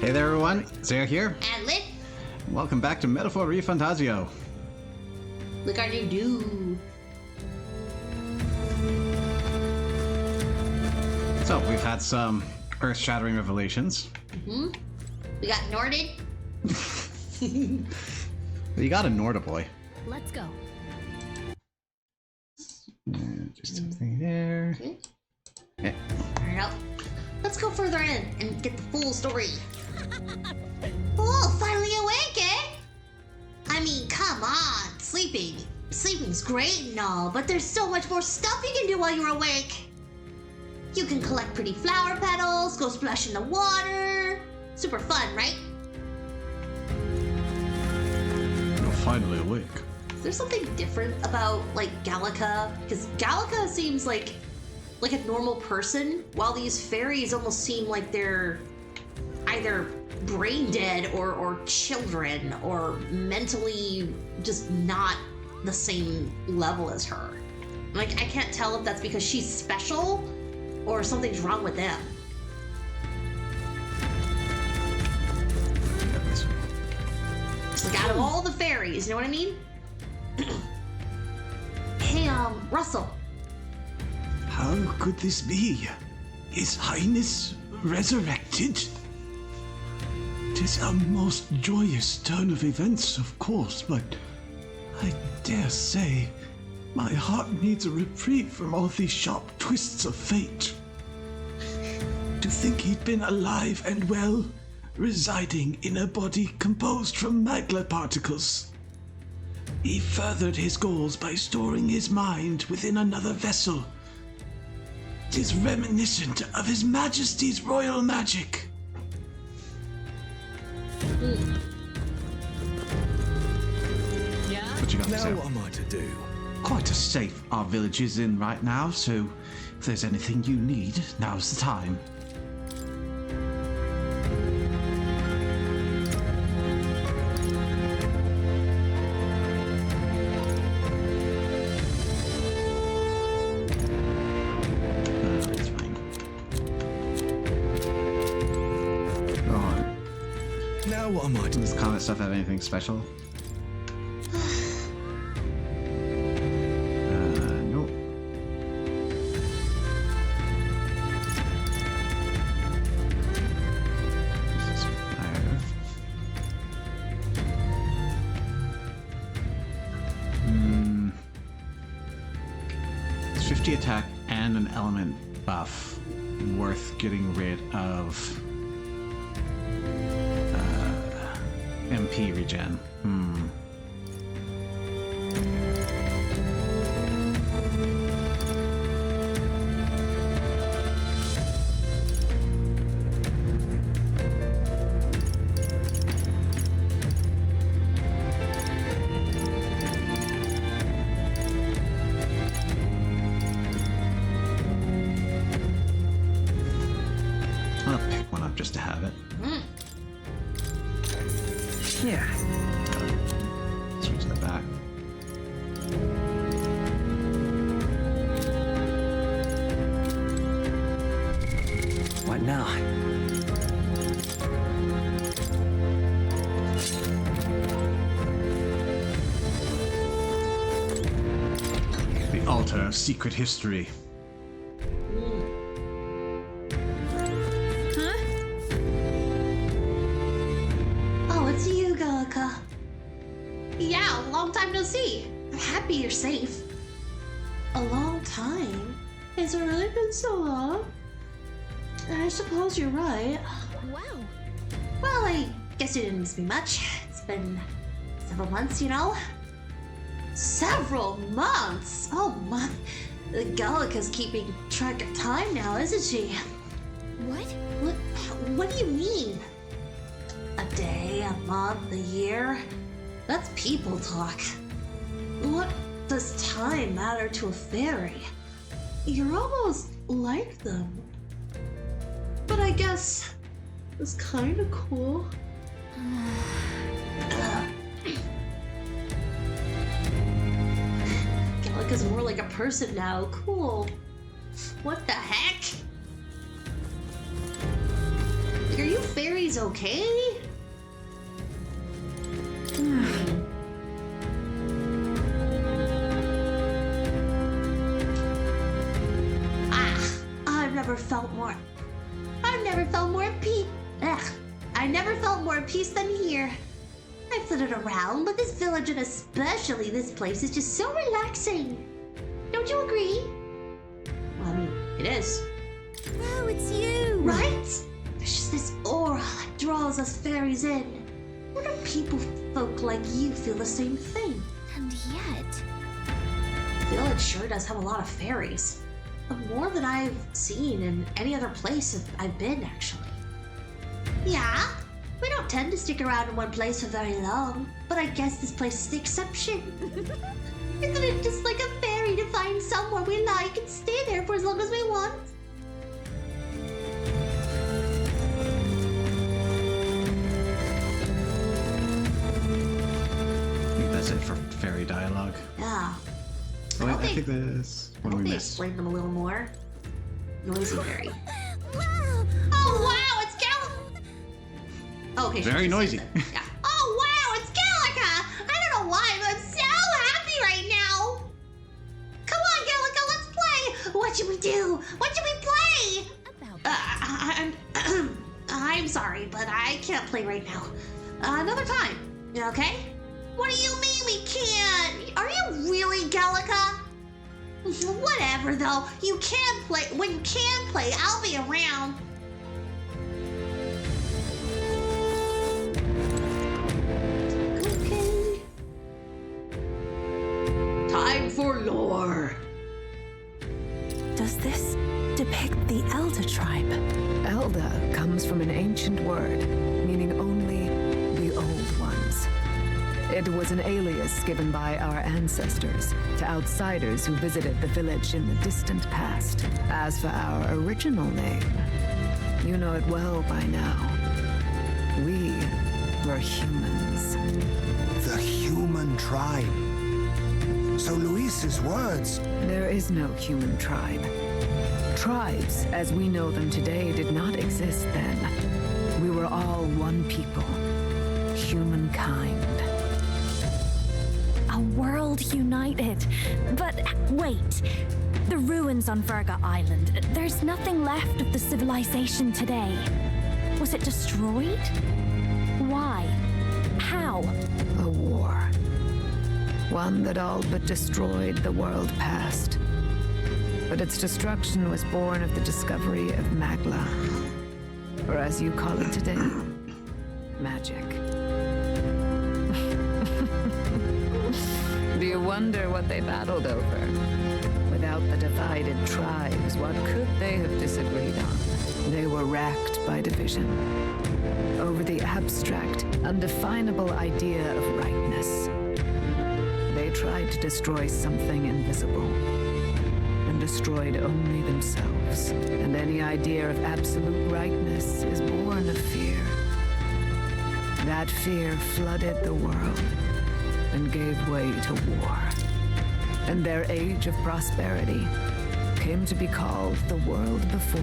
Hey there everyone, Zaya here. And Lit. Welcome back to Metaphor ReFantazio. Look at you do. So, we've had some earth-shattering revelations. Mm-hmm. We got Norded. You got a Norda boy. Let's go. Just something there. Okay. Alright, let's go further in and get the full story. Oh, finally awake, eh? I mean, come on. Sleeping's great and all, but there's so much more stuff you can do while you're awake. You can collect pretty flower petals, go splash in the water. Super fun, right? You're finally awake. Is there something different about, like, Gallica? Because Gallica seems like a normal person, while these fairies almost seem like they're either brain dead or children or mentally just not the same level as her. Like, I can't tell if that's because she's special or something's wrong with them. Like, out of all the fairies, you know what I mean? Hey, Russell. How could this be? His Highness resurrected? 'Tis a most joyous turn of events, of course, but I dare say my heart needs a reprieve from all these sharp twists of fate. To think he'd been alive and well, residing in a body composed from magma particles. He furthered his goals by storing his mind within another vessel. 'Tis reminiscent of His Majesty's royal magic. What you got to Now say? what am I to do? Quite a safe our village is in right now, so if there's anything you need, now's the time. That's fine. Go on. Now what am I to Does this comment stuff have anything special? Nope. This is fire. It's 50 attack and an element buff. Worth getting rid of MP regen. I'll pick one up just to have it. Yeah. Switch that back. What now? The altar of secret history. Oh, it's you, Gallica. Yeah, long time no see. I'm happy you're safe. A long time? Has it really been so long? I suppose you're right. Wow. Well, I guess you didn't miss me much. It's been several months, you know? Several months? Oh my. Gallica's keeping track of time now, isn't she? What? What do you mean? A day, a month, a year? That's people talk. What does time matter to a fairy? You're almost like them. But I guess it's kind of cool. Gallica's more like a person now. Cool. What the heck? Like, are you fairies okay? I've never felt more at peace. I never felt more at peace than here. I've flitted around, but this village and especially this place is just so relaxing. Don't you agree? Well, I mean, it is. Oh, it's you! Right? There's just this aura that draws us fairies in. Wonder if folk like you feel the same thing. And yet... The village sure does have a lot of fairies. More than I've seen in any other place I've been, actually. Yeah, we don't tend to stick around in one place for very long, but I guess this place is the exception. Isn't it just like a fairy to find somewhere we like and stay there for as long as we want? I think that's it for fairy dialogue. Yeah. Oh, wait, I think- think there's I one hope we they missed. explained them a little more. Noisy fairy. Wow! Oh wow, it's Gal. Oh, okay. she Very just noisy. said that. Yeah. Oh wow, it's Gallica. I don't know why, but I'm so happy right now. Come on, Gallica, let's play. What should we do? What should we play? About I'm sorry, but I can't play right now. Another time. Okay? What do you mean we can't? Are you really Gallica? Whatever, though. You can play. When you can play, I'll be around. Okay. Time for lore. Does this depict the Elder tribe? Elda comes from an ancient word, meaning only the old ones. It was an alias given by our ancestors to outsiders who visited the village in the distant past. As for our original name, you know it well by now. We were humans. The human tribe. So Luis's words. There is no human tribe. Tribes, as we know them today, did not exist then. We were all one people. Humankind. A world united. But wait. The ruins on Virga Island. There's nothing left of the civilization today. Was it destroyed? Why? How? A war. One that all but destroyed the world past. But its destruction was born of the discovery of Magla. Or as you call it today, magic. Do you wonder what they battled over? Without the divided tribes, what could they have disagreed on? They were racked by division. Over the abstract, undefinable idea of rightness. They tried to destroy something invisible, and destroyed only themselves. And any idea of absolute rightness is born of fear. That fear flooded the world and gave way to war. And their age of prosperity came to be called the world before.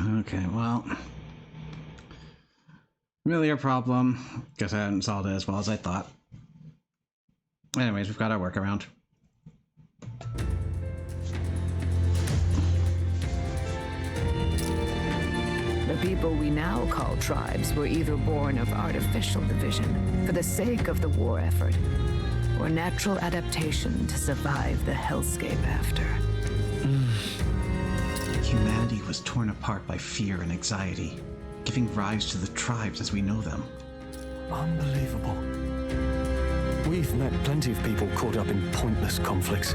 Okay, well, really a problem. Guess I haven't solved it as well as I thought. Anyways, we've got our workaround. The people we now call tribes were either born of artificial division for the sake of the war effort, or natural adaptation to survive the hellscape after. Humanity was torn apart by fear and anxiety, giving rise to the tribes as we know them. Unbelievable. We've met plenty of people caught up in pointless conflicts.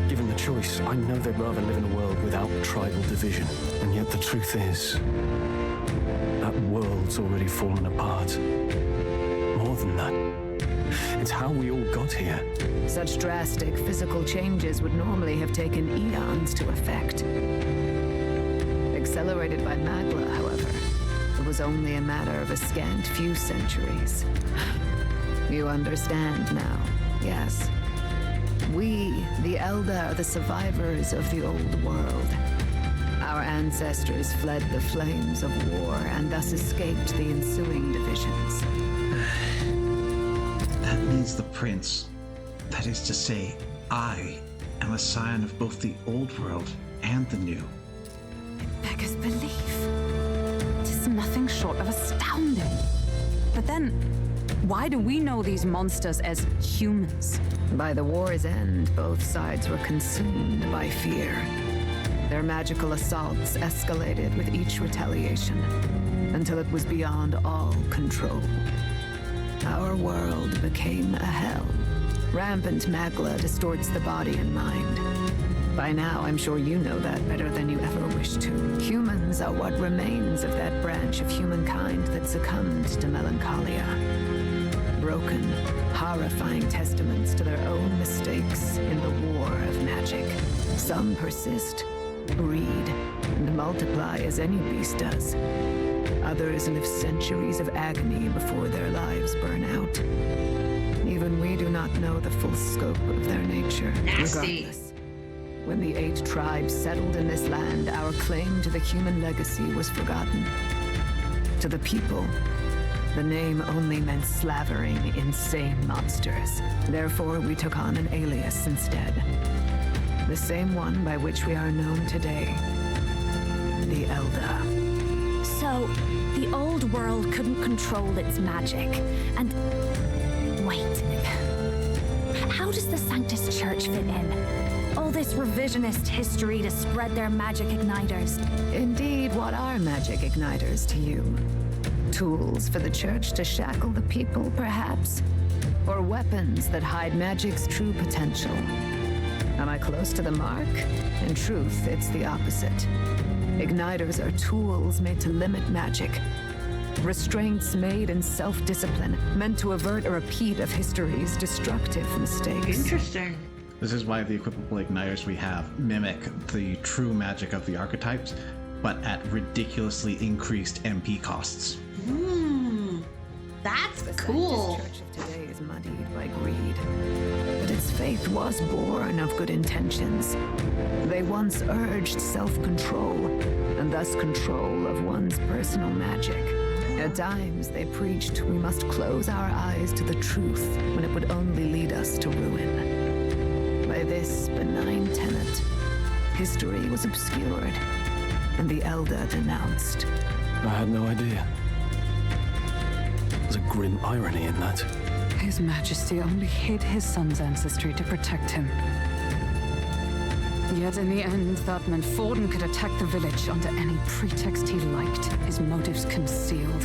Given the choice, I know they'd rather live in a world without tribal division. And yet the truth is, that world's already fallen apart. More than that, it's how we all got here. Such drastic physical changes would normally have taken eons to effect. Accelerated by Magla, however, it was only a matter of a scant few centuries. You understand now, yes? We, the Elder, are the survivors of the old world. Our ancestors fled the flames of war and thus escaped the ensuing divisions. That means the prince, that is to say, I am a scion of both the old world and the new. Beggars belief. It is nothing short of astounding. But then, why do we know these monsters as humans? By the war's end, both sides were consumed by fear. Their magical assaults escalated with each retaliation, until it was beyond all control. Our world became a hell. Rampant Magla distorts the body and mind. By now, I'm sure you know that better than you ever wished to. Humans are what remains of that branch of humankind that succumbed to melancholia. Broken, horrifying testaments to their own mistakes in the war of magic. Some persist, breed, and multiply as any beast does. Others live centuries of agony before their lives burn out. Even we do not know the full scope of their nature. Nasty. Regardless, when the 8 tribes settled in this land, our claim to the human legacy was forgotten. To the people, the name only meant slavering, insane monsters. Therefore, we took on an alias instead. The same one by which we are known today. The Elder. So, the old world couldn't control its magic. And wait, how does the Sanctus Church fit in? All this revisionist history to spread their magic igniters. Indeed, what are magic igniters to you? Tools for the church to shackle the people, perhaps? Or weapons that hide magic's true potential? Am I close to the mark? In truth, it's the opposite. Igniters are tools made to limit magic. Restraints made in self-discipline, meant to avert a repeat of history's destructive mistakes. Interesting. This is why the equipable igniters we have mimic the true magic of the archetypes, but at ridiculously increased MP costs. That's The cool. Sanctus Church of today is muddied by greed, but its faith was born of good intentions. They once urged self-control, and thus control of one's personal magic. At times, they preached we must close our eyes to the truth when it would only lead us to ruin. By this benign tenet, history was obscured, and the Elder denounced. I had no idea. There's a grim irony in that. His Majesty only hid his son's ancestry to protect him. Yet in the end, that meant Forden could attack the village under any pretext he liked, his motives concealed.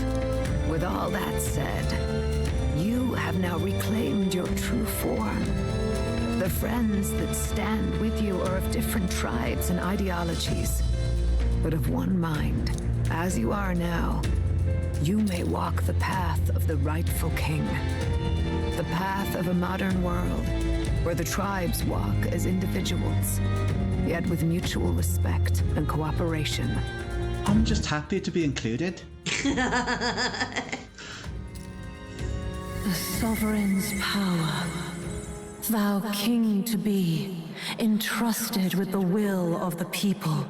With all that said, you have now reclaimed your true form. The friends that stand with you are of different tribes and ideologies, but of one mind. As you are now, you may walk the path of the rightful king. The path of a modern world, where the tribes walk as individuals, yet with mutual respect and cooperation. I'm just happy to be included. The sovereign's power, thou king to be, entrusted with the will of the people.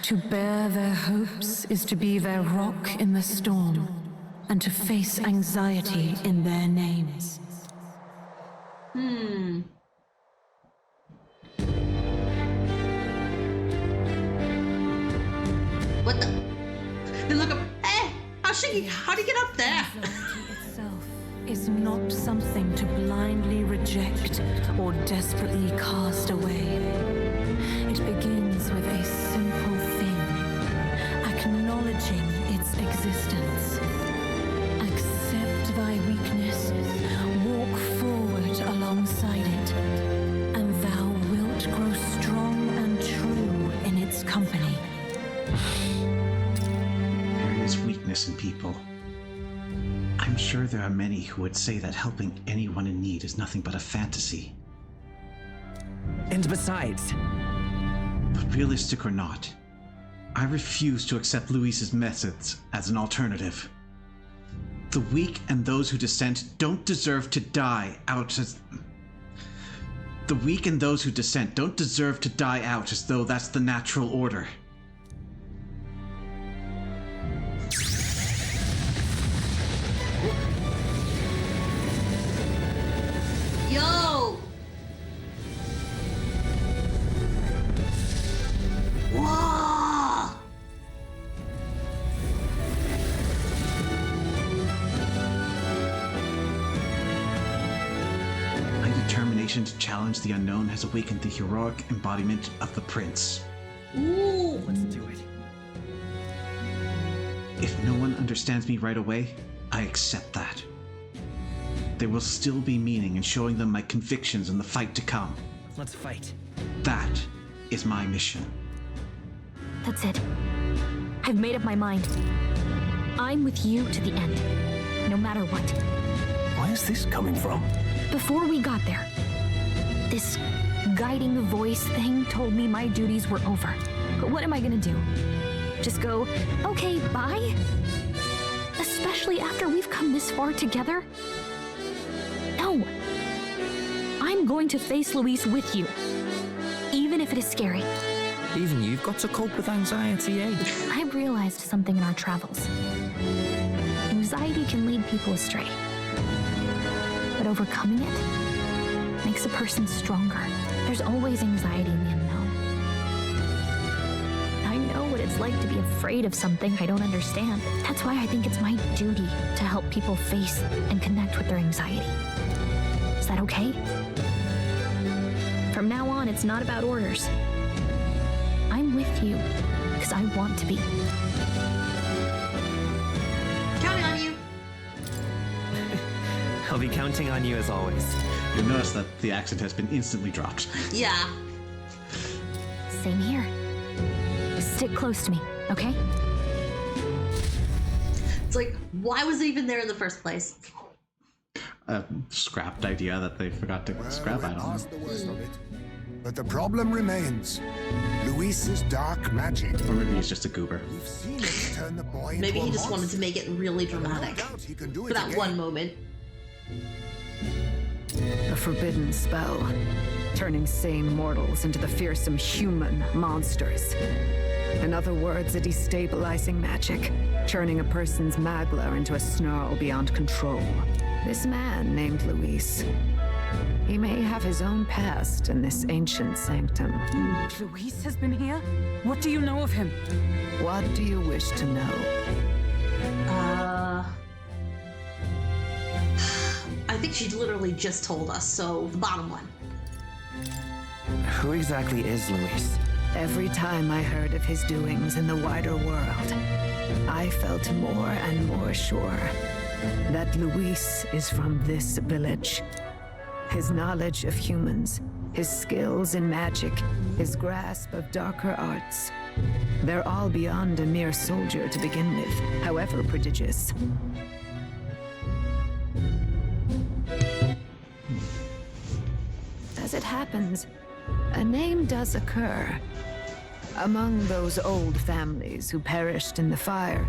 To bear their hopes is to be their rock in the storm, and to face anxiety in their names. What the? And look up. Hey, how'd he get up there? Anxiety itself is not something to blindly reject or desperately cast away. It begins with a simple thing, acknowledging its existence. Accept thy weakness, walk forward alongside it, and thou wilt grow strong and true in its company. There is weakness in people. I'm sure there are many who would say that helping anyone in need is nothing but a fantasy. And besides, But realistic or not, I refuse to accept Luis's methods as an alternative. The weak and those who dissent don't deserve to die out as... The weak and those who dissent don't deserve to die out as though that's the natural order. Yo! Whoa! My determination to challenge the unknown has awakened the heroic embodiment of the prince. Ooh! let's do it. If no one understands me right away, I accept that. There will still be meaning in showing them my convictions in the fight to come. Let's fight. That is my mission. That's it. I've made up my mind. I'm with you to the end, no matter what. Why is this coming from? Before we got there, this guiding voice thing told me my duties were over. But what am I gonna do? Just go, okay, bye? Especially after we've come this far together? No. I'm going to face Luis with you, even if it is scary. Even you've got to cope with anxiety, eh? I've realized something in our travels. Anxiety can lead people astray. But overcoming it makes a person stronger. There's always anxiety in the unknown. I know what it's like to be afraid of something I don't understand. That's why I think it's my duty to help people face and connect with their anxiety. Is that okay? From now on, it's not about orders. I'm with you because I want to be. Counting on you. I'll be counting on you as always. You'll notice that the accent has been instantly dropped. Yeah. Same here. Stick close to me, okay? It's like, why was it even there in the first place? A scrapped idea that they forgot to scrap. I don't know. Past the worst of it. But the problem remains. Luis's dark magic. Or maybe he's just a goober. We've seen it turn the boy Maybe into he a just wanted monster. to make it really dramatic No doubt he can do for it that again. one moment. A forbidden spell, turning sane mortals into the fearsome human monsters. In other words, a destabilizing magic, turning a person's magla into a snarl beyond control. This man named Luis, he may have his own past in this ancient sanctum. Luis has been here? What do you know of him? What do you wish to know? I think she literally just told us, so the bottom one. Who exactly is Luis? Every time I heard of his doings in the wider world, I felt more and more sure that Luis is from this village. His knowledge of humans, his skills in magic, his grasp of darker arts, they're all beyond a mere soldier to begin with, however prodigious. As it happens, a name does occur. Among those old families who perished in the fire,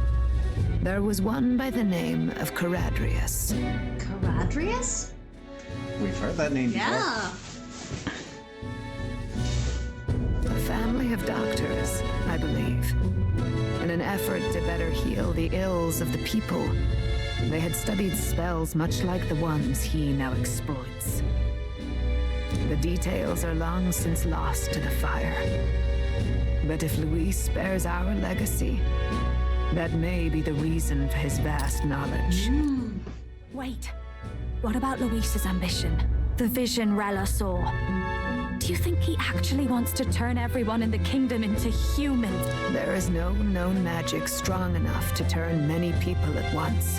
there was one by the name of Caradrius. Caradrius? We've heard that name Yeah. A family of doctors, I believe. believe. In an effort to better heal the ills of the people, they had studied spells much like the ones he now exploits. The details are long since lost to the fire. But if Luis bears our legacy, that may be the reason for his vast knowledge. Wait, what about Luis's ambition? The vision Rella saw. Do you think he actually wants to turn everyone in the kingdom into humans? There is no known magic strong enough to turn many people at once,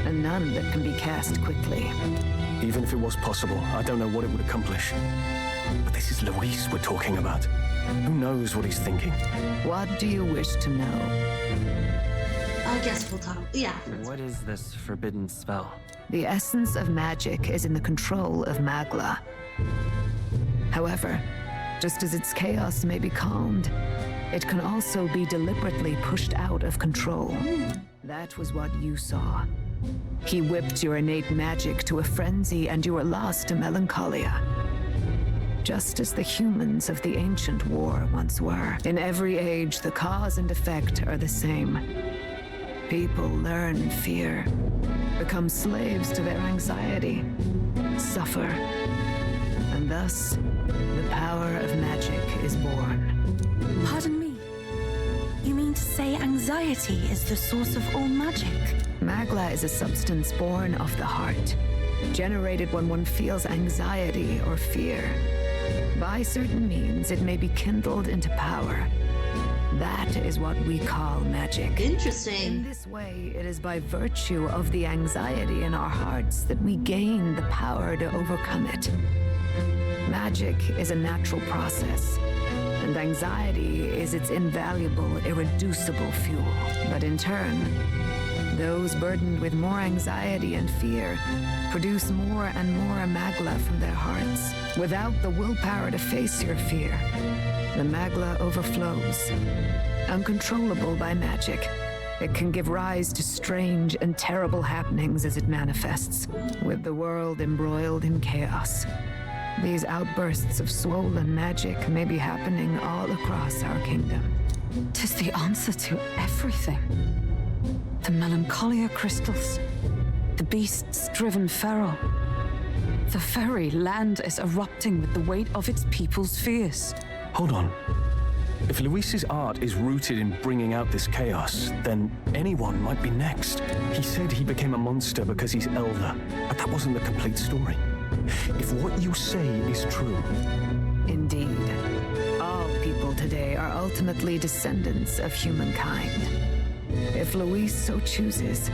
and none that can be cast quickly. Even if it was possible, I don't know what it would accomplish. But this is Luis we're talking about. Who knows what he's thinking? What do you wish to know? I guess we'll talk. Yeah. What is this forbidden spell? The essence of magic is in the control of Magla. However, just as its chaos may be calmed, it can also be deliberately pushed out of control. That was what you saw. He whipped your innate magic to a frenzy and you were lost to melancholia. Just as the humans of the ancient war once were. In every age, the cause and effect are the same. People learn fear, become slaves to their anxiety, suffer, and thus, the power of magic is born. Pardon me. You mean to say anxiety is the source of all magic? Magla is a substance born of the heart, generated when one feels anxiety or fear. By certain means, it may be kindled into power. That is what we call magic. Interesting. In this way, it is by virtue of the anxiety in our hearts that we gain the power to overcome it. Magic is a natural process, and anxiety is its invaluable, irreducible fuel. But in turn, those burdened with more anxiety and fear produce more and more Magla from their hearts. Without the willpower to face your fear, the Magla overflows. Uncontrollable by magic, it can give rise to strange and terrible happenings as it manifests, with the world embroiled in chaos. These outbursts of swollen magic may be happening all across our kingdom. 'Tis the answer to everything. The melancholia crystals, the beasts driven feral. The very land is erupting with the weight of its people's fears. Hold on. If Luis's art is rooted in bringing out this chaos, then anyone might be next. He said he became a monster because he's elder, but that wasn't the complete story. If what you say is true... Indeed. All people today are ultimately descendants of humankind. If Luis so chooses,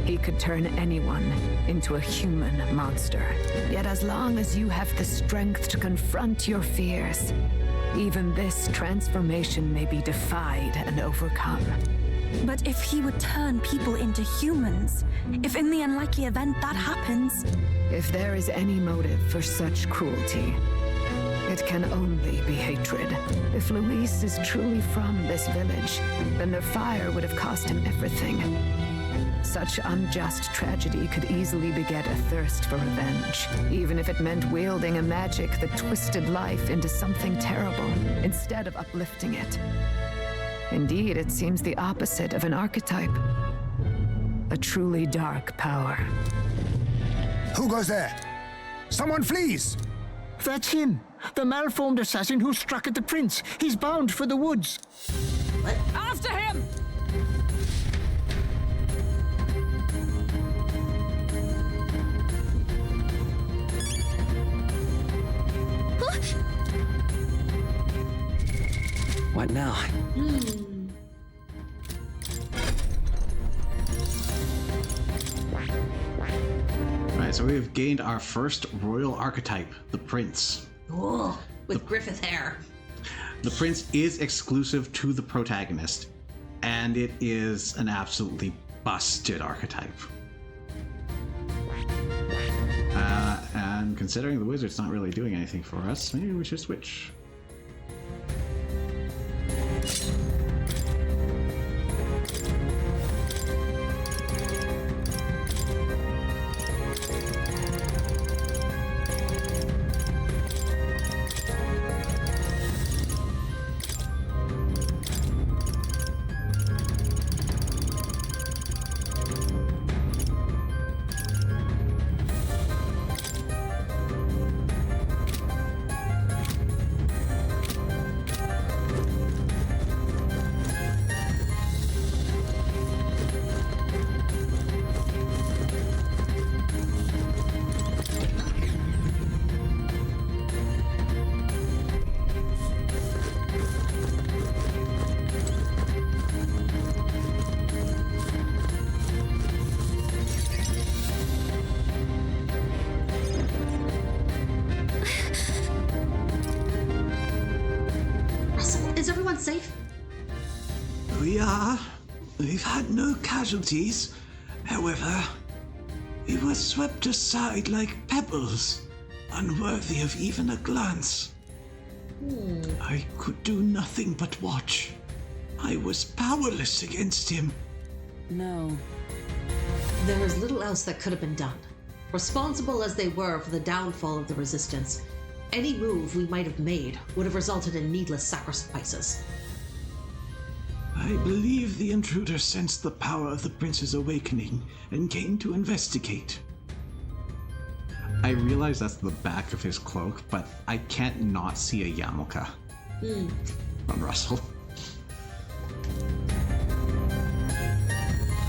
he could turn anyone into a human monster. Yet as long as you have the strength to confront your fears, even this transformation may be defied and overcome. But if he would turn people into humans, if in the unlikely event that happens... If there is any motive for such cruelty, it can only be hatred. If Luis is truly from this village, then the fire would have cost him everything. Such unjust tragedy could easily beget a thirst for revenge, even if it meant wielding a magic that twisted life into something terrible, instead of uplifting it. Indeed, it seems the opposite of an archetype. A truly dark power. Who goes there? Someone flees! That's him! The malformed assassin who struck at the prince. He's bound for the woods. What? After him! What now? Alright, so we have gained our first royal archetype, the Prince. Oh, with Griffith hair. The Prince is exclusive to the protagonist, and it is an absolutely busted archetype. And considering the wizard's not really doing anything for us, maybe we should switch. safe? We are. We've had no casualties. However, we were swept aside like pebbles, unworthy of even a glance. I could do nothing but watch. I was powerless against him. No. There is little else that could have been done. Responsible as they were for the downfall of the Resistance, any move we might have made would have resulted in needless sacrifices. I believe the intruder sensed the power of the prince's awakening and came to investigate. I realize that's the back of his cloak, but I can't not see a yarmulke on Russell.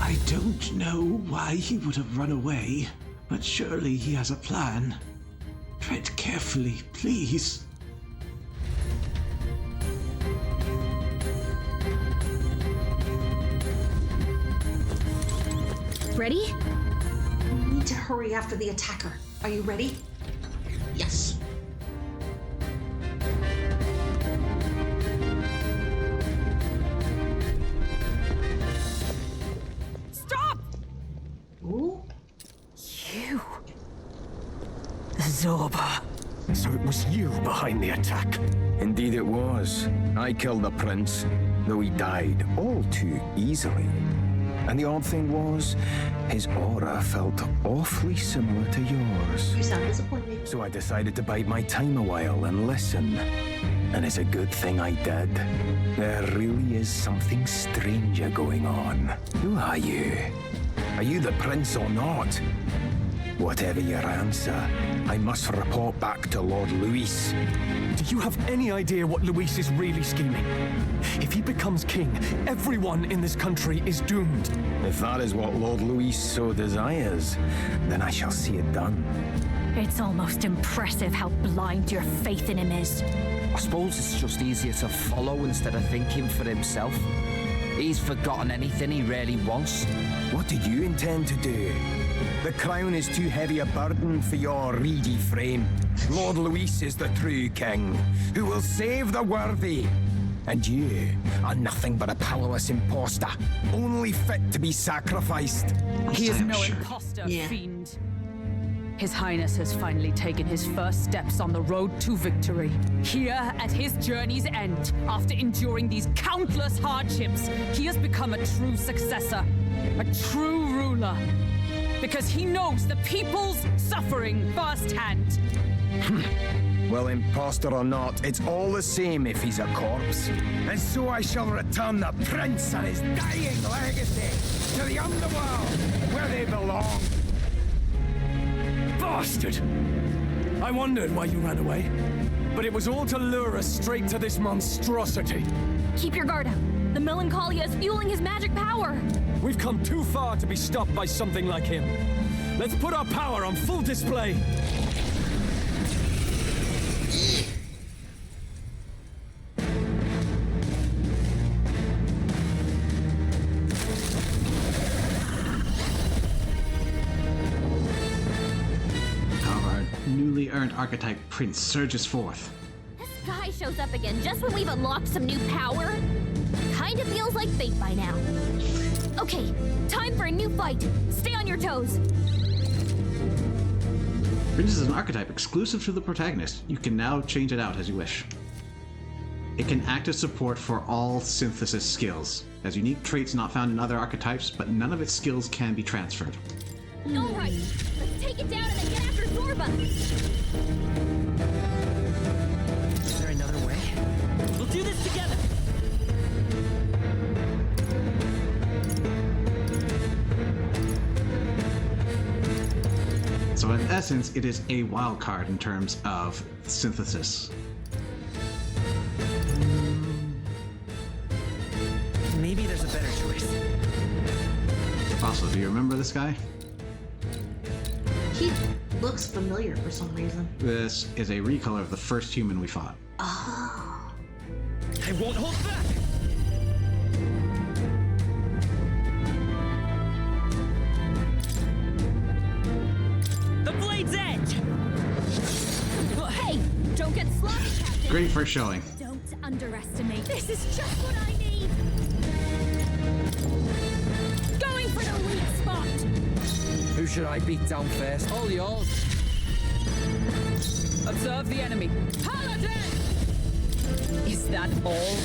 I don't know why he would have run away, but surely he has a plan. Tread carefully, please. Ready? We need to hurry after the attacker. Are you ready? Yes. Stop! Ooh. You. Zorba. So it was you behind the attack? Indeed it was. I killed the prince, though he died all too easily. And the odd thing was, his aura felt awfully similar to yours. You sound disappointed. So I decided to bide my time a while and listen. And it's a good thing I did. There really is something stranger going on. Who are you? Are you the prince or not? Whatever your answer, I must report back to Lord Luis. Do you have any idea what Luis is really scheming? If he becomes king, everyone in this country is doomed. If that is what Lord Luis so desires, then I shall see it done. It's almost impressive how blind your faith in him is. I suppose it's just easier to follow instead of thinking for himself. He's forgotten anything he really wants. What do you intend to do? The crown is too heavy a burden for your reedy frame. Lord Luis is the true king, who will save the worthy. And you are nothing but a powerless imposter, only fit to be sacrificed. He is no imposter, fiend. His Highness has finally taken his first steps on the road to victory. Here, at his journey's end, after enduring these countless hardships, he has become a true successor, a true ruler. Because he knows the people's suffering firsthand. Well, imposter or not, it's all the same if he's a corpse. And so I shall return the prince and his dying legacy to the underworld, where they belong. Bastard! I wondered why you ran away, but it was all to lure us straight to this monstrosity. Keep your guard up. The Melancholia is fueling his magic power. We've come too far to be stopped by something like him. Let's put our power on full display. Our newly earned archetype Prince surges forth. This guy shows up again just when we've unlocked some new power. Kind of feels like fate by now. Okay, time for a new fight. Stay on your toes. Prince is an archetype exclusive to the protagonist. You can now change it out as you wish. It can act as support for all synthesis skills. It has unique traits not found in other archetypes, but none of its skills can be transferred. All right, let's take it down and then get after Zorba. Is there another way? We'll do this together! So in essence, it is a wild card in terms of synthesis. Maybe there's a better choice. Also, do you remember this guy? He looks familiar for some reason. This is a recolor of the first human we fought. Oh. I won't hold back! The blade's edge! Hey, don't get sloppy, Captain. Great first showing. Don't underestimate. This is just what I need. Going for the weak spot. Who should I beat down first? All yours. Observe the enemy. Paladin! Is that all?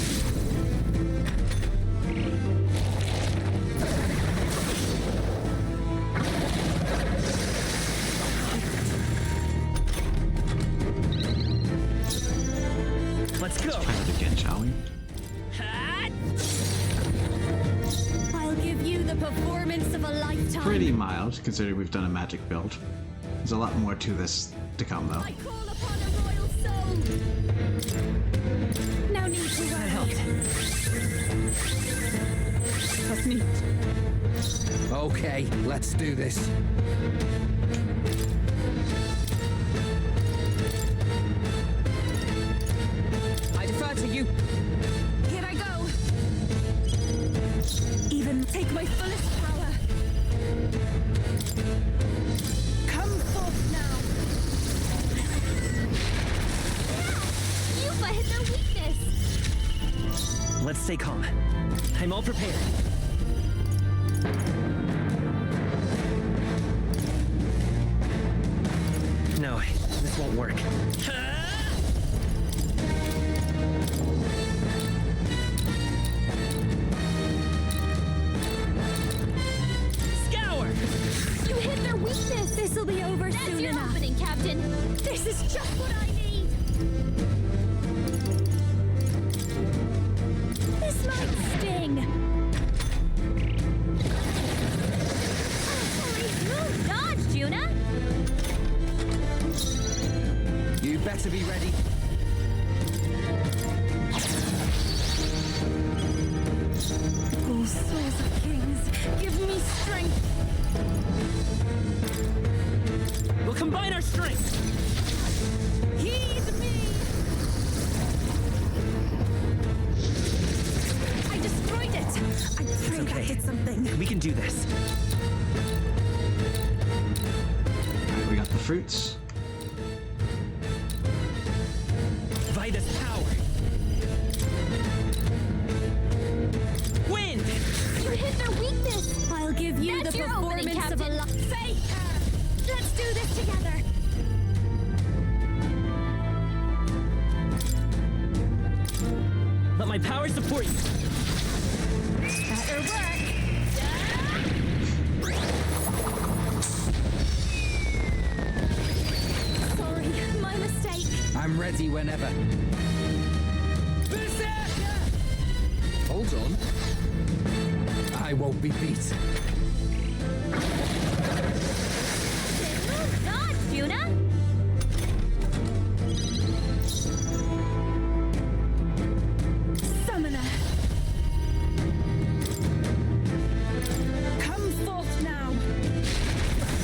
Let's go. Try that again, shall we? I'll give you the performance of a lifetime. Pretty mild, considering we've done a magic build. There's a lot more to this to come, though. I call upon a royal soul. No need to worry. That helped. That's me. Okay, let's do this. I defer to you. Here I go. Even take my fullest power. Come forth now. You've hit their weakness. Let's stay calm. I'm all prepared. No, this won't work. Scour! You hit their weakness. This'll be over soon enough. That's your opening, Captain. This is just what I need. This might sting. Smooth dodge, Juna. You better be ready. Oh, souls of kings, give me strength. We'll combine our strength. Heed me. I destroyed it. I pray okay. that did something. We can do this. Alright, we got the fruits. Vida's power. Wind! You hit their weakness. I'll give you That's the your opening, performance of a Captain. Faith! Let's do this together. Let my power support you. Better work. Sorry, my mistake. I'm ready whenever. Hold on. I won't be beat. Dodge, Juna. Summoner. Come forth now.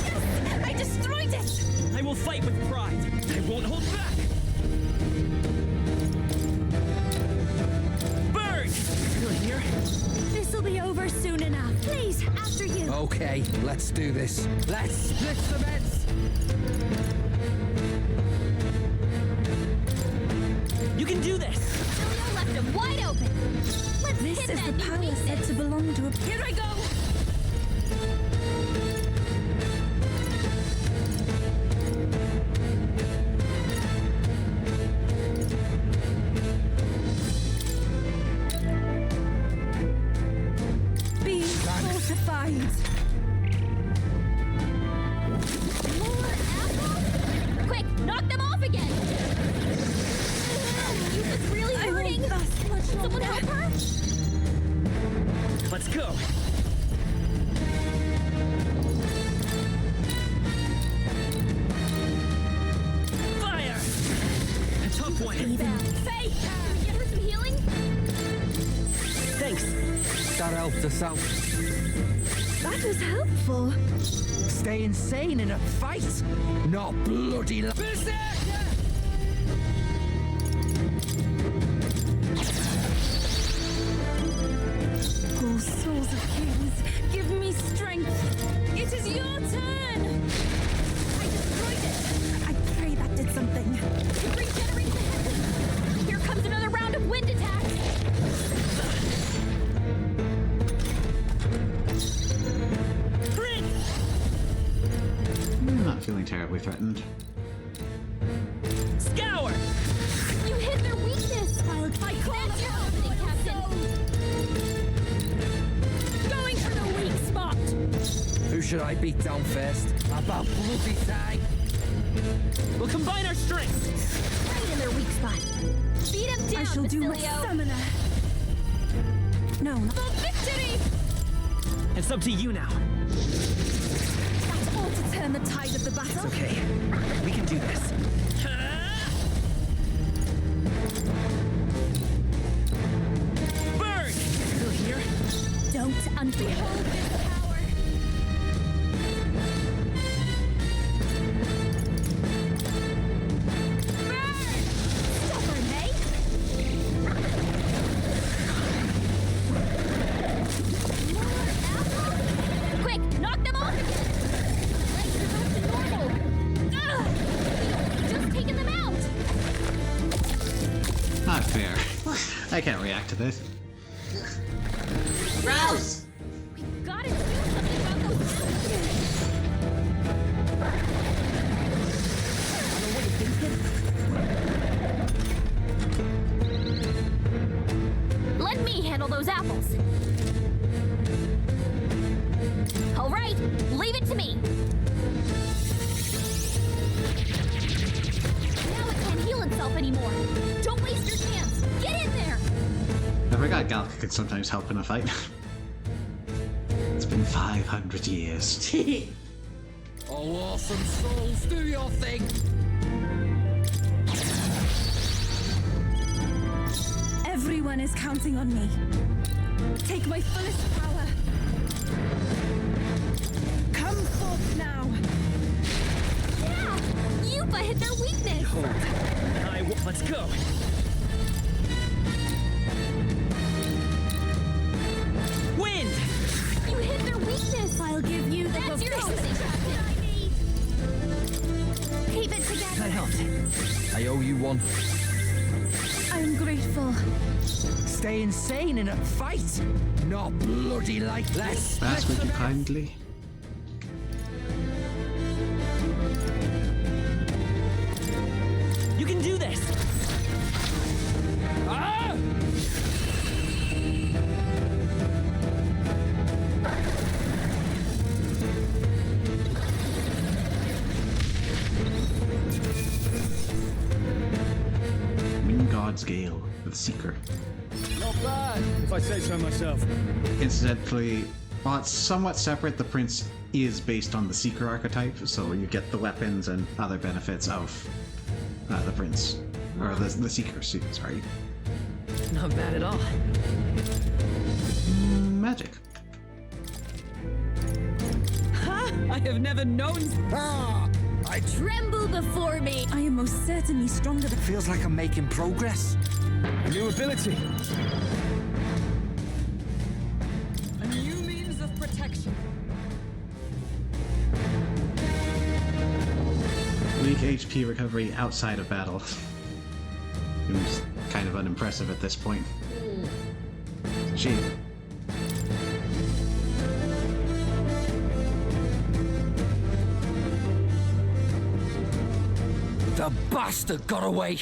Yes! I destroyed it! I will fight with pride. I won't hold back. Burn! You're here? This'll be over soon enough. Please, after you. Okay, let's do this. Let's split the beds. You can do this. Juna left him wide open. Let's This hit is that the power new said weakness. to belong to a... Here I go! Be fortified. More apples? Quick, knock them off again. Yuka's really I hurting. won't last much Someone longer. help her? Let's go. Fire! A tough one. Faye, can we get her some healing? Thanks. That helped us out. That was helpful. Stay insane in a fight? Not bloody Berserker! Oh, souls of kings, give me strength. It is your turn. I destroyed it. I pray that did something. Regenerate the heaven. threatened. Scour! You hit their weakness! I call that's your opening, Captain! Going for the weak spot! Who should I beat down first? About bloody time! We'll combine our strengths! Right in their weak spot! Beat him down, I shall do my Basilio. summoner. No, not For victory! It's up to you now. that's all to turn the tide of the battle. Okay, we can do this. Burn! Still here? Don't unbehold this power. Burn! Stubborn, eh? Quick, knock them off again! Legs are back to normal! Ugh! We've just taken them out! Not fair. I can't react to this. Gross! We gotta do something about those apples. Let me handle those apples. All right, leave it to me. Now it can't heal itself anymore. Don't waste your chance. Get in there. I forgot Galka could sometimes help in a fight. It's been 500 years. Oh, awesome souls, do your thing! Everyone is counting on me. Take my fullest power. Come forth now. Yeah, Yupa hit their weakness. Let's go. Wind! You hit their weakness. I'll give you the That's your boost. opening, Captain. I need. Keep it together. That helped. I owe you one. I'm grateful. Stay insane in a fight! Not bloody like this! Ask would you kindly? You can do this! Ah! God's Gale, the Seeker. Not bad, if I say so myself. Incidentally, while it's somewhat separate, the Prince is based on the Seeker archetype, so you get the weapons and other benefits of the Prince. Or the Seeker, sorry. Not bad at all. Magic. Ha! I have never known. Ah! I Tremble before me. I am most certainly stronger than... feels like I'm making progress. A new ability. A new means of protection. Weak HP recovery outside of battle. Seems kind of unimpressive at this point. She. The bastard got away!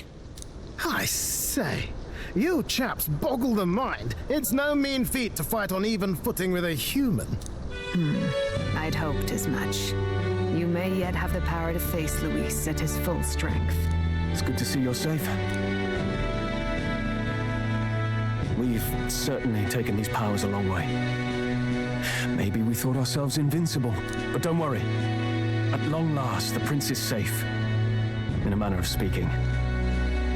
I say, you chaps boggle the mind. It's no mean feat to fight on even footing with a human. I'd hoped as much. You may yet have the power to face Luis at his full strength. It's good to see you're safe. We've certainly taken these powers a long way. Maybe we thought ourselves invincible, but don't worry. At long last, the Prince is safe. In a manner of speaking.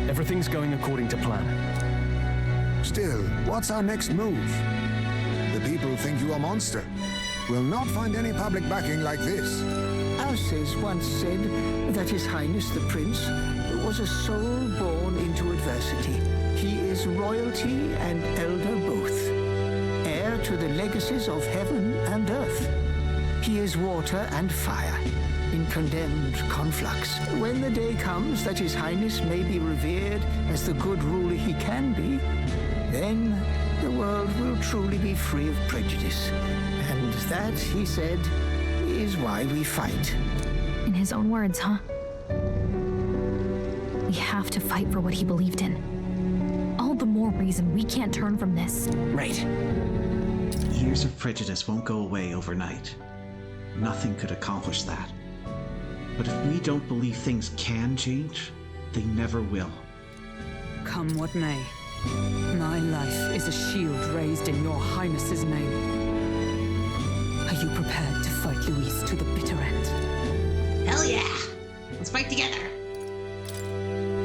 Everything's going according to plan. Still, what's our next move? The people think you a monster. Will not find any public backing like this. Alces once said that His Highness the Prince was a soul born into adversity. He is royalty and elder both, heir to the legacies of heaven and earth. He is water and fire, in condemned conflux. When the day comes that His Highness may be revered as the good ruler he can be, then the world will truly be free of prejudice. And that, he said, is why we fight. In his own words, huh? We have to fight for what he believed in. All the more reason we can't turn from this. Right. Years of prejudice won't go away overnight. Nothing could accomplish that. But if we don't believe things can change, they never will. Come what may, my life is a shield raised in your Highness's name. Are you prepared to fight Luis to the bitter end? Hell yeah! Let's fight together.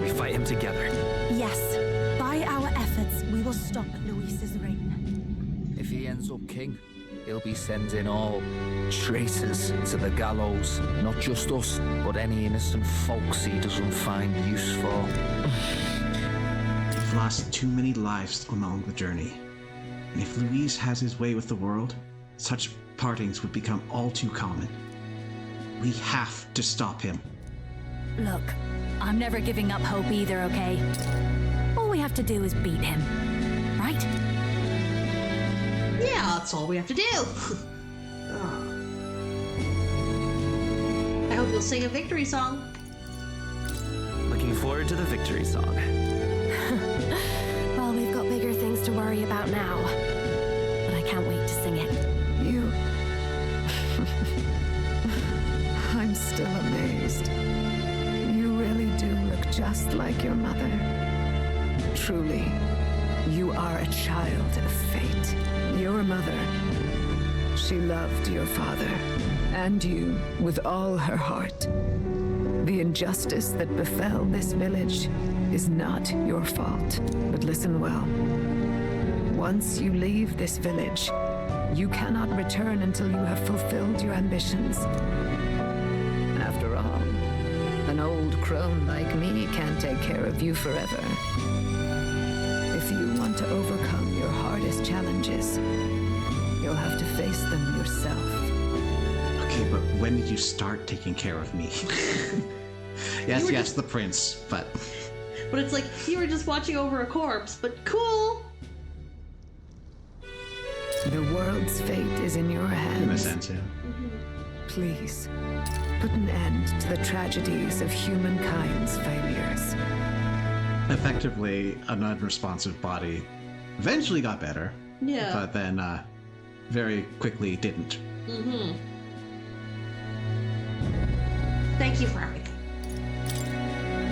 We fight him together. Yes, by our efforts, we will stop Luis's reign. If he ends up king, he'll be sending all traitors to the gallows. Not just us, but any innocent folks he doesn't find useful. We've lost too many lives along the journey. And if Luis has his way with the world, such partings would become all too common. We have to stop him. Look, I'm never giving up hope either, okay? All we have to do is beat him, right? Yeah, that's all we have to do. I hope you'll sing a victory song. Looking forward to the victory song. Well, we've got bigger things to worry about now. But I can't wait to sing it. You... I'm still amazed. You really do look just like your mother. Truly, you are a child of fate. Your mother, she loved your father and you with all her heart. The injustice that befell this village is not your fault. But listen well. Once you leave this village, you cannot return until you have fulfilled your ambitions. After all, an old crone like me can't take care of you forever. If you want to overcome your hardest challenges, you'll have to face them yourself. Okay, but when did you start taking care of me? Yes, the prince, but... But it's like, you were just watching over a corpse, but cool! The world's fate is in your hands. In a sense, yeah. Please, put an end to the tragedies of humankind's failures. Effectively, an unresponsive body eventually got better. Yeah. But then, very quickly didn't. Mm-hmm. Thank you for everything.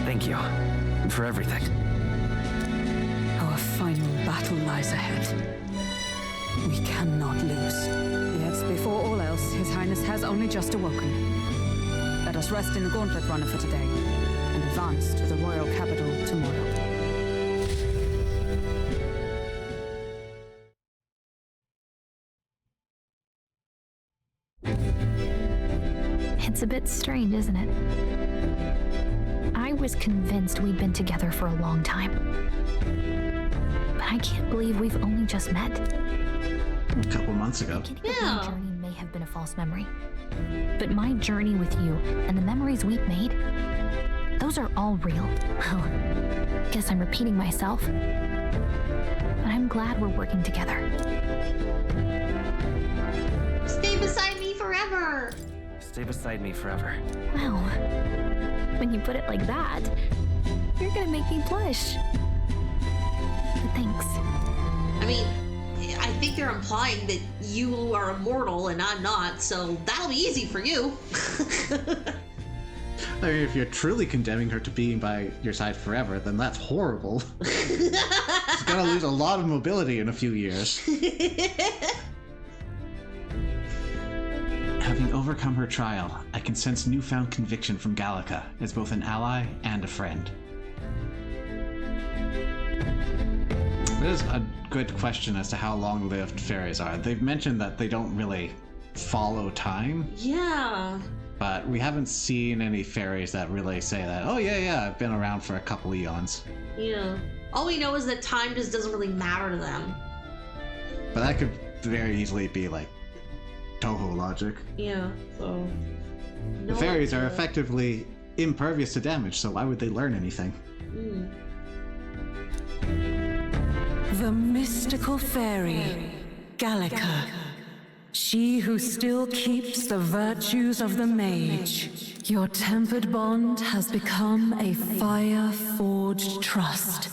Thank you for everything. Our final battle lies ahead. We cannot lose. Yet, before all else, His Highness has only just awoken. Let us rest in the gauntlet runner for today, and advance to the royal capital tomorrow. It's a bit strange, isn't it? I was convinced we'd been together for a long time. But I can't believe we've only just met. A couple months ago. My journey may have been a false memory. But my journey with you and the memories we've made, those are all real. Well, guess I'm repeating myself. But I'm glad we're working together. Stay beside me forever! Stay beside me forever. Well, when you put it like that, you're gonna make me blush. But thanks. I mean, I think they're implying that you are immortal and I'm not, so that'll be easy for you. I mean, if you're truly condemning her to being by your side forever, then that's horrible. She's gonna lose a lot of mobility in a few years. Having overcome her trial, I can sense newfound conviction from Gallica as both an ally and a friend. It is a good question as to how long-lived fairies are. They've mentioned that they don't really follow time. Yeah. But we haven't seen any fairies that really say that, oh yeah, I've been around for a couple eons. Yeah. All we know is that time just doesn't really matter to them. But that could very easily be like Toho logic. Yeah, so... The fairies are effectively impervious to damage, so why would they learn anything? The mystical fairy, Gallica. she who still keeps the virtues of the mage. Your tempered bond has become a fire-forged trust.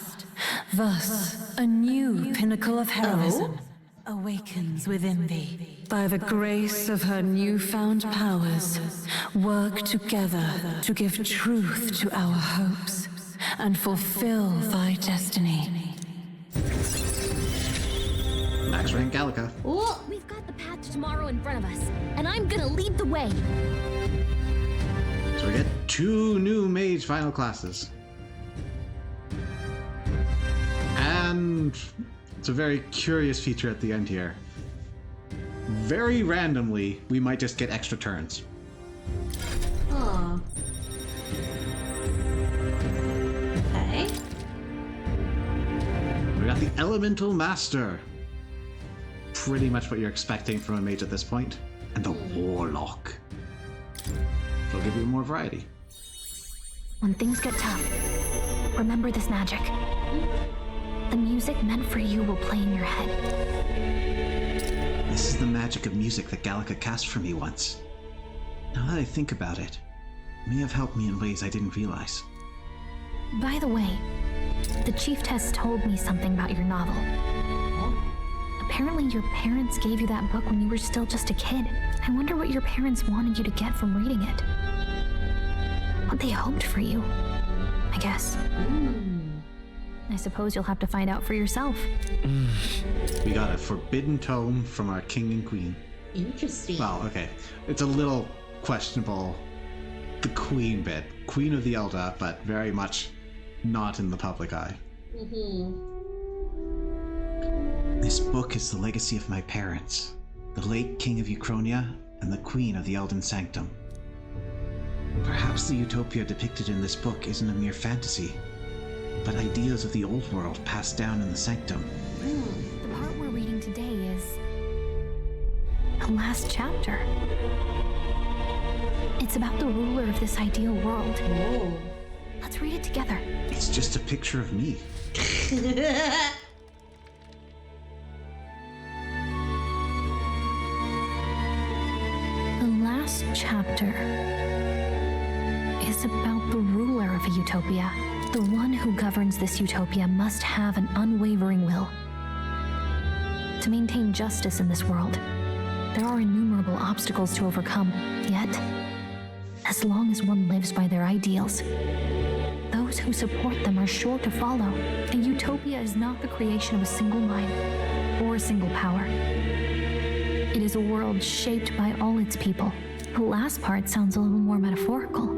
Thus, a new pinnacle of heroism awakens within thee. By the grace of her newfound powers, work together to give truth to our hopes and fulfill thy destiny. Max rank Gallica. Oh, we've got the path to tomorrow in front of us, and I'm gonna lead the way. So we get 2 new mage final classes. And it's a very curious feature at the end here. Very randomly, we might just get extra turns. Huh. Okay. We got the Elemental Master. Pretty much what you're expecting from a mage at this point. And the Warlock. It'll give you more variety. When things get tough, remember this magic. The music meant for you will play in your head. This is the magic of music that Gallica cast for me once. Now that I think about it, it may have helped me in ways I didn't realize. By the way, the chiefess told me something about your novel. Apparently your parents gave you that book when you were still just a kid. I wonder what your parents wanted you to get from reading it. What they hoped for you, I guess. I suppose you'll have to find out for yourself. We got a forbidden tome from our king and queen. Interesting. Well, okay. It's a little questionable, the queen bit. Queen of the Elder, but very much not in the public eye. This book is the legacy of my parents, the late King of Uchronia and the Queen of the Elden Sanctum. Perhaps the utopia depicted in this book isn't a mere fantasy, but ideas of the old world passed down in the Sanctum. The part we're reading today is the last chapter. It's about the ruler of this ideal world. Whoa. Let's read it together. It's just a picture of me. The last chapter is about the ruler of a utopia. The one who governs this utopia must have an unwavering will. To maintain justice in this world, there are innumerable obstacles to overcome. Yet, as long as one lives by their ideals, those who support them are sure to follow. A utopia is not the creation of a single mind or a single power. It is a world shaped by all its people. The last part sounds a little more metaphorical.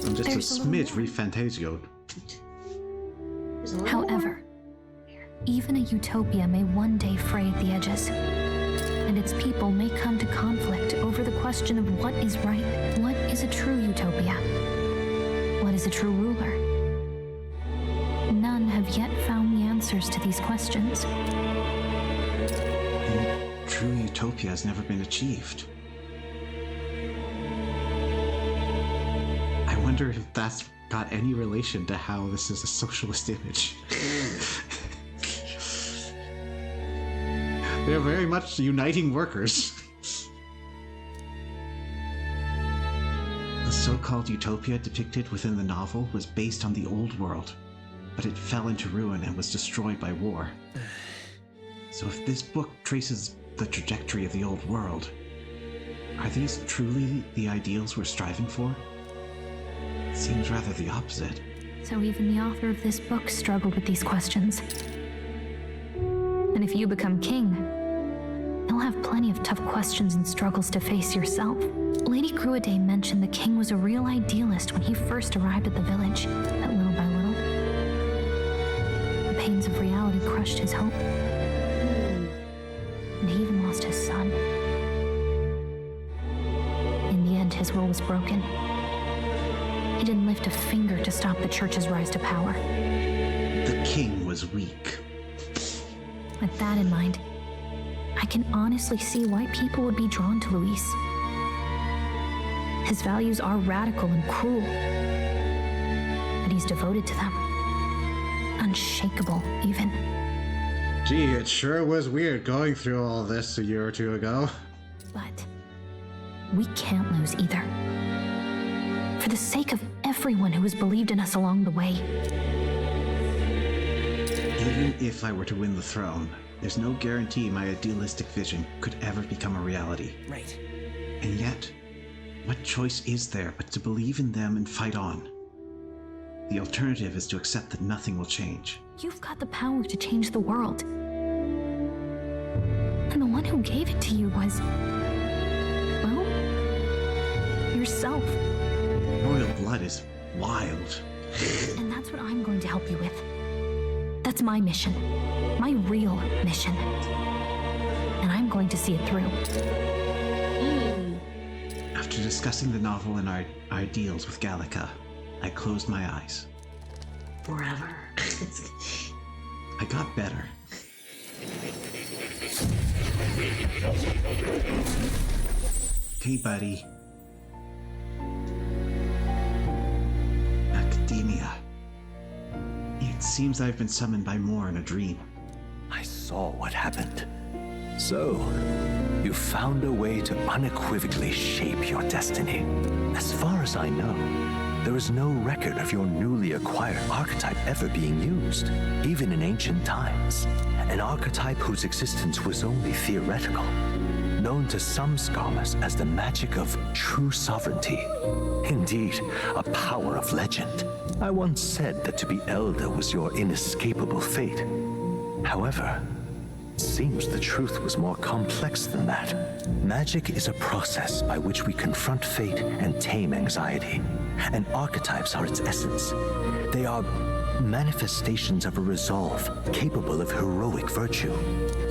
I'm just There's a smidge refantasioed. However, even a utopia may one day fray at the edges, and its people may come to conflict over the question of what is right. What is a true utopia? What is a true ruler? None have yet found the answers to these questions. True utopia has never been achieved. I wonder if that's got any relation to how this is a socialist image. They're very much uniting workers. The so-called utopia depicted within the novel was based on the old world, but it fell into ruin and was destroyed by war. So if this book traces the trajectory of the old world, are these truly the ideals we're striving for? It seems rather the opposite. So even the author of this book struggled with these questions. And if you become king, you'll have plenty of tough questions and struggles to face yourself. Lady Gruaday mentioned the king was a real idealist when he first arrived at the village, but little by little, the pains of reality crushed his hope. And he even lost his son. In the end, his will was broken. He didn't lift a finger to stop the church's rise to power. The king was weak. With that in mind, I can honestly see why people would be drawn to Luis. His values are radical and cruel, but he's devoted to them. Unshakable, even. Gee, it sure was weird going through all this a year or two ago. But we can't lose either. For the sake of everyone who has believed in us along the way. Even if I were to win the throne, there's no guarantee my idealistic vision could ever become a reality. Right. And yet, what choice is there but to believe in them and fight on? The alternative is to accept that nothing will change. You've got the power to change the world. And the one who gave it to you was, well, yourself. Royal blood is wild. And that's what I'm going to help you with. That's my mission. My real mission. And I'm going to see it through. After discussing the novel and our ideals with Gallica, I closed my eyes. Forever. I got better. Hey, buddy. Academia. It seems I've been summoned by more in a dream. I saw what happened. So, you found a way to unequivocally shape your destiny. As far as I know, there is no record of your newly acquired archetype ever being used, even in ancient times. An archetype whose existence was only theoretical, known to some scholars as the magic of true sovereignty. Indeed, a power of legend. I once said that to be Elder was your inescapable fate. However, it seems the truth was more complex than that. Magic is a process by which we confront fate and tame anxiety. And archetypes are its essence. They are manifestations of a resolve capable of heroic virtue.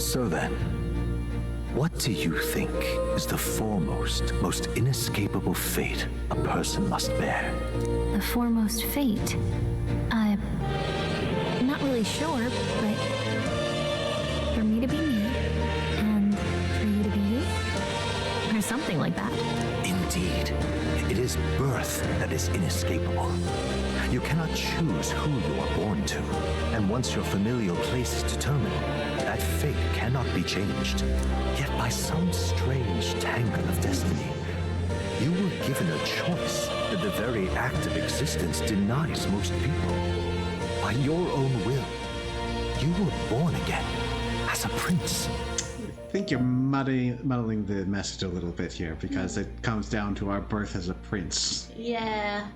So then, what do you think is the foremost, most inescapable fate a person must bear? The foremost fate? I'm not really sure, but for me to be me, and for you to be you, or something like that. Indeed. It is birth that is inescapable. You cannot choose who you are born to, and once your familial place is determined, that fate cannot be changed. Yet by some strange tangle of destiny, you were given a choice that the very act of existence denies most people. By your own will, you were born again as a prince. I think you're muddling the message a little bit here, because it comes down to our birth as a prince. Yeah.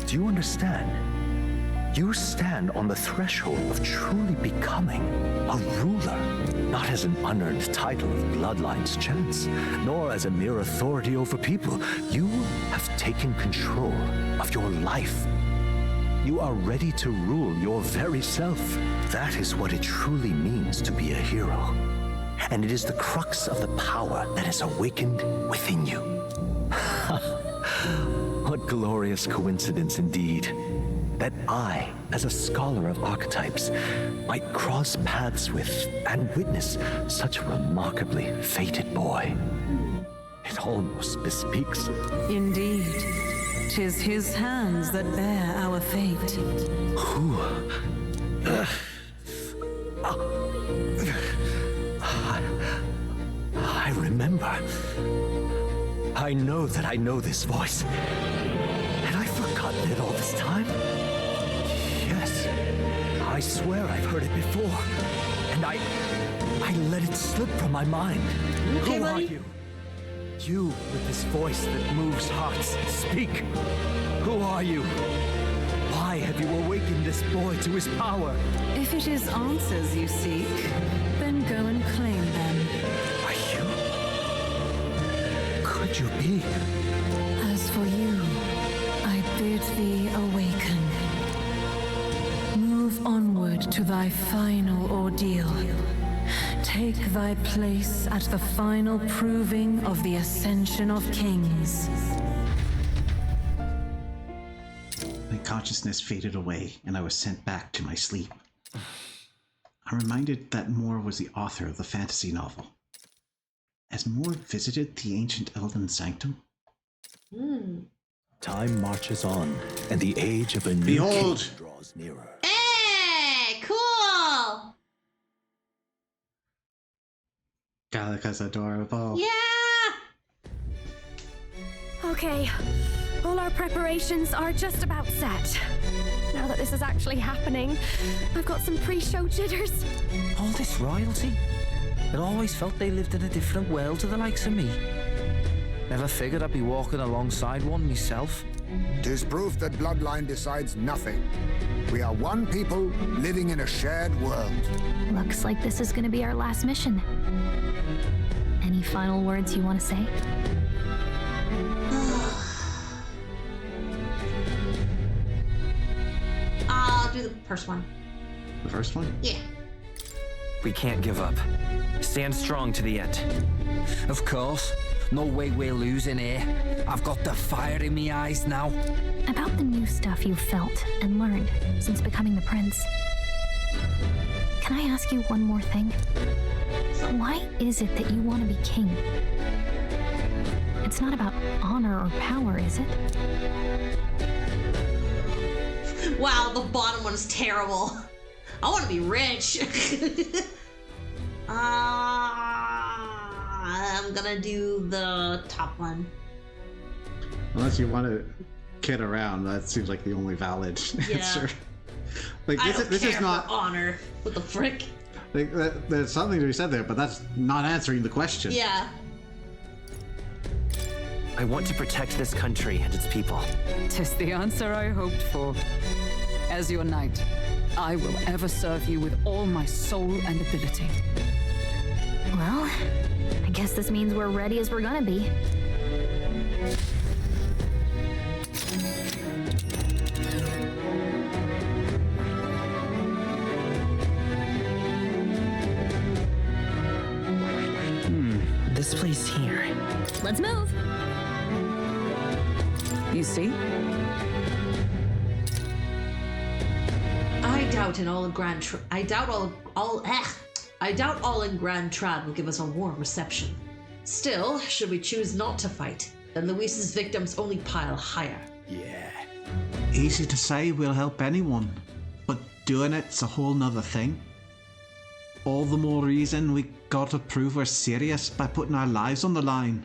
Do you understand? You stand on the threshold of truly becoming a ruler, not as an unearned title of bloodline's chance, nor as a mere authority over people. You have taken control of your life. You are ready to rule your very self. That is what it truly means to be a hero. And it is the crux of the power that is awakened within you. What glorious coincidence indeed, that I, as a scholar of archetypes, might cross paths with and witness such a remarkably fated boy. It almost bespeaks. Indeed. 'Tis his hands that bear our fate. Who? I remember. I know that I know this voice. Had I forgotten it all this time? Yes. I swear I've heard it before. And I let it slip from my mind. Okay, Who buddy? are you? You with this voice that moves hearts. Speak. Who are you? Why have you awakened this boy to his power? If it is answers you seek, then go and claim them. Are you? Could you be? As for you, I bid thee awaken. Move onward to thy final ordeal. Take thy place at the final proving of the ascension of kings. My consciousness faded away, and I was sent back to my sleep. I'm reminded that Moore was the author of the fantasy novel. Has Moore visited the ancient Elden Sanctum? Time marches on, and the age of a new Behold! king draws nearer. Hey, cool! Gallica's adorable. Yeah! Okay, all our preparations are just about set. Now that this is actually happening, I've got some pre-show jitters. All this royalty? It always felt they lived in a different world to the likes of me. Never figured I'd be walking alongside one myself. 'Tis proof that bloodline decides nothing. We are one people living in a shared world. Looks like this is gonna be our last mission. Any final words you want to say? I'll do the first one. The first one? Yeah. We can't give up. Stand strong to the end. Of course. No way we're losing here. I've got the fire in my eyes now. About the new stuff you've felt and learned since becoming the prince. Can I ask you one more thing? Why is it that you want to be king? It's not about honor or power, is it? Wow, the bottom one is terrible. I want to be rich. I'm gonna do the top one. Unless you want to kid around, that seems like the only valid answer. Like this is not honor. What the frick? Like there's something to be said there, but that's not answering the question. Yeah. I want to protect this country and its people. 'Tis the answer I hoped for. As your knight, I will ever serve you with all my soul and ability. Well, I guess this means we're ready as we're gonna be. This place here. Let's move. You see? I doubt all in Grand Trad will give us a warm reception. Still, should we choose not to fight, then Luis's victims only pile higher. Yeah. Easy to say we'll help anyone, but doing it's a whole nother thing. All the more reason we gotta prove we're serious by putting our lives on the line.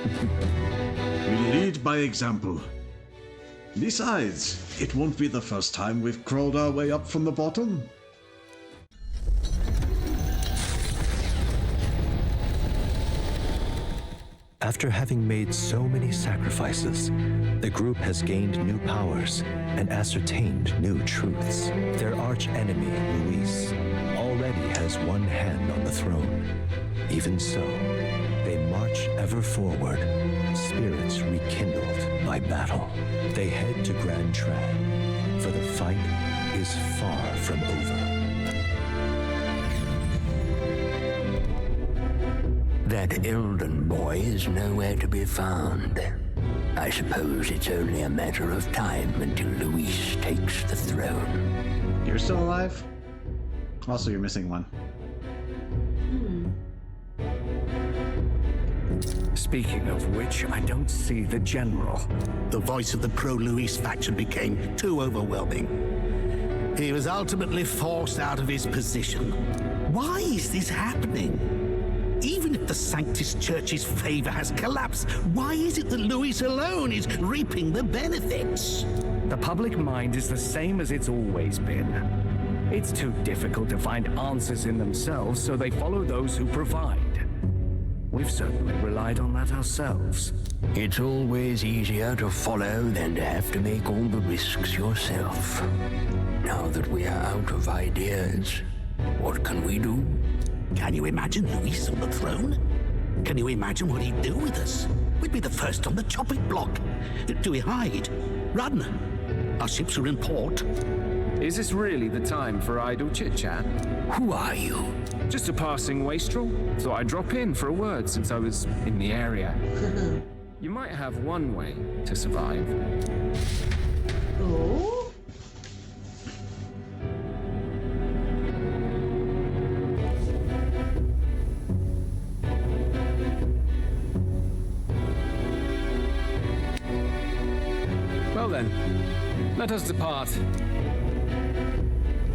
We lead by example. Besides, it won't be the first time we've crawled our way up from the bottom. After having made so many sacrifices, the group has gained new powers and ascertained new truths. Their arch-enemy, Luis, already has one hand on the throne. Even so, they march ever forward, spirits rekindled by battle. They head to Grand Trad, for the fight is far from over. That Elden boy is nowhere to be found. I suppose it's only a matter of time until Luis takes the throne. You're still alive? Also, you're missing one. Speaking of which, I don't see the general. The voice of the pro-Luis faction became too overwhelming. He was ultimately forced out of his position. Why is this happening? Even if the Sanctus Church's favor has collapsed, why is it that Luis alone is reaping the benefits? The public mind is the same as it's always been. It's too difficult to find answers in themselves, so they follow those who provide. We've certainly relied on that ourselves. It's always easier to follow than to have to make all the risks yourself. Now that we are out of ideas, what can we do? Can you imagine Luis on the throne? Can you imagine what he'd do with us? We'd be the first on the chopping block. Do we hide? Run? Our ships are in port. Is this really the time for idle chit-chat? Who are you? Just a passing wastrel. Thought I'd drop in for a word since I was in the area. You might have one way to survive. Oh? Well then, let us depart.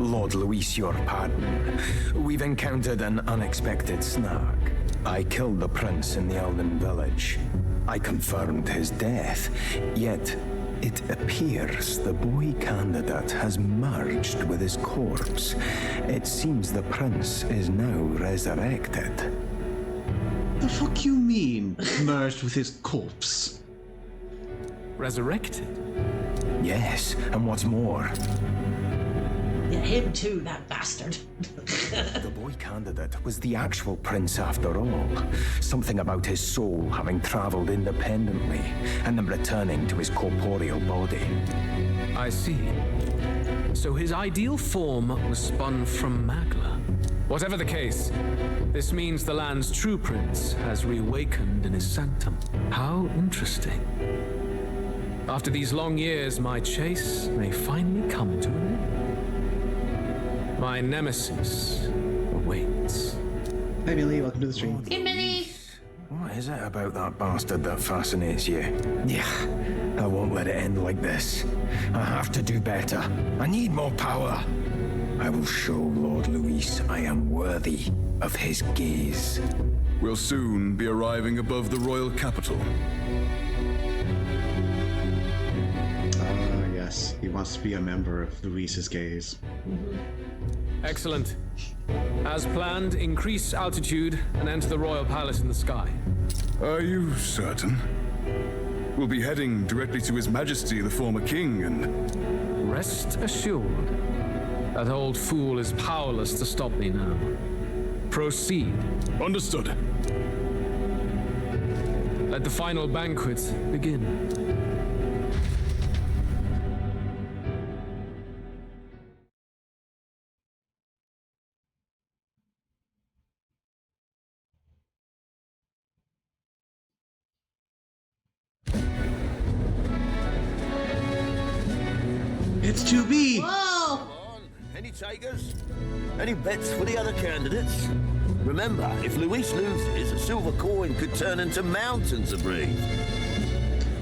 Lord Luis, your pardon. We've encountered an unexpected snag. I killed the prince in the Elven village. I confirmed his death, yet it appears the boy candidate has merged with his corpse. It seems the prince is now resurrected. The fuck you mean, merged with his corpse? Resurrected? Yes, and what's more... Yeah, him too, that bastard. The boy candidate was the actual prince after all. Something about his soul having traveled independently and then returning to his corporeal body. I see. So his ideal form was spun from Magla. Whatever the case, this means the land's true prince has reawakened in his sanctum. How interesting. After these long years, my chase may finally come to an end. My nemesis awaits. Hi, Millie. Welcome to the stream. Hey, Millie. What is it about that bastard that fascinates you? Yeah, I won't let it end like this. I have to do better. I need more power. I will show Lord Luis I am worthy of his gaze. We'll soon be arriving above the royal capital. Yes, he wants to be a member of Luis's gaze. Excellent. As planned, increase altitude and enter the royal palace in the sky. Are you certain? We'll be heading directly to His Majesty, the former king, and... Rest assured, that old fool is powerless to stop me now. Proceed. Understood. Let the final banquet begin. It's to be! Whoa! Any takers? Any bets for the other candidates? Remember, if Luis loses, a silver coin could turn into mountains of breeze.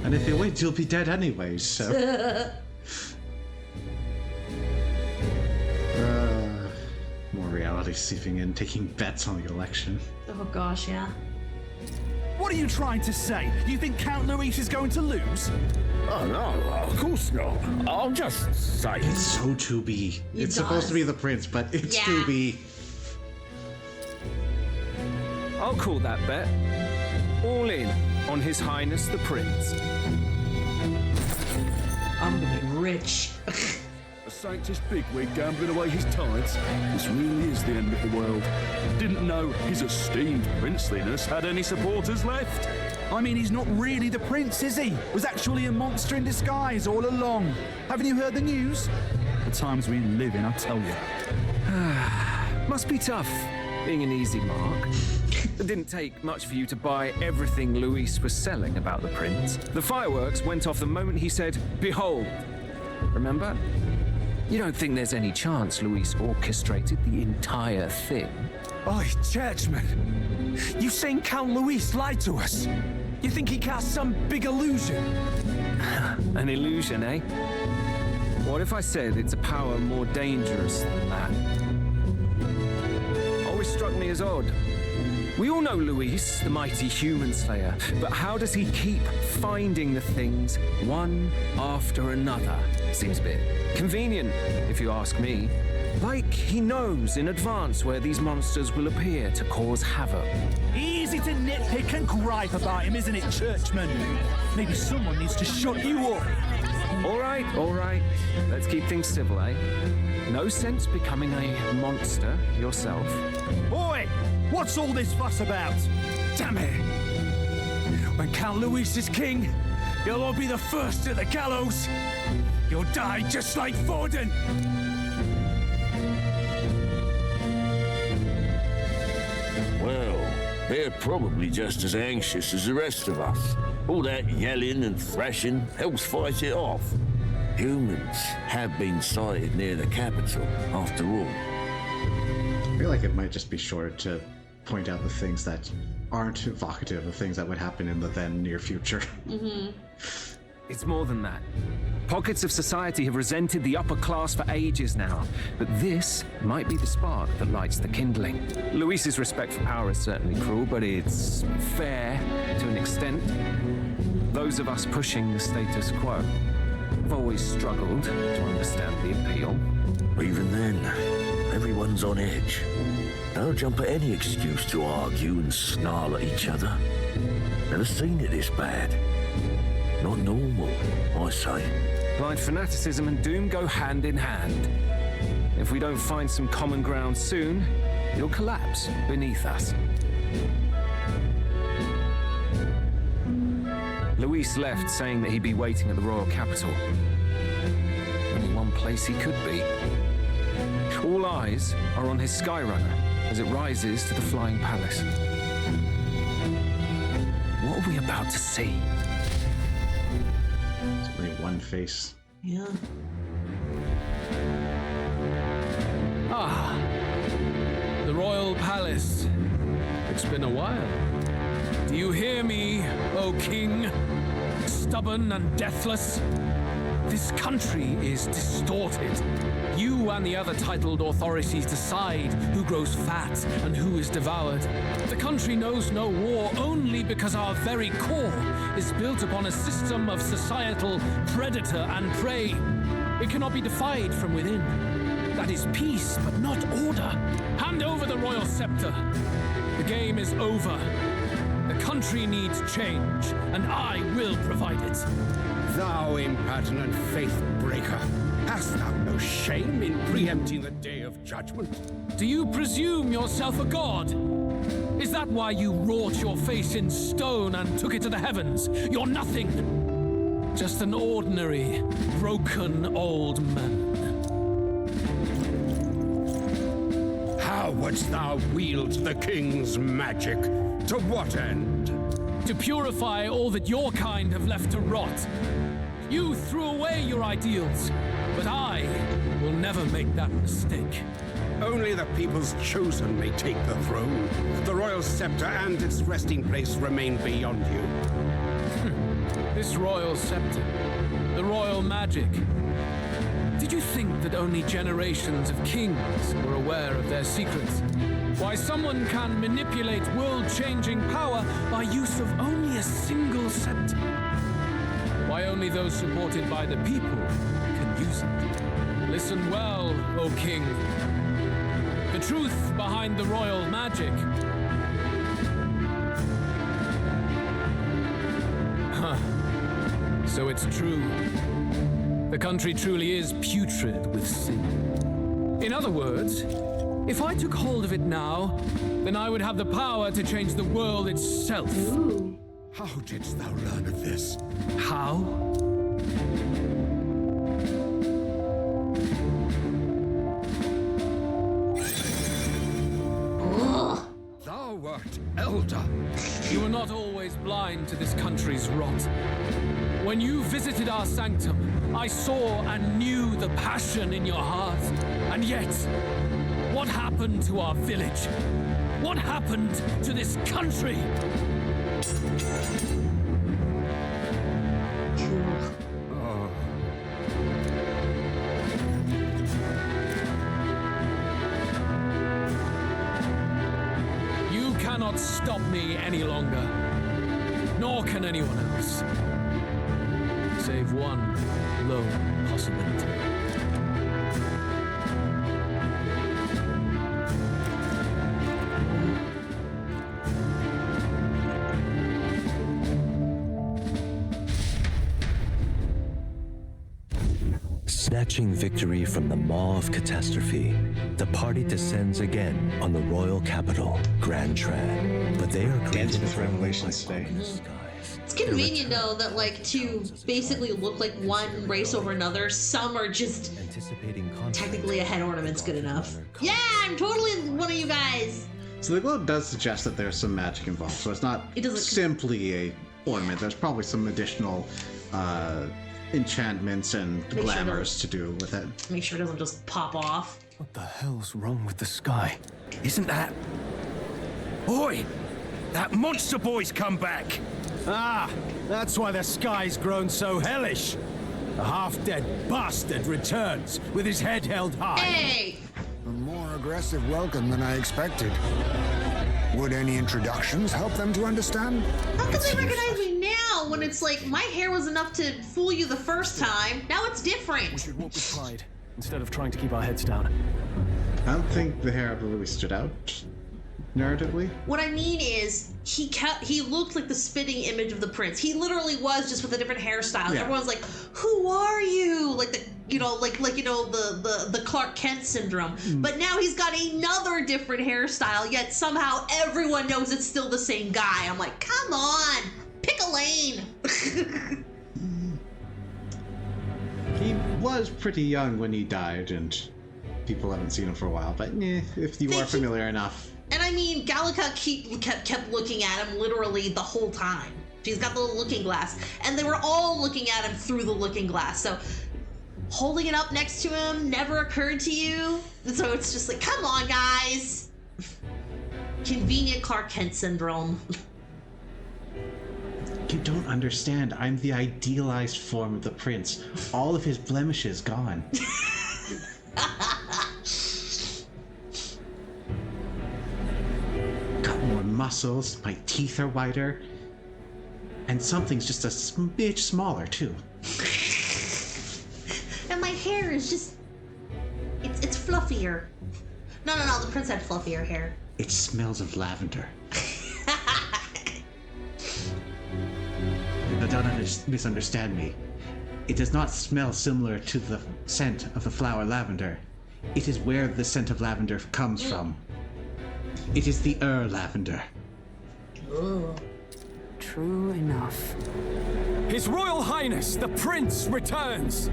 And if he wins, you'll be dead anyways, so... more reality seeping in, taking bets on the election. Oh gosh, yeah. What are you trying to say? You think Count Luis is going to lose? Oh no, of course not. I'll just say... It's so to be. It's supposed to be the prince, but it's to be. I'll call that bet. All in on His Highness the Prince. I'm gonna be rich. A sanctus bigwig gambling away his tides? This really is the end of the world. Didn't know his esteemed princeliness had any supporters left. I mean, he's not really the prince, is he? Was actually a monster in disguise all along. Haven't you heard the news? The times we live in, I tell you. Must be tough, being an easy mark. It didn't take much for you to buy everything Luis was selling about the prince. The fireworks went off the moment he said, "Behold." Remember? You don't think there's any chance Luis orchestrated the entire thing? Oi, churchman! You saying Count Luis lied to us? You think he cast some big illusion? An illusion, eh? What if I said it's a power more dangerous than that? Always struck me as odd. We all know Luis, the mighty human slayer, but how does he keep finding the things one after another? Seems a bit convenient, if you ask me. Like he knows in advance where these monsters will appear to cause havoc. Easy to nitpick and gripe about him, isn't it, churchman? Maybe someone needs to shut you up. All right. Let's keep things civil, eh? No sense becoming a monster yourself. Oi! What's all this fuss about? Damn it! When Count Luis is king, you'll all be the first at the gallows. You'll die just like Forden. Well, they're probably just as anxious as the rest of us. All that yelling and thrashing helps fight it off. Humans have been sighted near the capital, after all. I feel like it might just be short to point out the things that aren't evocative of things that would happen in the then near future. It's more than that. Pockets of society have resented the upper class for ages now, but this might be the spark that lights the kindling. Luis's respect for power is certainly cruel, but it's fair to an extent. Those of us pushing the status quo have always struggled to understand the appeal. Even then, everyone's on edge. They'll jump at any excuse to argue and snarl at each other. Never seen it this bad. Not normal, I say. Blind fanaticism and doom go hand in hand. If we don't find some common ground soon, it'll collapse beneath us. Luis left saying that he'd be waiting at the royal capital. Only one place he could be. All eyes are on his Skyrunner as it rises to the flying palace. What are we about to see? It's only one face. Yeah. Ah, the royal palace. It's been a while. Do you hear me, O king? Stubborn and deathless? This country is distorted. You and the other titled authorities decide who grows fat and who is devoured. The country knows no war only because our very core is built upon a system of societal predator and prey. It cannot be defied from within. That is peace, but not order. Hand over the royal scepter. The game is over. The country needs change, and I will provide it. Thou impertinent faith breaker, hast thou no shame in preempting the day of judgment? Do you presume yourself a god? Is that why you wrought your face in stone and took it to the heavens? You're nothing. Just an ordinary, broken old man. How wouldst thou wield the king's magic? To what end? To purify all that your kind have left to rot. You threw away your ideals, but I will never make that mistake. Only the people's chosen may take the throne. The royal scepter and its resting place remain beyond you. This royal scepter, the royal magic. Did you think that only generations of kings were aware of their secrets? Why someone can manipulate world-changing power by use of only a single scepter? Why only those supported by the people can use it? Listen well, O king. The truth behind the royal magic. Huh. So it's true. The country truly is putrid with sin. In other words, if I took hold of it now, then I would have the power to change the world itself. Ooh. How didst thou learn of this? How? Ugh. Thou wert elder. You were not always blind to this country's rot. When you visited our sanctum, I saw and knew the passion in your heart. And yet, what happened to our village? What happened to this country? You cannot stop me any longer, nor can anyone else, save one lone possibility. Snatching victory from the maw of catastrophe, the party descends again on the royal capital, Grand Tran. But they are greeted with revelations today. It's convenient though that like to basically look like one race over another, some are just technically a head ornament's good enough. Yeah, I'm totally one of you guys. So the glow does suggest that there's some magic involved, so it's not simply a ornament. There's probably some additional enchantments and glamours to do with it. Make sure it doesn't just pop off. What the hell's wrong with the sky? Isn't that... Oi! That monster boy's come back! Ah, that's why the sky's grown so hellish. A half-dead bastard returns with his head held high. Hey! A more aggressive welcome than I expected. Would any introductions help them to understand? How can they recognize me now when it's like my hair was enough to fool you the first time? Now it's different. We should walk with pride instead of trying to keep our heads down. I don't think the hair ever really stood out narratively. What I mean is, he looked like the spitting image of the prince. He literally was, just with a different hairstyle. Yeah. Everyone's like, "Who are you?" Like the Clark Kent syndrome. But now he's got another different hairstyle. Yet somehow everyone knows it's still the same guy. I'm like, come on, pick a lane. He was pretty young when he died, and people haven't seen him for a while. But if you are familiar enough. And I mean, Gallica kept looking at him literally the whole time. She's got the little looking glass, and they were all looking at him through the looking glass. So holding it up next to him never occurred to you. So it's just like, come on, guys. Convenient Clark Kent syndrome. You don't understand. I'm the idealized form of the prince. All of his blemishes gone. Got more muscles, my teeth are whiter, and something's just a smidge smaller too. And my hair is just... It's fluffier. No, the prince had fluffier hair. It smells of lavender. Now don't misunderstand me. It does not smell similar to the scent of the flower lavender. It is where the scent of lavender comes from. It is the lavender. Ooh. True enough. His Royal Highness, the Prince, returns!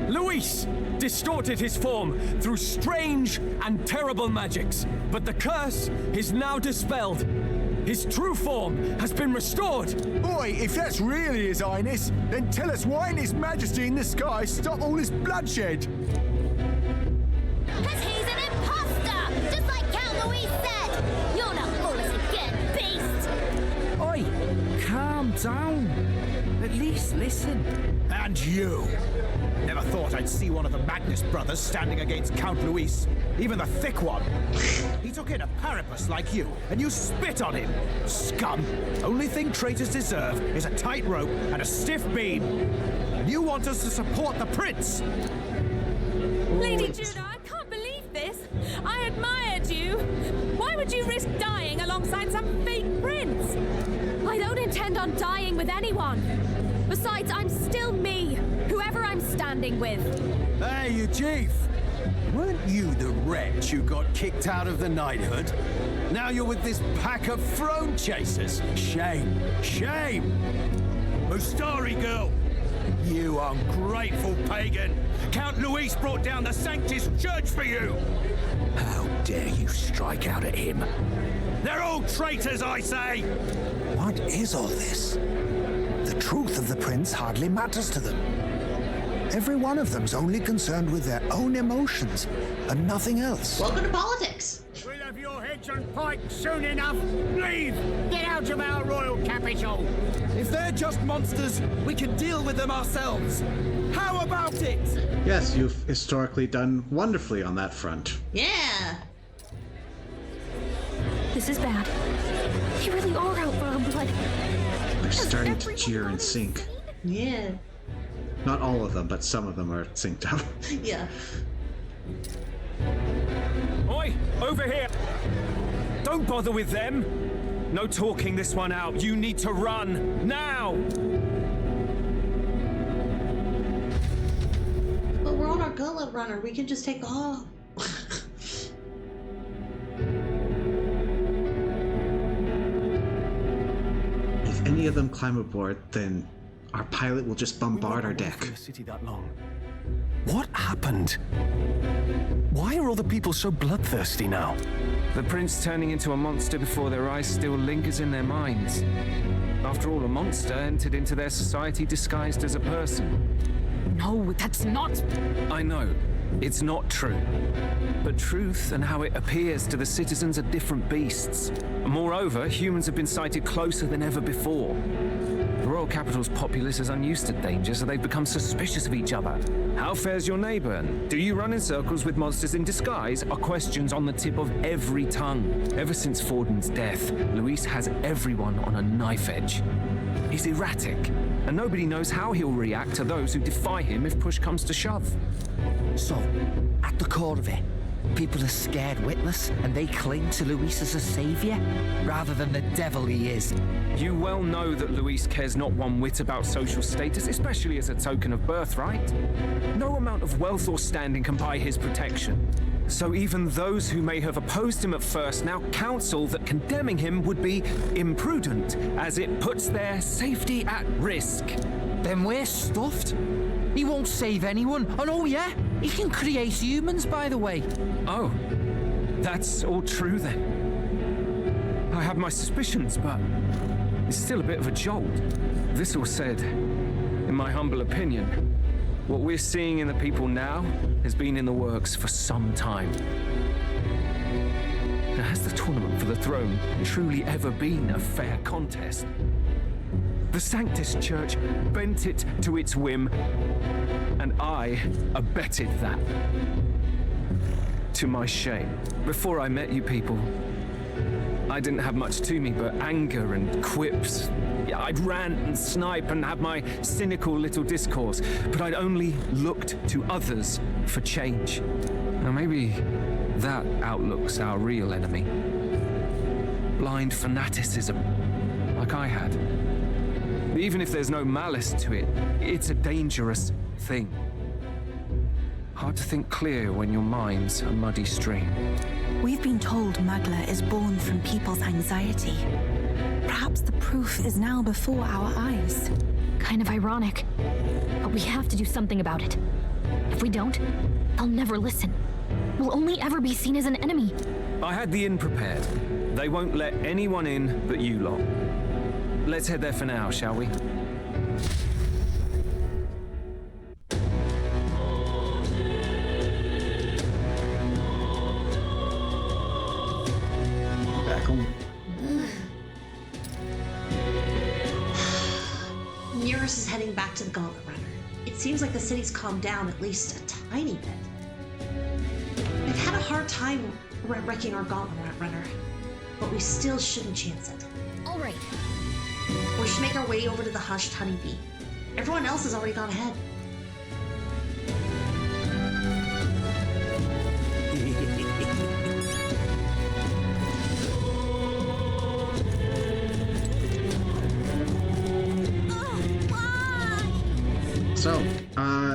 Luis distorted his form through strange and terrible magics, but the curse is now dispelled. His true form has been restored! Boy, if that's really His Highness, then tell us why ain't His Majesty in the sky stop all this bloodshed? Because he's an imposter! Just like Count Louis said! You're not fool us again, beast! Oi, calm down. At least listen. And you. Never thought I'd see one of the Magnus brothers standing against Count Luis, even the thick one. He took in a parapus like you, and you spit on him. Scum. Only thing traitors deserve is a tight rope and a stiff beam. And you want us to support the prince? Lady Judah, I can't believe this. I admired you. Why would you risk dying alongside some fake prince? I don't intend on dying with anyone. Besides, I'm still me, whoever I'm standing with. Hey, you chief. Weren't you the wretch who got kicked out of the knighthood? Now you're with this pack of throne chasers. Shame. Shame. Mustari girl. You ungrateful pagan. Count Luis brought down the Sanctus Church for you. How dare you strike out at him? They're all traitors, I say. What is all this? The truth of the prince hardly matters to them. Every one of them's only concerned with their own emotions and nothing else. Welcome to politics. We'll have your heads on pikes soon enough. Leave! Get out of our royal capital! If they're just monsters, we can deal with them ourselves. How about it? Yes, you've historically done wonderfully on that front. Yeah. This is bad. You really are out for our blood. They're starting to cheer in sync. Yeah. Not all of them, but some of them are synced up. Yeah. Oi, over here! Don't bother with them! No talking this one out. You need to run, now! But we're on our gullet runner. We can just take off. If any of them climb aboard, then our pilot will just bombard our deck. The city that long. What happened? Why are all the people so bloodthirsty now? The prince turning into a monster before their eyes still lingers in their minds. After all, a monster entered into their society disguised as a person. No, that's not... I know, it's not true. But truth and how it appears to the citizens are different beasts. Moreover, humans have been sighted closer than ever before. The royal capital's populace is unused to danger, so they've become suspicious of each other. How fares your neighbor? And do you run in circles with monsters in disguise? Are questions on the tip of every tongue. Ever since Forden's death, Luis has everyone on a knife edge. He's erratic, and nobody knows how he'll react to those who defy him if push comes to shove. So, at the core of it, people are scared witless, and they cling to Luis as a savior, rather than the devil he is. You well know that Luis cares not one whit about social status, especially as a token of birthright. No amount of wealth or standing can buy his protection. So even those who may have opposed him at first now counsel that condemning him would be imprudent, as it puts their safety at risk. Then we're stuffed. He won't save anyone, and oh yeah, he can create humans, by the way. Oh, that's all true then. I have my suspicions, but it's still a bit of a jolt. This all said, in my humble opinion, what we're seeing in the people now has been in the works for some time. Now, has the tournament for the throne truly ever been a fair contest? The Sanctus Church bent it to its whim, and I abetted that. To my shame. Before I met you people, I didn't have much to me but anger and quips. Yeah, I'd rant and snipe and have my cynical little discourse, but I'd only looked to others for change. Now maybe that outlook's our real enemy. Blind fanaticism, like I had. Even if there's no malice to it, it's a dangerous thing. Hard to think clear when your mind's a muddy stream. We've been told Magla is born from people's anxiety. Perhaps the proof is now before our eyes. Kind of ironic. But we have to do something about it. If we don't, they'll never listen. We'll only ever be seen as an enemy. I had the inn prepared. They won't let anyone in but you lot. Let's head there for now, shall we? Back home. Nearest is heading back to the Gauntlet Runner. It seems like the city's calmed down at least a tiny bit. We've had a hard time wrecking our Gauntlet Runner, but we still shouldn't chance it. All right. We should make our way over to the Hushed Honeybee. Everyone else has already gone ahead. So,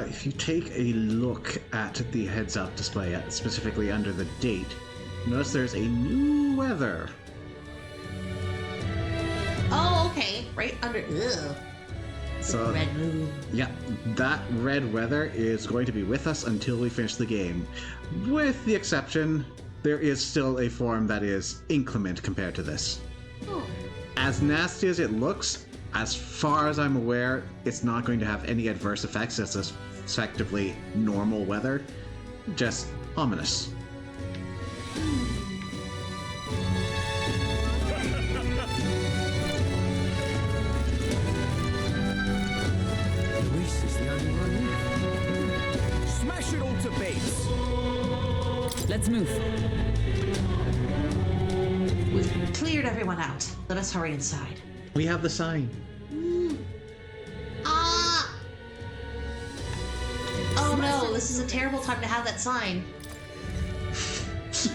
if you take a look at the heads-up display, specifically under the date, notice there's a new weather. Oh, okay. Right under. Ugh. So, red moon. Yeah, that red weather is going to be with us until we finish the game. With the exception, there is still a form that is inclement compared to this. Oh. As nasty as it looks, as far as I'm aware, it's not going to have any adverse effects. It's effectively normal weather, just ominous. Luis is the only one left. Smash it all to bits! Let's move. We've cleared everyone out. Let us hurry inside. We have the sign. Ah! Oh no, this is a terrible time to have that sign. It's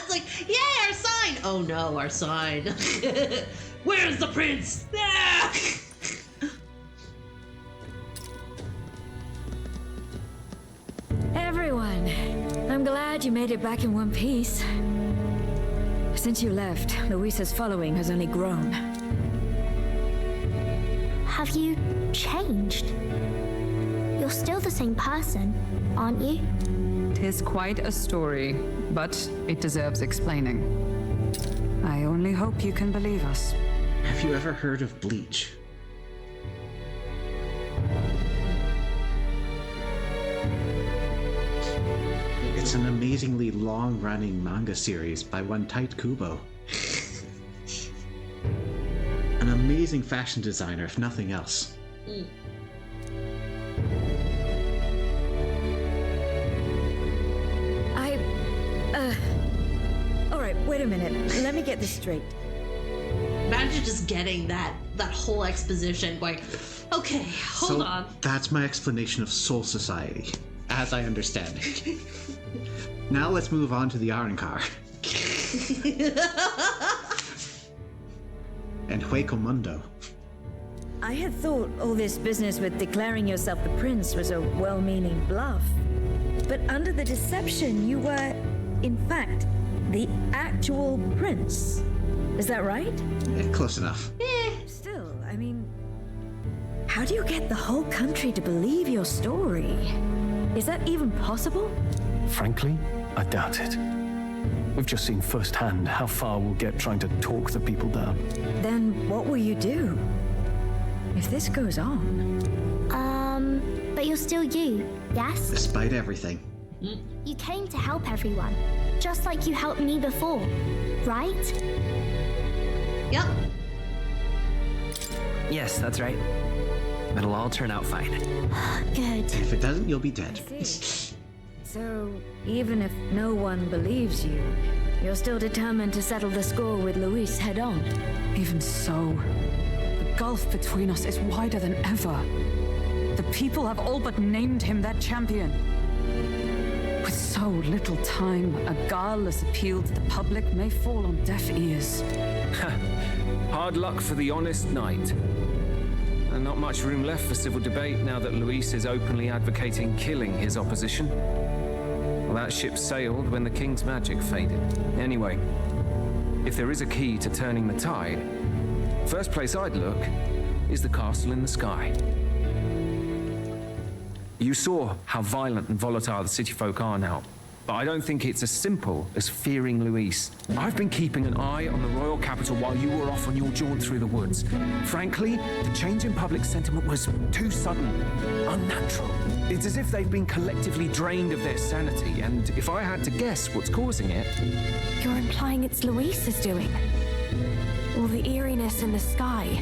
like, yay, our sign! Oh no, our sign. Where's the prince? Ah! Everyone, I'm glad you made it back in one piece. Since you left, Luisa's following has only grown. Have you changed? You're still the same person, aren't you? 'Tis quite a story, but it deserves explaining. I only hope you can believe us. Have you ever heard of Bleach? It's an amazingly long-running manga series by one Tite Kubo. An amazing amazing fashion designer, if nothing else. Alright, wait a minute. Let me get this straight. Imagine just getting that whole exposition going, okay, hold on. That's my explanation of Soul Society, as I understand it. Now let's move on to the Arrancar. And Hueco Mundo. I had thought all this business with declaring yourself the prince was a well-meaning bluff. But under the deception, you were, in fact, the actual prince. Is that right? Yeah, close enough. Still, I mean, how do you get the whole country to believe your story? Is that even possible? Frankly, I doubt it. We've just seen firsthand how far we'll get trying to talk the people down. Then what will you do? If this goes on... But you're still you, yes? Despite everything. You came to help everyone, just like you helped me before, right? Yep. Yes, that's right. It'll all turn out fine. Good. If it doesn't, you'll be dead. So, even if no one believes you, you're still determined to settle the score with Luis head on? Even so, the gulf between us is wider than ever. The people have all but named him their champion. With so little time, a guileless appeal to the public may fall on deaf ears. Hard luck for the honest knight. And not much room left for civil debate now that Luis is openly advocating killing his opposition. Well, that ship sailed when the king's magic faded. Anyway, if there is a key to turning the tide, first place I'd look is the castle in the sky. You saw how violent and volatile the city folk are now, but I don't think it's as simple as fearing Luis. I've been keeping an eye on the royal capital while you were off on your jaunt through the woods. Frankly, the change in public sentiment was too sudden, unnatural. It's as if they've been collectively drained of their sanity, and if I had to guess what's causing it... You're implying it's Luis's doing? All the eeriness in the sky.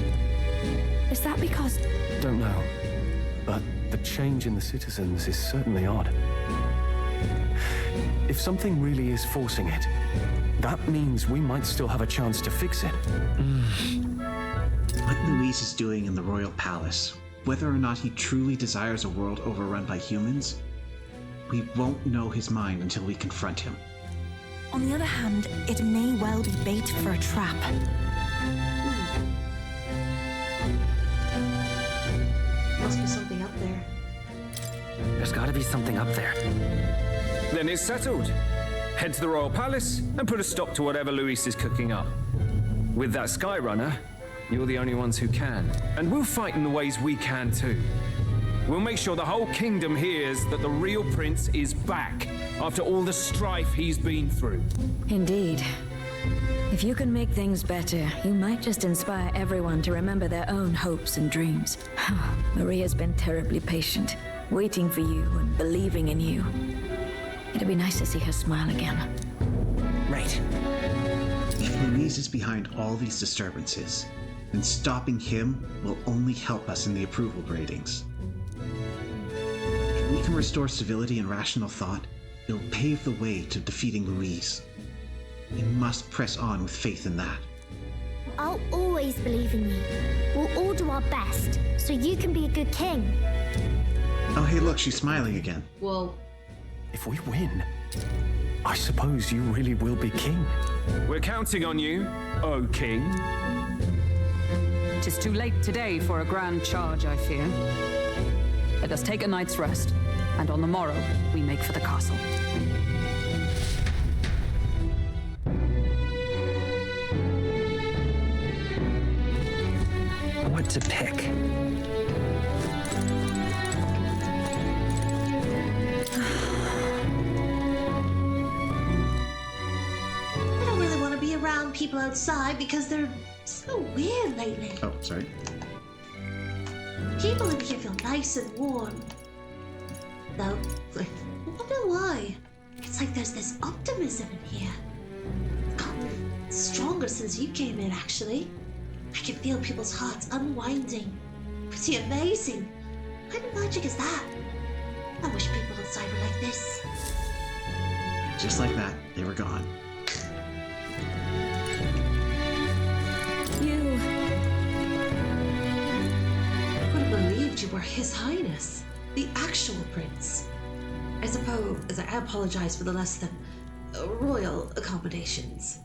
Is that because... Don't know, but the change in the citizens is certainly odd. If something really is forcing it, that means we might still have a chance to fix it. What Luis is doing in the royal palace, whether or not he truly desires a world overrun by humans, we won't know his mind until we confront him. On the other hand, it may well be bait for a trap. Must be something up there. There's gotta be something up there. Then it's settled. Head to the royal palace and put a stop to whatever Luis is cooking up. With that Skyrunner, you're the only ones who can. And we'll fight in the ways we can too. We'll make sure the whole kingdom hears that the real prince is back after all the strife he's been through. Indeed. If you can make things better, you might just inspire everyone to remember their own hopes and dreams. Maria's been terribly patient, waiting for you and believing in you. It'd be nice to see her smile again. Right. If Luis is behind all these disturbances, then stopping him will only help us in the approval ratings. If we can restore civility and rational thought, it'll pave the way to defeating Luis. We must press on with faith in that. I'll always believe in you. We'll all do our best, so you can be a good king. Oh, hey, look, she's smiling again. Whoa. If we win, I suppose you really will be king. We're counting on you, O king. 'Tis too late today for a grand charge, I fear. Let us take a night's rest, and on the morrow we make for the castle. What to pick? I don't really want to be around people outside because they're so weird lately. Oh, sorry. People in here feel nice and warm. Though, I wonder why. It's like there's this optimism in here. It's gotten stronger since you came in, actually. I can feel people's hearts unwinding. Pretty amazing. What kind of magic is that? I wish people outside were like this. Just like that, they were gone. You... I would have believed you were His Highness, the actual prince. I suppose I apologize for the less than royal accommodations,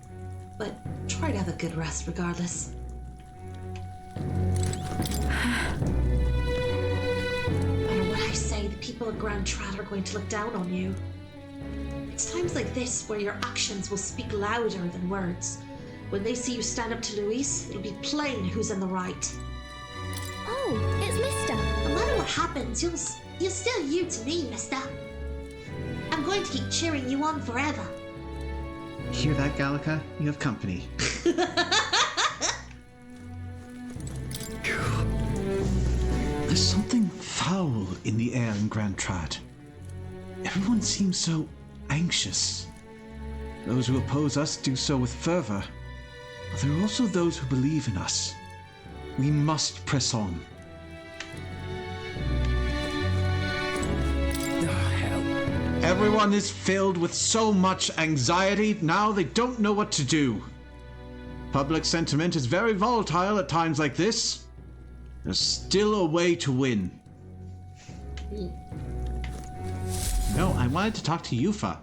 but try to have a good rest regardless. No matter what I say, the people of Grand Trad are going to look down on you. It's times like this where your actions will speak louder than words. When they see you stand up to Luis, it'll be plain who's in the right. Oh, it's Mister. No matter what happens, you're still you to me, Mister. I'm going to keep cheering you on forever. Hear that, Gallica? You have company. There's something foul in the air in Grand Trad. Everyone seems so anxious. Those who oppose us do so with fervor, but there are also those who believe in us. We must press on. Everyone is filled with so much anxiety, now they don't know what to do. Public sentiment is very volatile at times like this. There's still a way to win. No, I wanted to talk to Yufa.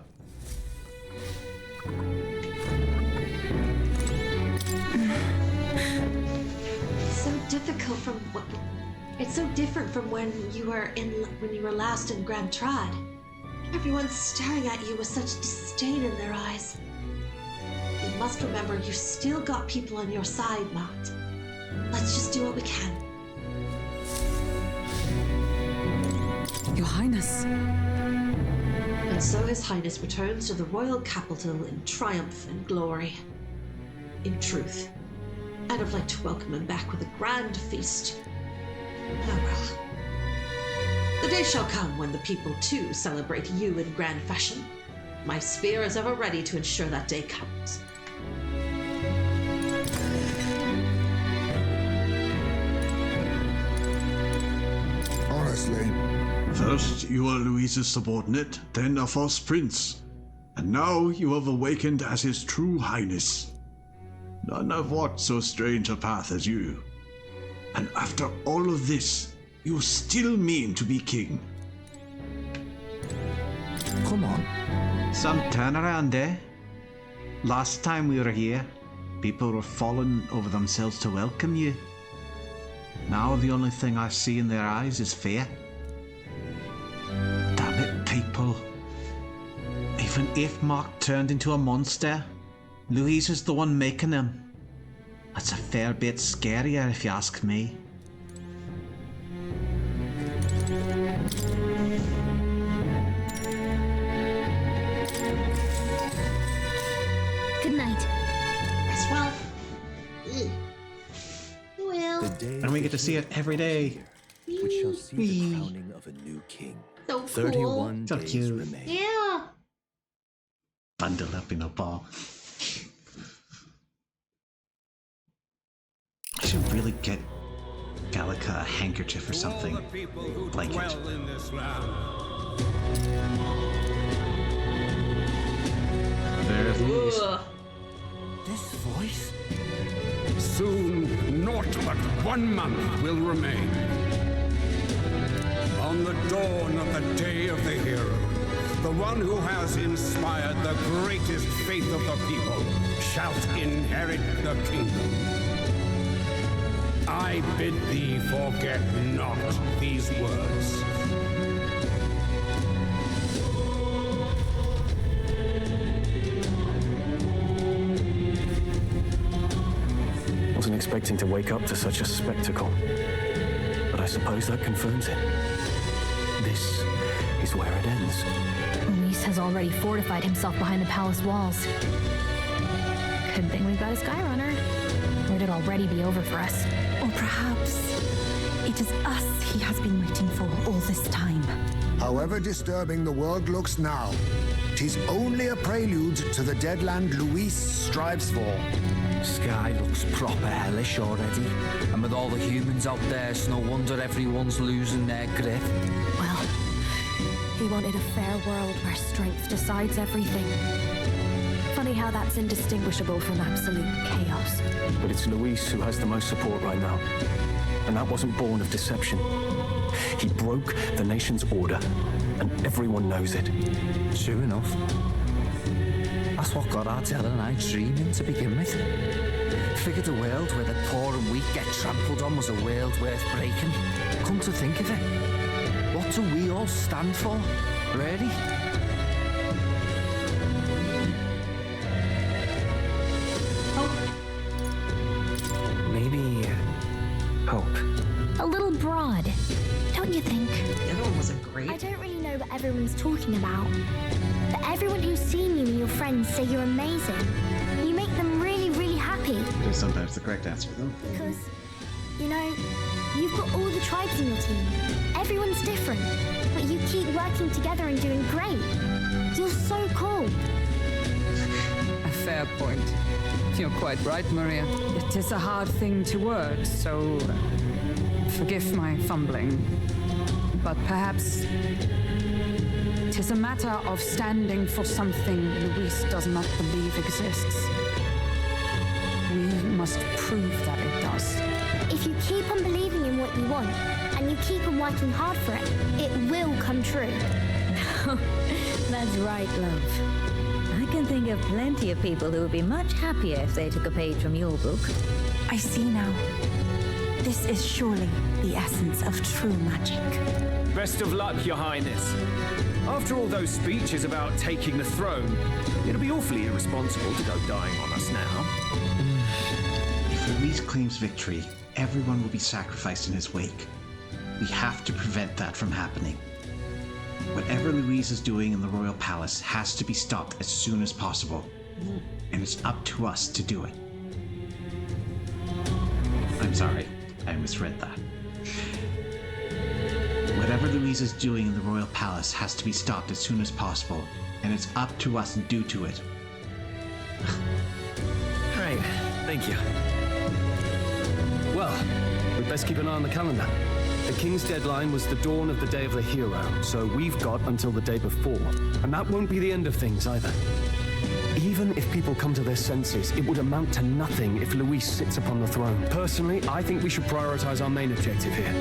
It's so difficult from what... It's so different from when you were last in Grand Trad. Everyone's staring at you with such disdain in their eyes. You must remember you still got people on your side, Matt. Let's just do what we can. Your Highness. And so His Highness returns to the royal capital in triumph and glory. In truth, I'd have liked to welcome him back with a grand feast. Oh well. The day shall come when the people too celebrate you in grand fashion. My spear is ever ready to ensure that day comes. Honestly. First, you are Luis's subordinate, then a false prince. And now you have awakened as his true highness. None have walked so strange a path as you. And after all of this, you still mean to be king. Come on. Some turnaround, eh? Last time we were here, people were falling over themselves to welcome you. Now the only thing I see in their eyes is fear. Damn it, people. Even if Mark turned into a monster, Louise is the one making him. That's a fair bit scarier if you ask me. Good night. As well. Well. And we get to see it every day. Which shall see the crowning of a new king. So cool. 31 So days cute. remain. Yeah. Bundled up in a ball. I should really get Gallica a handkerchief or something like it. In this land. There's Louise. This voice? Soon, naught but 1 month will remain. On the dawn of the day of the hero, the one who has inspired the greatest faith of the people shalt inherit the kingdom. I bid thee forget not these words. Wasn't expecting to wake up to such a spectacle, but I suppose that confirms it. This is where it ends. Luis has already fortified himself behind the palace walls. Good thing we've got a Skyrunner. Or it'd already be over for us. Or perhaps it is us he has been waiting for all this time. However disturbing the world looks now, 'tis only a prelude to the deadland Luis strives for. Sky looks proper hellish already. And with all the humans out there, it's no wonder everyone's losing their grip. Well, he wanted a fair world where strength decides everything. Funny how that's indistinguishable from absolute chaos. But it's Luis who has the most support right now. And that wasn't born of deception. He broke the nation's order, and everyone knows it. True enough. That's what got Ardell and I dreaming to begin with. Figured a world where the poor and weak get trampled on was a world worth breaking. Come to think of it, what do we all stand for, really? Maybe hope. A little broad, don't you think? The other one wasn't great. I don't really know what everyone's talking about, but everyone who's seen you and your friends say you're amazing. You make them really, really happy. It is sometimes the correct answer, though. Because, you know, you've got all the tribes in your team. Everyone's different, but you keep working together and doing great. You're so cool. A fair point. You're quite right, Maria. It is a hard thing to word, so forgive my fumbling. But perhaps it is a matter of standing for something Luis does not believe exists. We must prove that it does. If you keep on believing in what you want, and you keep on working hard for it, it will come true. That's right, love. I can think of plenty of people who would be much happier if they took a page from your book. I see now. This is surely the essence of true magic. Best of luck, Your Highness. After all those speeches about taking the throne, it'll be awfully irresponsible to go dying on us now. If Luis claims victory, everyone will be sacrificed in his wake. We have to prevent that from happening. Whatever Luis is doing in the royal palace has to be stopped as soon as possible. And it's up to us to do it. I'm sorry, I misread that. Whatever Luis is doing in the royal palace has to be stopped as soon as possible, and it's up to us due to it. Right, thank you. Well, we'd best keep an eye on the calendar. The king's deadline was the dawn of the day of the hero, so we've got until the day before. And that won't be the end of things either. Even if people come to their senses, it would amount to nothing if Luis sits upon the throne. Personally, I think we should prioritize our main objective here.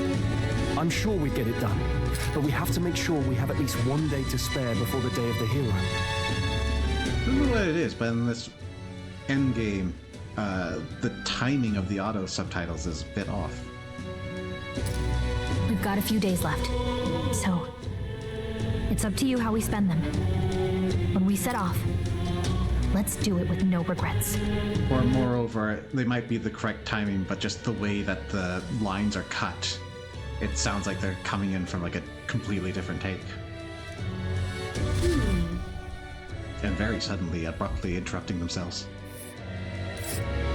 I'm sure we'd get it done, but we have to make sure we have at least one day to spare before the day of the hero. I don't know what it is, but in this endgame, the timing of the auto subtitles is a bit off. We've got a few days left, so it's up to you how we spend them. When we set off, let's do it with no regrets. Or moreover, they might be the correct timing, but just the way that the lines are cut, it sounds like they're coming in from like a completely different take. And very suddenly, abruptly interrupting themselves.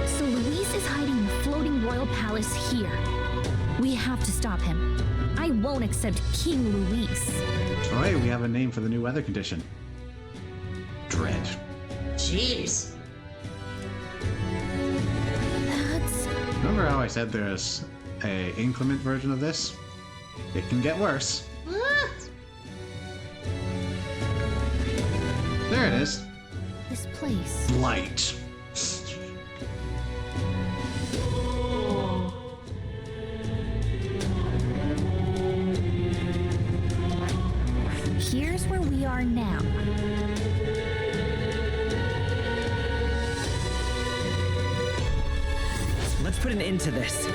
So Luis is hiding in the floating royal palace here. We have to stop him. I won't accept King Luis. Oh hey, we have a name for the new weather condition. Dread. Jeez. That's... Remember how I said there's a inclement version of this? It can get worse. There it is. This place. Light. Here's where we are now. Let's put an end to this.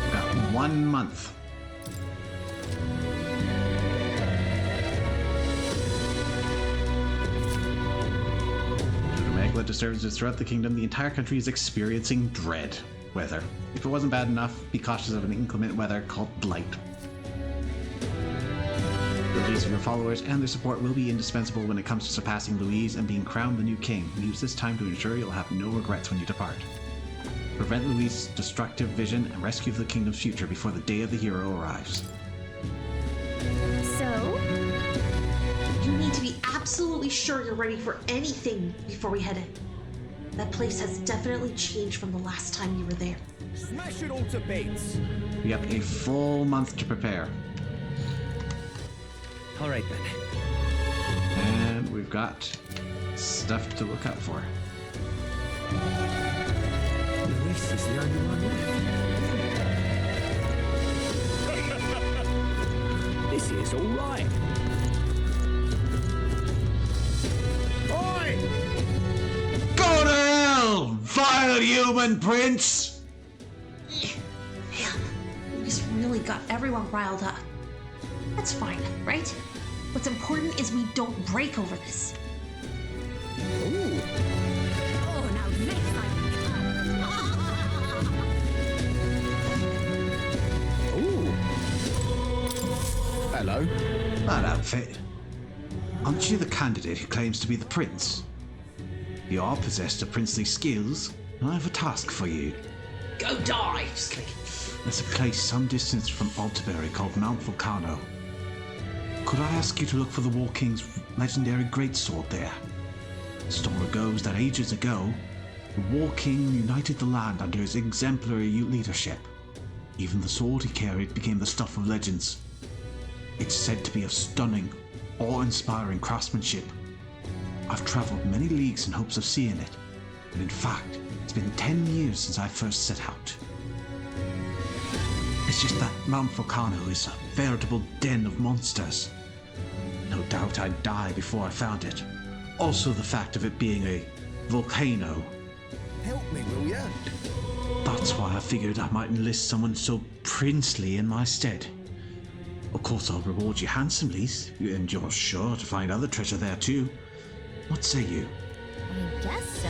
About 1 month. Due to Magla disturbances throughout the kingdom, the entire country is experiencing dread weather. If it wasn't bad enough, be cautious of an inclement weather called blight. The leaders of your followers and their support will be indispensable when it comes to surpassing Louise and being crowned the new king. Use this time to ensure you'll have no regrets when you depart. Prevent Louise's destructive vision and rescue the kingdom's future before the day of the hero arrives. So? You need to be absolutely sure you're ready for anything before we head in. That place has definitely changed from the last time you were there. Smash it all to bits! We have a full month to prepare. All right then. And we've got stuff to look out for. Luis is the only one left. This is all right. Oi! Go to hell, vile human prince! Man, Luis really got everyone riled up. That's fine, right? What's important is we don't break over this. Ooh. Oh, now this Ooh. Hello. That outfit. Aren't you the candidate who claims to be the prince? You are possessed of princely skills, and I have a task for you. Go die! There's a place some distance from Altaberry called Mount Vulcano. Could I ask you to look for the War King's legendary greatsword there? The story goes that ages ago, the War King united the land under his exemplary leadership. Even the sword he carried became the stuff of legends. It's said to be of stunning, awe-inspiring craftsmanship. I've travelled many leagues in hopes of seeing it, and in fact, it's been 10 years since I first set out. It's just that Mount Vulcano is a veritable den of monsters. No doubt I'd die before I found it. Also the fact of it being a volcano. Help me, will ya? That's why I figured I might enlist someone so princely in my stead. Of course I'll reward you handsomely, and you're sure to find other treasure there too. What say you? I guess so.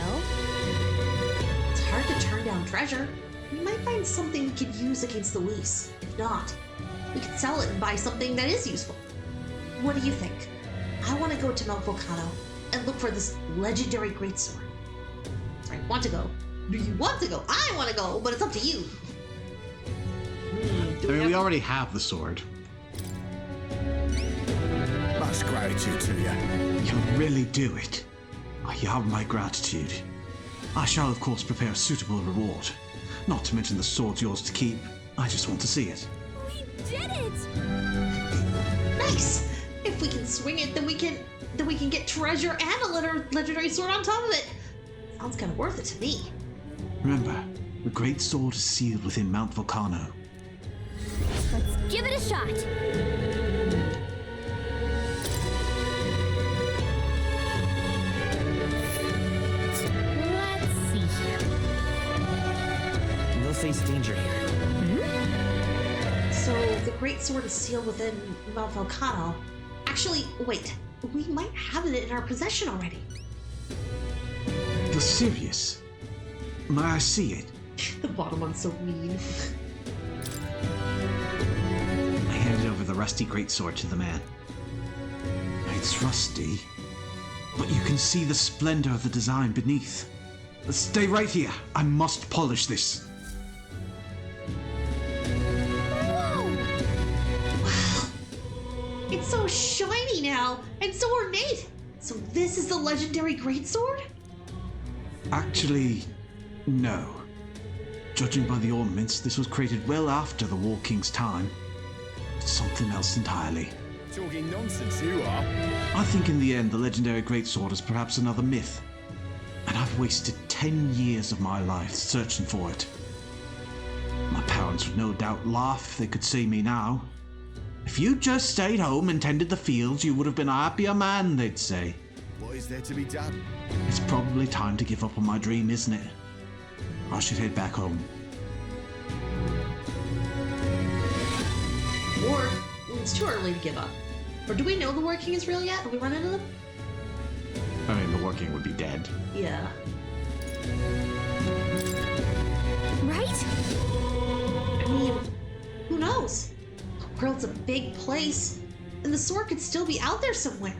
It's hard to turn down treasure. We might find something we could use against Luis. If not, we could sell it and buy something that is useful. What do you think? I want to go to Mount Vulcano and look for this legendary greatsword. I want to go. Do you want to go? I want to go, but it's up to you. We already have the sword. Much gratitude to you. You really do it. You have my gratitude. I shall, of course, prepare a suitable reward. Not to mention the sword's yours to keep. I just want to see it. We did it! Nice! If we can swing it, then we can get treasure and a legendary sword on top of it. Sounds kind of worth it to me. Remember, the great sword is sealed within Mount Vulcano. Let's give it a shot. Let's see here. We'll face danger here. So the great sword is sealed within Mount Vulcano. Actually, wait. We might have it in our possession already. You're serious? May I see it? The bottom one's so mean. I handed over the rusty greatsword to the man. It's rusty, but you can see the splendor of the design beneath. Stay right here. I must polish this. It's so shiny now, and so ornate. So this is the legendary greatsword? Actually, no. Judging by the ornaments, this was created well after the War King's time. It's something else entirely. Talking nonsense, you are. I think in the end, the legendary greatsword is perhaps another myth. And I've wasted 10 years of my life searching for it. My parents would no doubt laugh if they could see me now. If you just stayed home and tended the fields, you would have been a happier man, they'd say. What is there to be done? It's probably time to give up on my dream, isn't it? I should head back home. Or it's too early to give up. Or do we know the War King is real yet? Have we run into them? I mean, the War King would be dead. Yeah. Right? I mean, who knows? The world's a big place, and the sword could still be out there somewhere.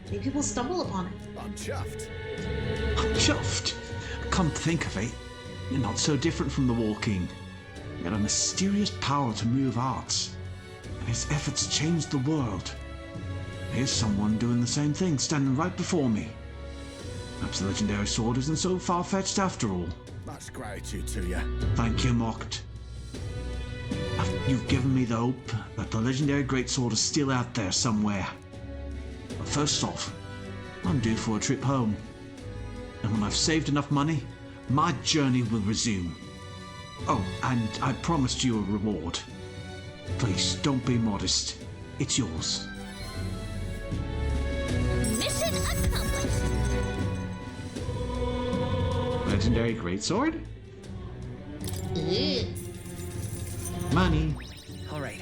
Maybe people stumble upon it. I'm chuffed. I'm chuffed. Come to think of it, you're not so different from the War King. He had a mysterious power to move hearts, and his efforts changed the world. Here's someone doing the same thing, standing right before me. Perhaps the legendary sword isn't so far-fetched after all. Much gratitude to you. Thank you, Mocked. You've given me the hope that the legendary greatsword is still out there somewhere. But first off, I'm due for a trip home. And when I've saved enough money, my journey will resume. Oh, and I promised you a reward. Please, don't be modest. It's yours. Mission accomplished. Legendary greatsword? Money. All right.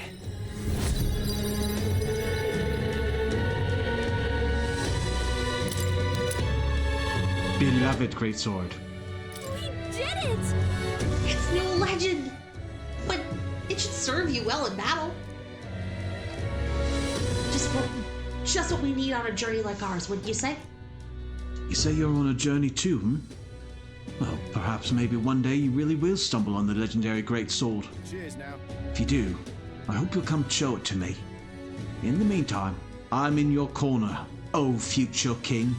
Beloved greatsword. We did it! It's no legend, but it should serve you well in battle. Just what we need on a journey like ours, wouldn't you say? You say you're on a journey too, hmm? Well, perhaps maybe one day you really will stumble on the legendary greatsword. Cheers now. If you do, I hope you'll come show it to me. In the meantime, I'm in your corner, oh future king.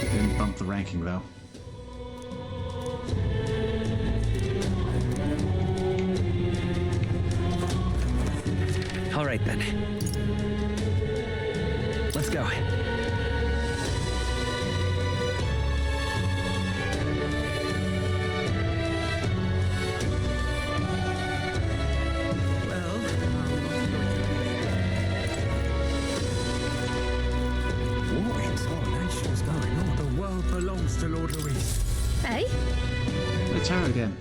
Didn't bump the ranking though. All right then. Let's go. What in tarnation's going on? The world belongs to Lord Luis. Hey? Let's try again.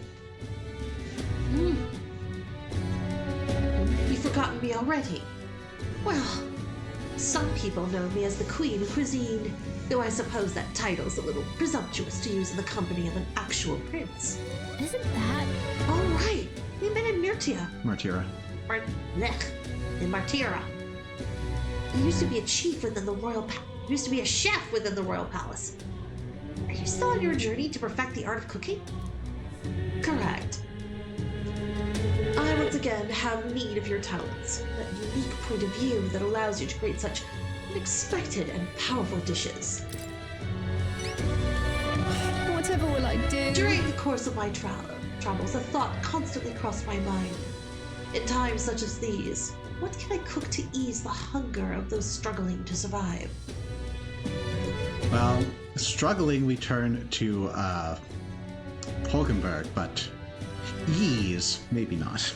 You've forgotten me already. Well, some people know me as the Queen of Cuisine, though I suppose that title's a little presumptuous to use in the company of an actual prince. Isn't that... Oh, right. We met in Myrtia. Martira. Or, blech, in Martira. You used to be a chief within the royal used to be a chef within the royal palace. Are you still on your journey to perfect the art of cooking? Correct. I once again have need of your talents, that unique point of view that allows you to create such unexpected and powerful dishes. Whatever will I do? During the course of my travels, a thought constantly crossed my mind. In times such as these, what can I cook to ease the hunger of those struggling to survive? Well, struggling, we turn to Polkenberg, but ease, maybe not.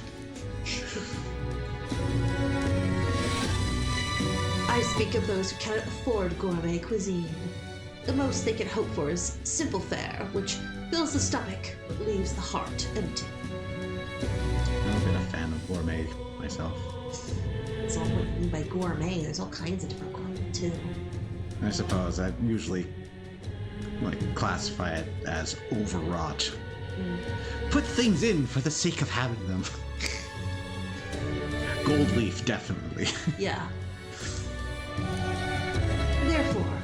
I speak of those who cannot afford gourmet cuisine. The most they can hope for is simple fare, which fills the stomach but leaves the heart empty. I've never been a fan of gourmet myself. That's all what I mean by gourmet. There's all kinds of different gourmet too. I suppose I usually classify it as overwrought. Put things in for the sake of having them. Gold leaf, definitely. Yeah. Therefore,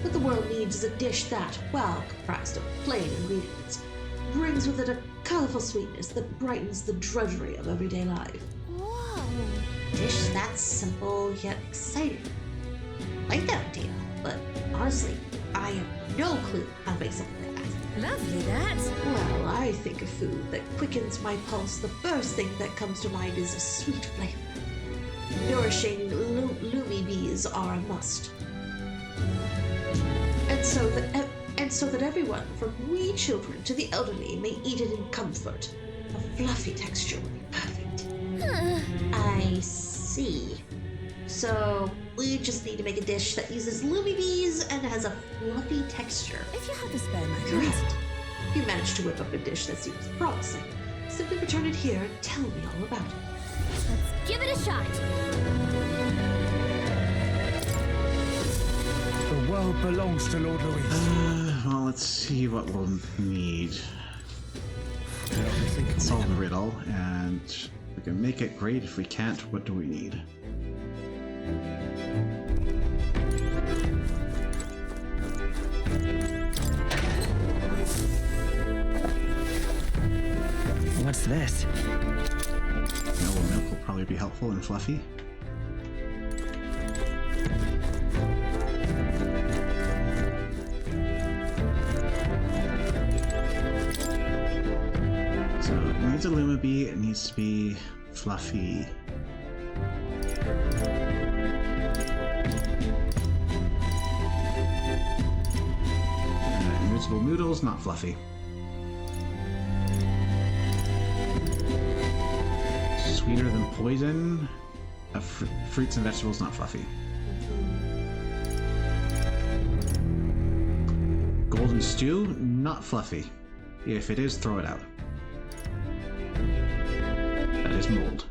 what the world needs is a dish that, while comprised of plain ingredients, brings with it a colorful sweetness that brightens the drudgery of everyday life. Whoa! A dish that's simple yet exciting. I like that idea, but honestly, I have no clue how to make something like that. Lovely, that. Well, I think of food that quickens my pulse. The first thing that comes to mind is a sweet flavor. Nourishing lumi bees are a must. And so that everyone, from wee children to the elderly, may eat it in comfort. A fluffy texture would be perfect. I see. So we just need to make a dish that uses lumi bees and has a fluffy texture. If you have a spare moment. Correct. If you manage to whip up a dish that seems promising, simply return it here and tell me all about it. Let's give it a shot. The world belongs to Lord Luis. Well, let's see what we'll need. Solve the riddle, and we can make it great. If we can't, what do we need? What's What's this? Vanilla milk will probably be helpful and fluffy. So it needs a Luma bee, it needs to be fluffy. Invisible noodles, not fluffy. Sweeter than poison. Fruits and vegetables, not fluffy. Golden stew, not fluffy. If it is, throw it out. That is mold.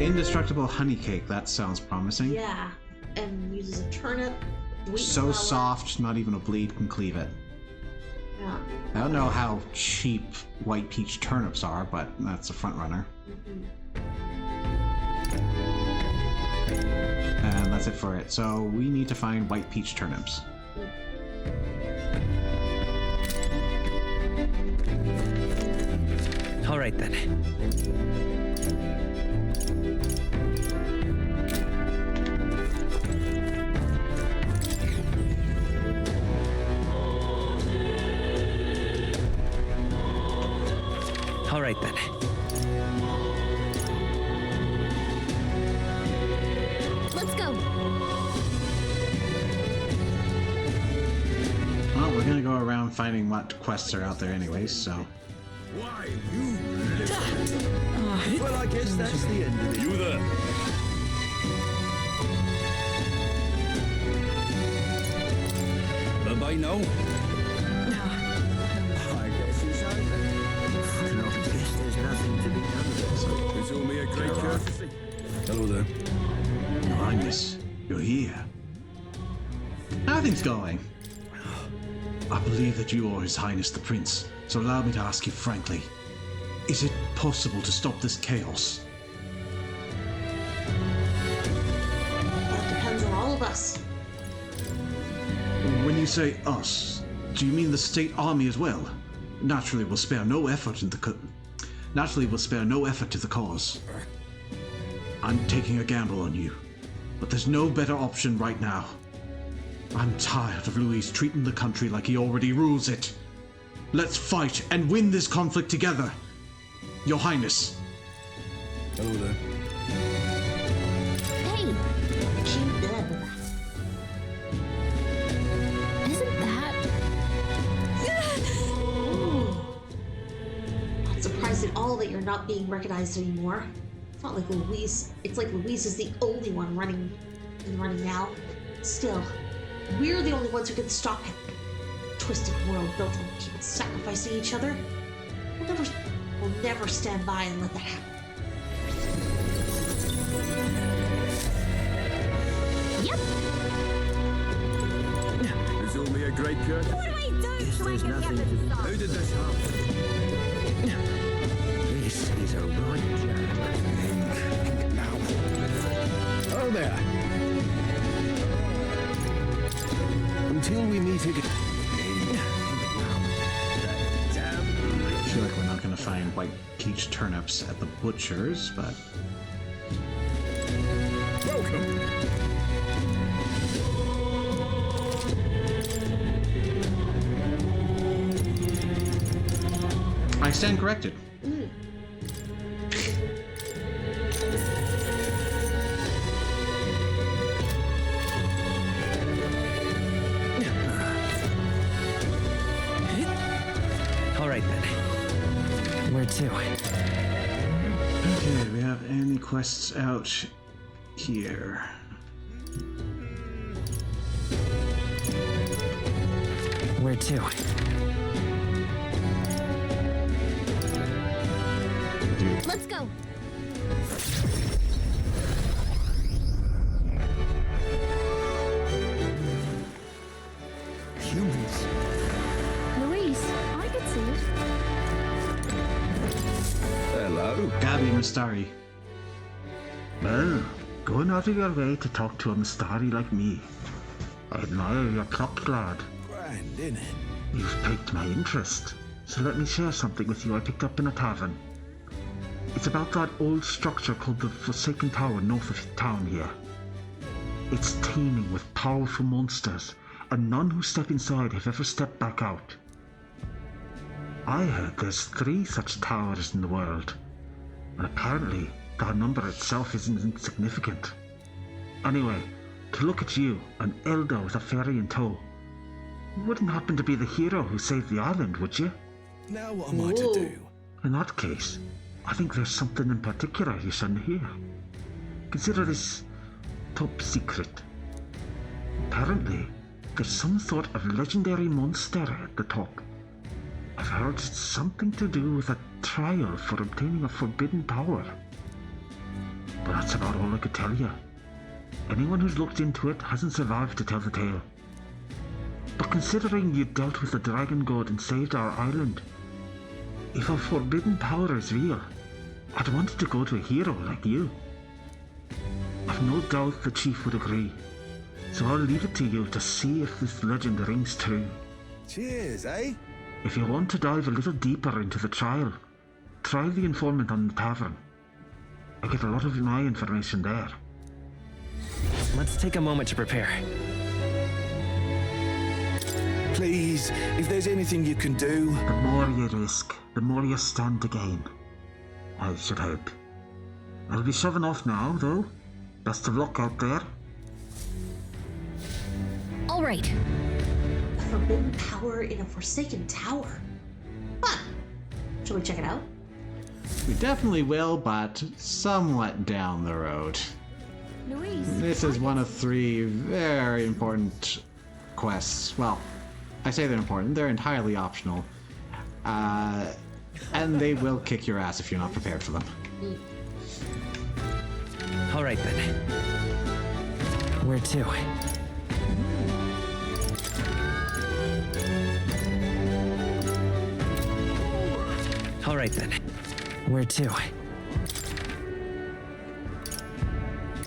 Indestructible honey cake, that sounds promising. Yeah, and uses a turnip. So flour. soft, not even a blade can cleave it. Yeah. I don't know how cheap white peach turnips are, but that's a front runner. And that's it for it. So we need to find white peach turnips. All right then. All right then. Let's go. Well, we're gonna go around finding what quests are out there anyways, so. Why, you Well, I guess that's the end of it. You there. Bye-bye now. I guess it's over. Not at least there's nothing to be done. It's only a great courtesy. Hello there. Your Highness, you're here. How are things going? I believe that you are His Highness the Prince, so allow me to ask you frankly. Is it possible to stop this chaos? That depends on all of us. When you say us, do you mean the state army as well? Naturally, we'll spare no effort to the cause. I'm taking a gamble on you, but there's no better option right now. I'm tired of Louis treating the country like he already rules it. Let's fight and win this conflict together. Your Highness. Hello there. Hey, isn't that? Not surprised at all that you're not being recognized anymore. It's not like Louise. It's like Louise is the only one running now. Still, we're the only ones who can stop him. Twisted world built on people sacrificing each other. We'll never stand by and let that happen. Yep. It's only a great courtesy. What do I do so I can get this How did this happen? This is a right jam. Now. Oh there. Until we meet again. I feel like we're not going to find white peach turnips at the butcher's, but... Welcome. I stand corrected. All right then. Where to? Okay, do we have any quests out here? Where to? Let's go. Humans. Louise, I could see it. Hello. Gabby Mistari. Well, going out of your way to talk to a Mistari like me. I admire your pluck, lad. Grand, innit? You've piqued my interest, so let me share something with you I picked up in a tavern. It's about that old structure called the Forsaken Tower north of town here. It's teeming with powerful monsters, and none who step inside have ever stepped back out. I heard there's 3 such towers in the world, and apparently that number itself isn't insignificant. Anyway, to look at you, an elder with a fairy in tow, you wouldn't happen to be the hero who saved the island, would you? Now what am I to do? In that case, I think there's something in particular you shouldn't hear. Consider this top secret. Apparently, there's some sort of legendary monster at the top. I've heard it's something to do with a trial for obtaining a forbidden power. But that's about all I could tell you. Anyone who's looked into it hasn't survived to tell the tale. But considering you dealt with the dragon god and saved our island, if a forbidden power is real, I'd want it to go to a hero like you. I've no doubt the chief would agree, so I'll leave it to you to see if this legend rings true. Cheers, eh? If you want to dive a little deeper into the trial, try the informant on the tavern. I get a lot of my information there. Let's take a moment to prepare. Please, if there's anything you can do. The more you risk, the more you stand to gain. I should hope. I'll be shoving off now, though. Best of luck out there. All right. A forbidden power in a forsaken tower. Fun. Shall we check it out? We definitely will, but somewhat down the road. Louise. This is one of 3 very important quests. Well, I say they're important, they're entirely optional. And they will kick your ass if you're not prepared for them. All right then. Where to? All right then. Where to?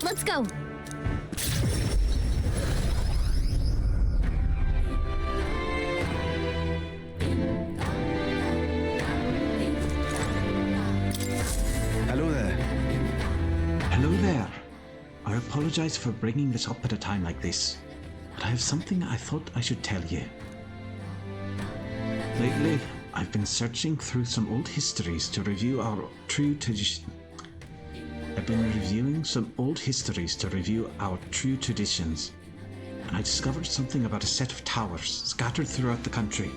Let's go. Hello there. Hello there. I apologize for bringing this up at a time like this, but I have something I thought I should tell you. Lately, I've been searching through some old histories to review our true tradition. I've been reviewing some old histories to review our true traditions, and I discovered something about a set of towers scattered throughout the country.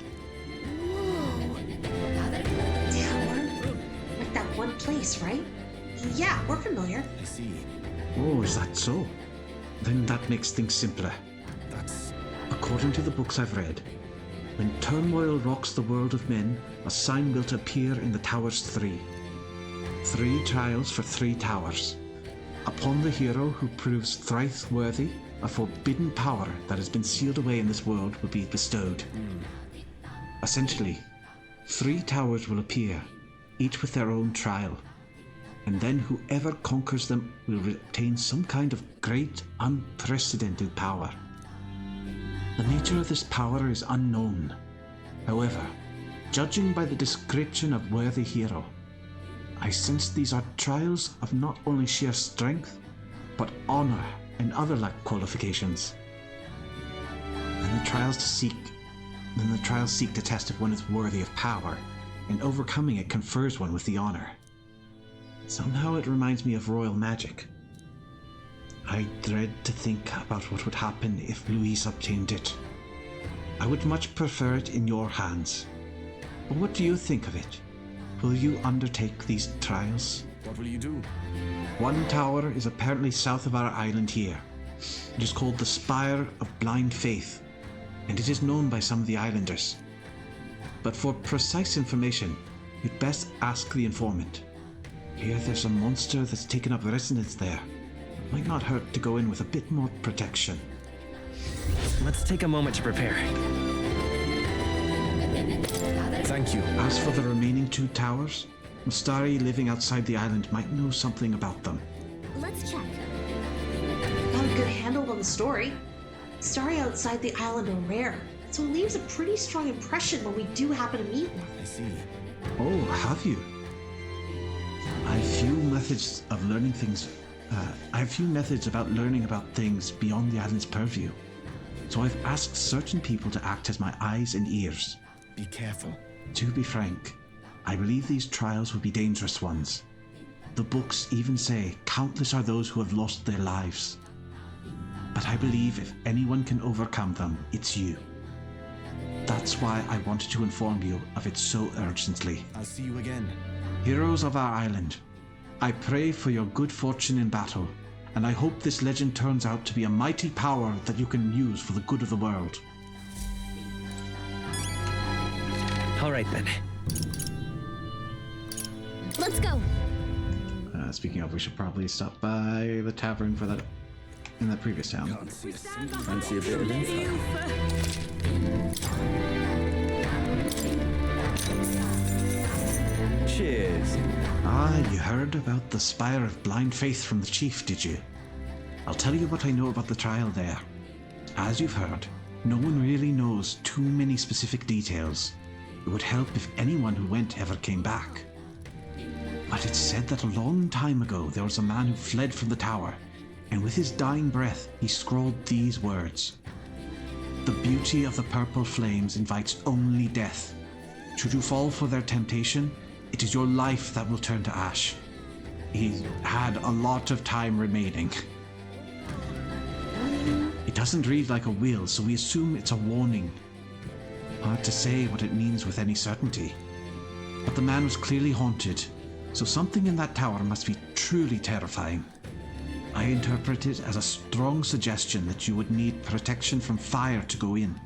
Tower? Like that one place, right? Yeah, we're familiar. I see. Oh, is that so? Then that makes things simpler. According to the books I've read, when turmoil rocks the world of men, a sign will appear in the towers 3. 3 trials for 3 towers. Upon the hero who proves thrice worthy, a forbidden power that has been sealed away in this world will be bestowed. Essentially, 3 towers will appear, each with their own trial, and then whoever conquers them will obtain some kind of great, unprecedented power. The nature of this power is unknown. However, judging by the description of worthy hero, I sense these are trials of not only sheer strength, but honor and other like qualifications. Then the trials seek to test if one is worthy of power, and overcoming it confers one with the honor. Somehow it reminds me of royal magic. I dread to think about what would happen if Louise obtained it. I would much prefer it in your hands. But what do you think of it? Will you undertake these trials? What will you do? One tower is apparently south of our island here. It is called the Spire of Blind Faith, and it is known by some of the islanders. But for precise information, you'd best ask the informant. Here there's a monster that's taken up residence there. It might not hurt to go in with a bit more protection. Let's take a moment to prepare. Thank you. As for the remaining 2 towers, Mustari living outside the island might know something about them. Let's check. Got a good handle on the story. Story outside the island are rare. so it leaves a pretty strong impression when we do happen to meet one. I see. Oh, have you? I have few methods of learning things. I have few methods about learning about things beyond the island's purview. So I've asked certain people to act as my eyes and ears. Be careful. To be frank, I believe these trials will be dangerous ones. The books even say countless are those who have lost their lives. But I believe if anyone can overcome them, it's you. That's why I wanted to inform you of it so urgently. I'll see you again. Heroes of our island, I pray for your good fortune in battle, and I hope this legend turns out to be a mighty power that you can use for the good of the world. All right then. Let's go. Speaking of, we should probably stop by the tavern for that in that previous town. Fancy a bit of info. Cheers. Ah, you heard about the Spire of Blind Faith from the chief, did you? I'll tell you what I know about the trial there. As you've heard, no one really knows too many specific details. It would help if anyone who went ever came back. But it's said that a long time ago there was a man who fled from the tower, and with his dying breath he scrawled these words. The beauty of the purple flames invites only death. Should you fall for their temptation, it is your life that will turn to ash. He had a lot of time remaining. It doesn't read like a will, so we assume it's a warning. Hard to say what it means with any certainty. But the man was clearly haunted, so something in that tower must be truly terrifying. I interpret it as a strong suggestion that you would need protection from fire to go in.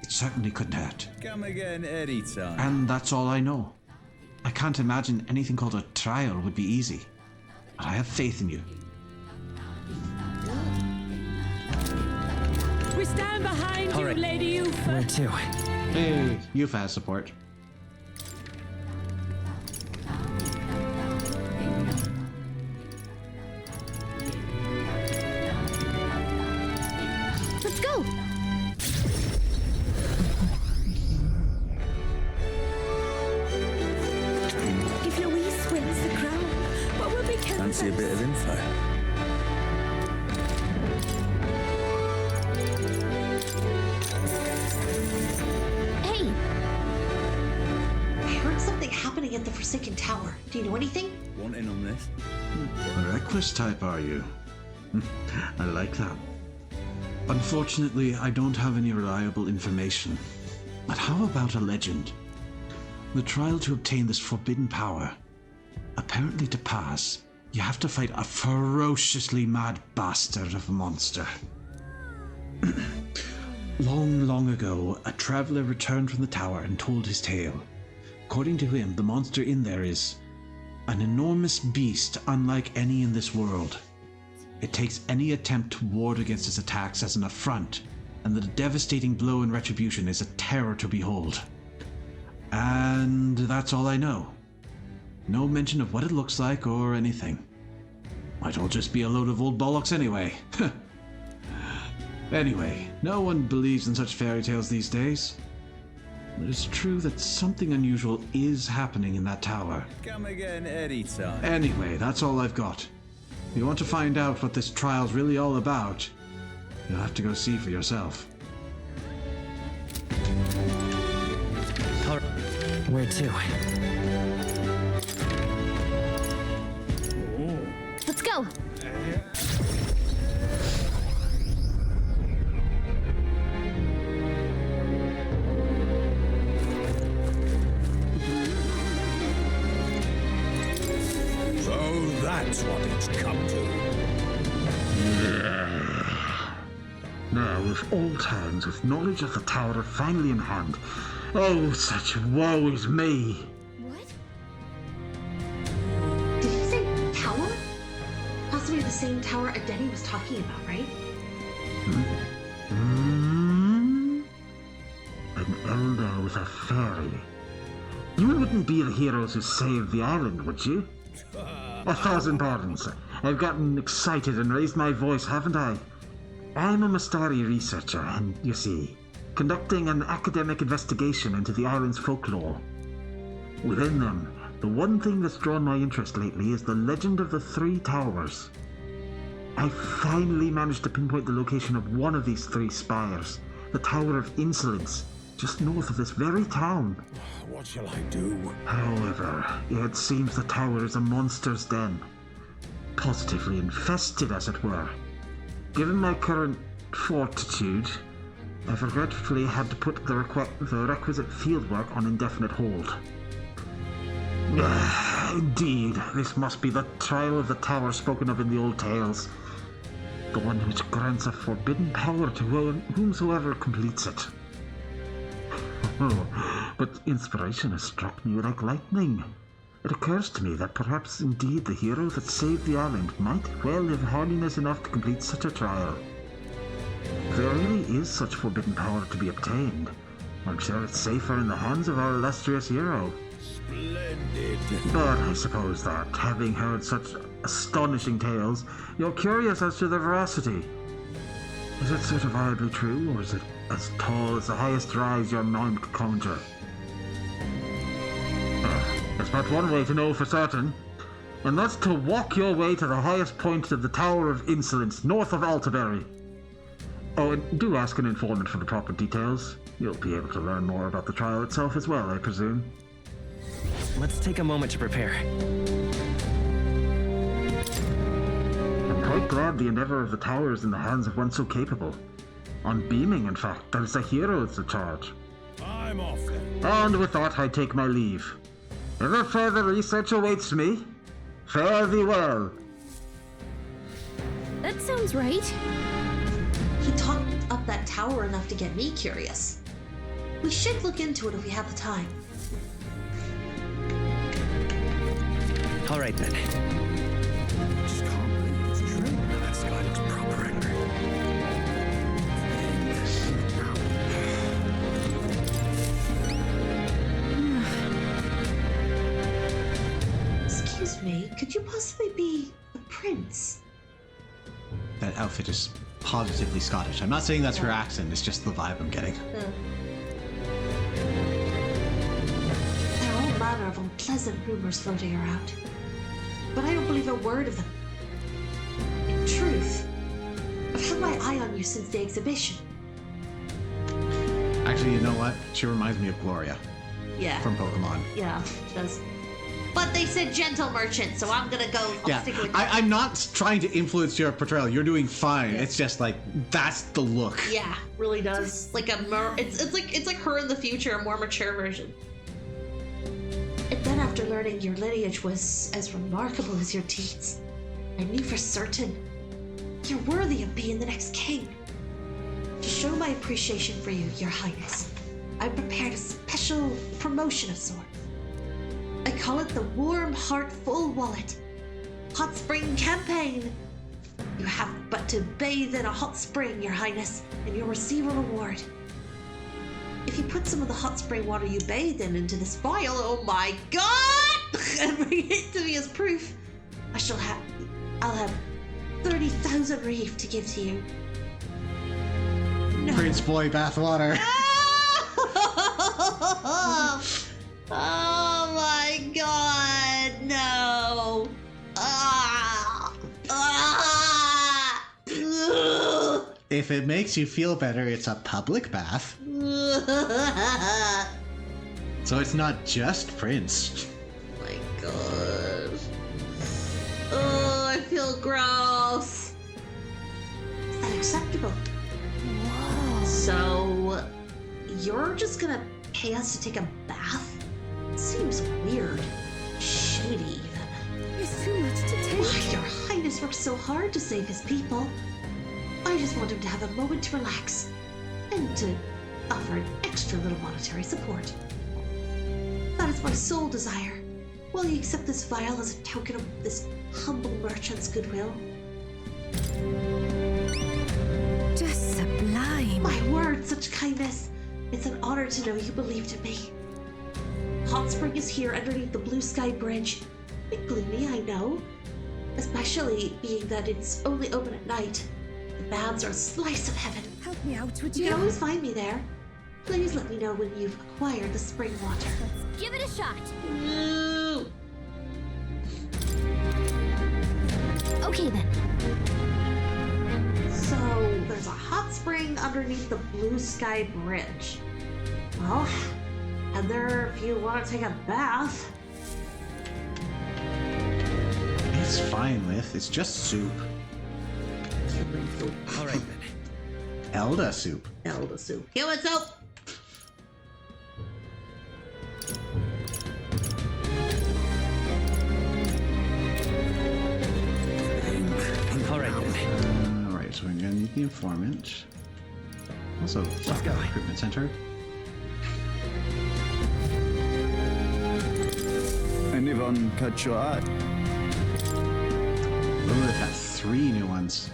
It certainly couldn't hurt. Come again anytime. And that's all I know. I can't imagine anything called a trial would be easy. But I have faith in you. We stand behind you, Lady Yufa. Where to? Hey, Yufa has support. Let's go. If Louise wins the crown, what will become Fancy a bit of info. Hey! I heard something happening at the Forsaken Tower. Do you know anything? Want in on this? A reckless type, are you? I like that. Unfortunately, I don't have any reliable information. But how about a legend? The trial to obtain this forbidden power. Apparently to pass, you have to fight a ferociously mad bastard of a monster. Long, long ago, a traveler returned from the tower and told his tale. According to him, the monster in there is an enormous beast unlike any in this world. It takes any attempt to ward against its attacks as an affront, and the devastating blow in retribution is a terror to behold. And that's all I know. No mention of what it looks like or anything. Might all just be a load of old bollocks anyway. Anyway, no one believes in such fairy tales these days. But it's true that something unusual is happening in that tower. Come again anytime. Anyway, that's all I've got. If you want to find out what this trial's really all about, you'll have to go see for yourself. Where to? Let's go. So that's what it's come to. Now, if old times, with knowledge of the tower finally in hand, oh, such woe is me! Did he say tower? Possibly the same tower Adeni was talking about, right? An elder with a fairy. You wouldn't be the heroes who saved the island, would you? 1,000 pardons. I've gotten excited and raised my voice, haven't I? I'm a Mystari researcher, and you see, conducting an academic investigation into the island's folklore. Within them, the one thing that's drawn my interest lately is the legend of the Three Towers. I finally managed to pinpoint the location of one of these three spires, the Tower of Insolence, just north of this very town. What shall I do? However, it seems the tower is a monster's den. Positively infested, as it were. Given my current fortitude, I've regretfully had to put the requisite fieldwork on indefinite hold. Indeed, this must be the trial of the tower spoken of in the old tales. The one which grants a forbidden power to whomsoever completes it. But inspiration has struck me like lightning. It occurs to me that perhaps indeed the hero that saved the island might well have hardiness enough to complete such a trial. If there really is such forbidden power to be obtained, I'm sure it's safer in the hands of our illustrious hero. Splendid. But I suppose that, having heard such astonishing tales, you're curious as to their veracity. Is it certifiably true, or is it as tall as the highest rise your mind could conjure? There's but one way to know for certain, and that's to walk your way to the highest point of the Tower of Insolence, north of Altaberry. Oh, and do ask an informant for the proper details. You'll be able to learn more about the trial itself as well, I presume. Let's take a moment to prepare. I'm quite glad the endeavor of the tower is in the hands of one so capable. On beaming, in fact, that it's a hero that's in charge. I'm off then. And with that, I take my leave. If further research awaits me, fare thee well. That sounds right. He talked up that tower enough to get me curious. We should look into it if we have the time. All right then. I just can't believe it's true. That sky looks proper angry. Excuse me, could you possibly be a prince? That outfit is positively Scottish. I'm not saying that's her accent, it's just the vibe I'm getting. There are all manner of unpleasant rumors floating around, but I don't believe a word of them. In truth, I've had my eye on you since the exhibition. Actually, you know what? She reminds me of Gloria. Yeah. From Pokemon. Yeah, she does. But they said gentle merchant, so I'm gonna go. I'll stick with I'm not trying to influence your portrayal. You're doing fine. It's just like that's the look. Yeah, really does. Like a it's like her in the future, a more mature version. And then after learning your lineage was as remarkable as your deeds, I knew for certain you're worthy of being the next king. To show my appreciation for you, Your Highness, I prepared a special promotion of sorts. I call it the Warm Heart Full Wallet Hot Spring Campaign. You have but to bathe in a hot spring, Your Highness, and you'll receive a reward. If you put some of the hot spring water you bathe in into this vial, oh my god, and bring it to me as proof, I'll have 30,000 reef to give to you. No. Prince Boy bathwater. Oh my god, no. If it makes you feel better, it's a public bath. So it's not just Prince. Oh my god. Oh, I feel gross. Is that acceptable? Whoa. So, you're just gonna pay us to take a bath? Seems weird. Shady, even. There's too much to take. Why, Your Highness worked so hard to save his people. I just want him to have a moment to relax and to offer an extra little monetary support. That is my sole desire. Will you accept this vial as a token of this humble merchant's goodwill? Just sublime. My word, such kindness. It's an honor to know you believed in me. Hot spring is here underneath the Blue Sky Bridge. A bit gloomy, I know. Especially being that it's only open at night. The baths are a slice of heaven. Help me out, would You you? can always find me there. Please let me know when you've acquired the spring water. Let's give it a shot. No. Okay then. So there's a hot spring underneath the Blue Sky Bridge. Well, head there if you want to take a bath. It's fine with. It's just soup. All right then. Elder soup. Elder soup. Here, what's up? All right then. Alright, so we're gonna need the informant. Also, Let's go. Recruitment center. Anyone catch your eye? Oh, they've got 3 new ones.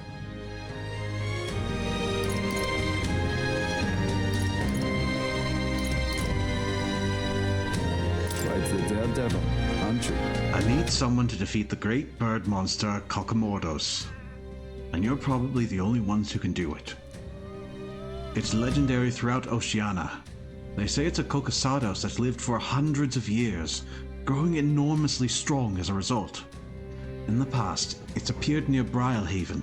Right, the daredevil, aren't you? I need someone to defeat the great bird monster Kokomordos. And you're probably the only ones who can do it. It's legendary throughout Oceania. They say it's a Kokosados that's lived for hundreds of years, growing enormously strong as a result. In the past, it's appeared near Brylehaven.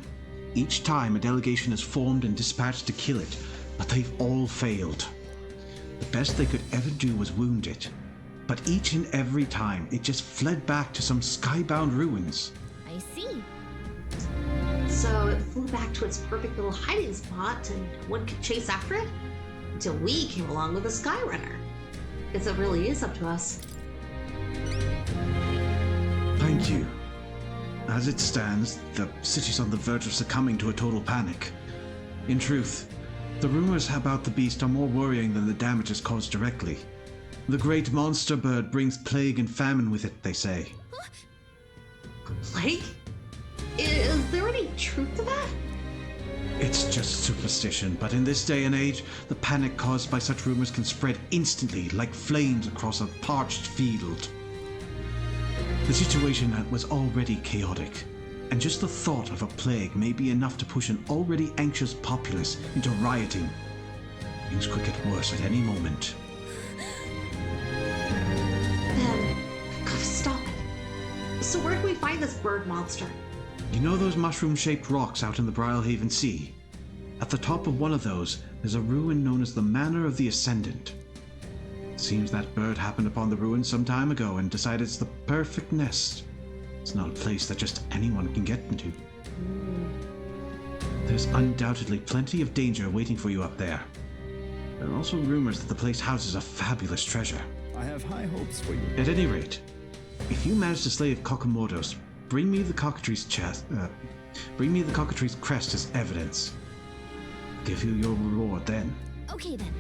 Each time a delegation is formed and dispatched to kill it, but they've all failed. The best they could ever do was wound it. But each and every time, it just fled back to some skybound ruins. I see. So it flew back to its perfect little hiding spot and one could chase after it? Until we came along with a Skyrunner. Guess it really is up to us. Thank you. As it stands, the city's on the verge of succumbing to a total panic. In truth, the rumors about the beast are more worrying than the damage it's caused directly. The great monster bird brings plague and famine with it, they say. Plague? Is there any truth to that? It's just superstition, but in this day and age, the panic caused by such rumors can spread instantly, like flames across a parched field. The situation was already chaotic, and just the thought of a plague may be enough to push an already anxious populace into rioting. Things could get worse at any moment. Then, gotta stop it. So where can we find this bird monster? You know those mushroom-shaped rocks out in the Brylehaven Sea? At the top of one of those, there's a ruin known as the Manor of the Ascendant. Seems that bird happened upon the ruin some time ago and decided it's the perfect nest. It's not a place that just anyone can get into. There's undoubtedly plenty of danger waiting for you up there. There are also rumors that the place houses a fabulous treasure. I have high hopes for you. At any rate, if you manage to slay Kokomordos, bring me the cockatrice's crest as evidence. I'll give you your reward then. Okay then.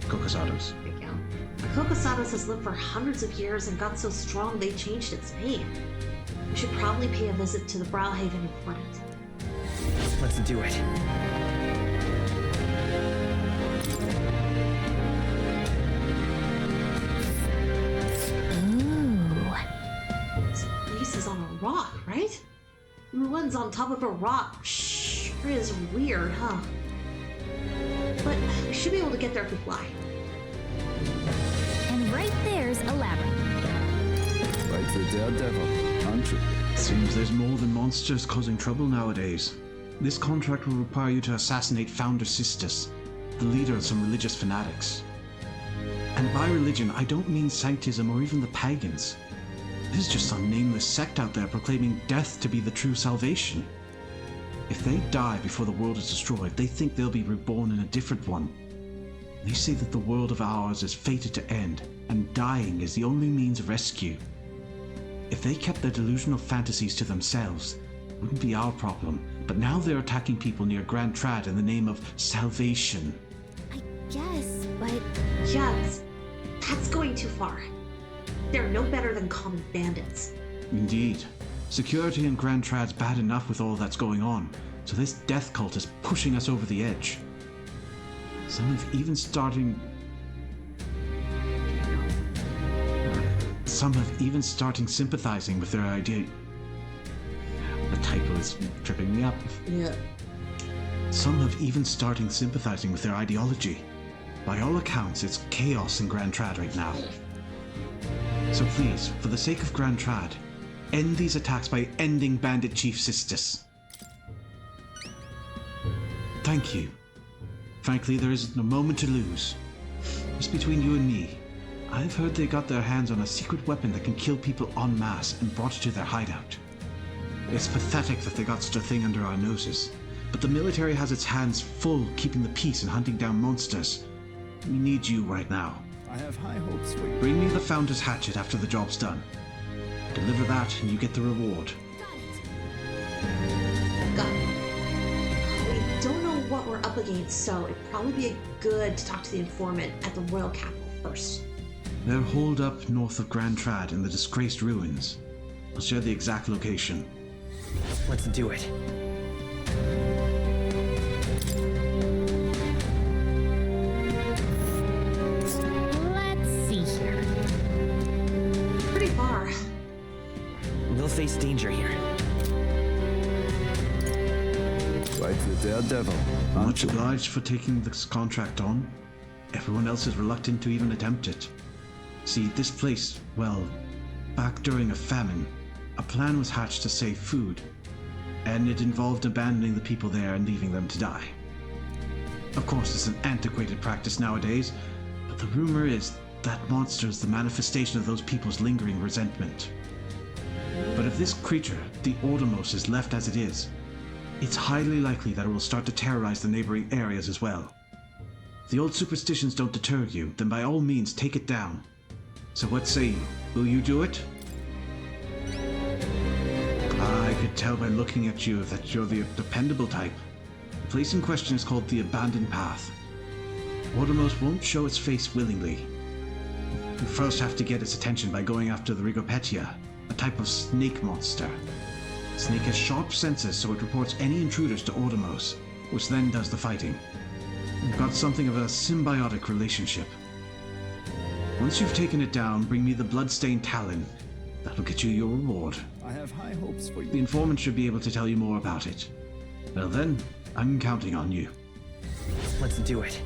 Kokosados. There you go. The Kokosados has lived for hundreds of years and got so strong they changed its name. We should probably pay a visit to the Brylehaven important. Let's do it. This place is on a rock, right? Ruins on top of a rock. Sure is weird, huh? But we should be able to get there if we fly. And right there's a labyrinth. Right, the daredevil, aren't you? Seems there's more than monsters causing trouble nowadays. This contract will require you to assassinate Founder Sisters, the leader of some religious fanatics. And by religion, I don't mean sanctism or even the pagans. There's just some nameless sect out there proclaiming death to be the true salvation. If they die before the world is destroyed, they think they'll be reborn in a different one. They say that the world of ours is fated to end, and dying is the only means of rescue. If they kept their delusional fantasies to themselves, it wouldn't be our problem. But now they're attacking people near Grand Trad in the name of salvation. Yes, but... Yes, that's going too far. They're no better than common bandits. Indeed. Security in Grand Trad's bad enough with all that's going on, so this death cult is pushing us over the edge. Some have even started sympathizing with their idea. The typo is tripping me up. Yeah. Some have even started sympathizing with their ideology. By all accounts, it's chaos in Grand Trad right now. So please, for the sake of Grand Trad, end these attacks by ending Bandit Chief Sistis. Thank you. Frankly, there isn't a moment to lose. Just between you and me, I've heard they got their hands on a secret weapon that can kill people en masse and brought it to their hideout. It's pathetic that they got such a thing under our noses, but the military has its hands full keeping the peace and hunting down monsters. We need you right now. I have high hopes for you. Bring me the Founder's Hatchet after the job's done. Deliver that and you get the reward. Got it. We don't know what we're up against, so it'd probably be good to talk to the informant at the royal capital first. They're holed up north of Grand Trad in the disgraced ruins. I'll share the exact location. Let's do it. Let's see here. Pretty far. We'll face danger here. Like the daredevil. Much obliged for taking this contract on. Everyone else is reluctant to even attempt it. See, this place, well, back during a famine, a plan was hatched to save food, and it involved abandoning the people there and leaving them to die. Of course, it's an antiquated practice nowadays, but the rumor is that monster is the manifestation of those people's lingering resentment. But if this creature, the Ordomos, is left as it is, it's highly likely that it will start to terrorize the neighboring areas as well. If the old superstitions don't deter you, then by all means take it down. So what say you? Will you do it? I could tell by looking at you that you're the dependable type. The place in question is called the Abandoned Path. Ordomos won't show its face willingly. You first have to get its attention by going after the Rigopetia, a type of snake monster. The snake has sharp senses, so it reports any intruders to Ordomos, which then does the fighting. You've got something of a symbiotic relationship. Once you've taken it down, bring me the bloodstained talon. That'll get you your reward. I have high hopes for you. The informant should be able to tell you more about it. Well then, I'm counting on you. Let's do it.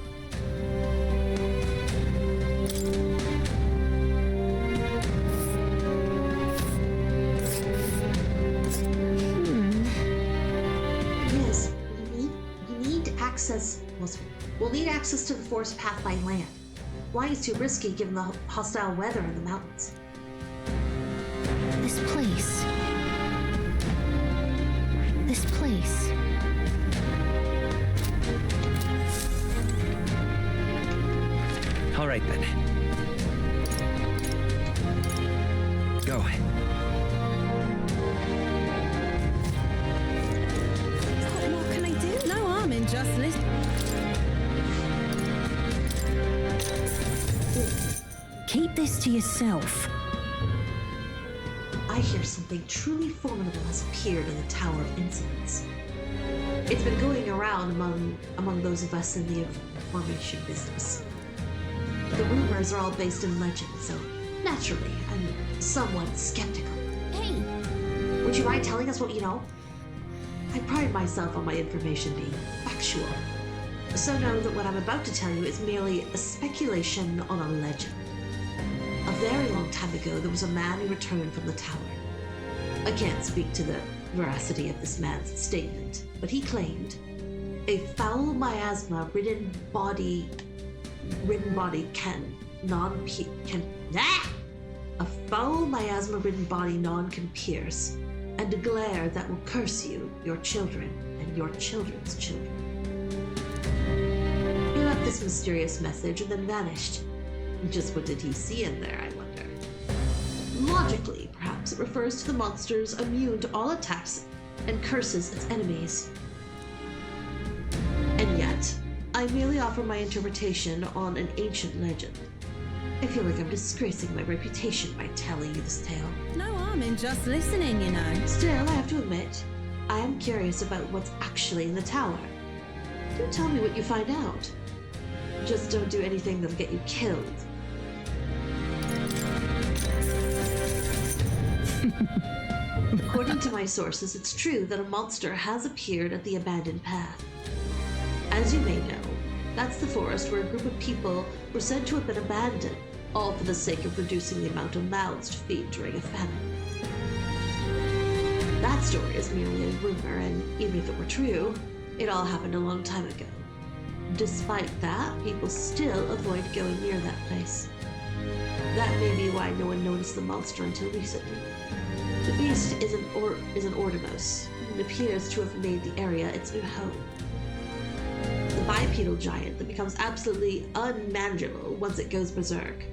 Yes, we need access. We'll need access to the forest path by land. Flying is too risky given the hostile weather in the mountains. This place. This place. All right then. Go. What can I do? No harm in just listening. Keep this to yourself. I hear something truly formidable has appeared in the Tower of Insolence. It's been going around among those of us in the information business. The rumors are all based in legend, so naturally, I'm somewhat skeptical. Hey! Would you mind telling us what you know? I pride myself on my information being factual, so know that what I'm about to tell you is merely a speculation on a legend. A very long time ago, there was a man who returned from the tower. I can't speak to the veracity of this man's statement, but he claimed a foul miasma-ridden body can pierce, and a glare that will curse you, your children, and your children's children. He left this mysterious message and then vanished. Just what did he see in there, I wonder? Logically, perhaps it refers to the monsters immune to all attacks and curses its enemies. And yet, I merely offer my interpretation on an ancient legend. I feel like I'm disgracing my reputation by telling you this tale. No harm in just listening, you know. Still, I have to admit, I am curious about what's actually in the tower. Do tell me what you find out. Just don't do anything that'll get you killed. According to my sources, it's true that a monster has appeared at the Abandoned Path. As you may know, that's the forest where a group of people were said to have been abandoned, all for the sake of reducing the amount of mouths to feed during a famine. That story is merely a rumor, and even if it were true, it all happened a long time ago. Despite that, people still avoid going near that place. That may be why no one noticed the monster until recently. The beast is an Ordimos, and appears to have made the area its new home. The bipedal giant that becomes absolutely unmanageable once it goes berserk.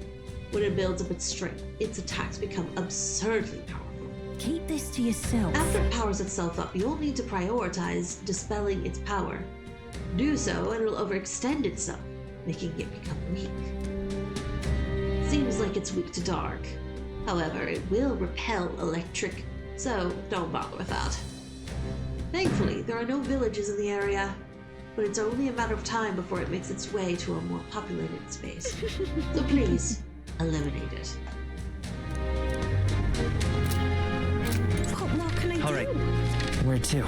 When it builds up its strength, its attacks become absurdly powerful. Keep this to yourself. After it powers itself up, you'll need to prioritize dispelling its power. Do so, and it'll overextend itself, making it become weak. Seems like it's weak to dark. However, it will repel electric, so don't bother with that. Thankfully, there are no villages in the area, but it's only a matter of time before it makes its way to a more populated space. So please, eliminate it. What more can I do? All right. Where to?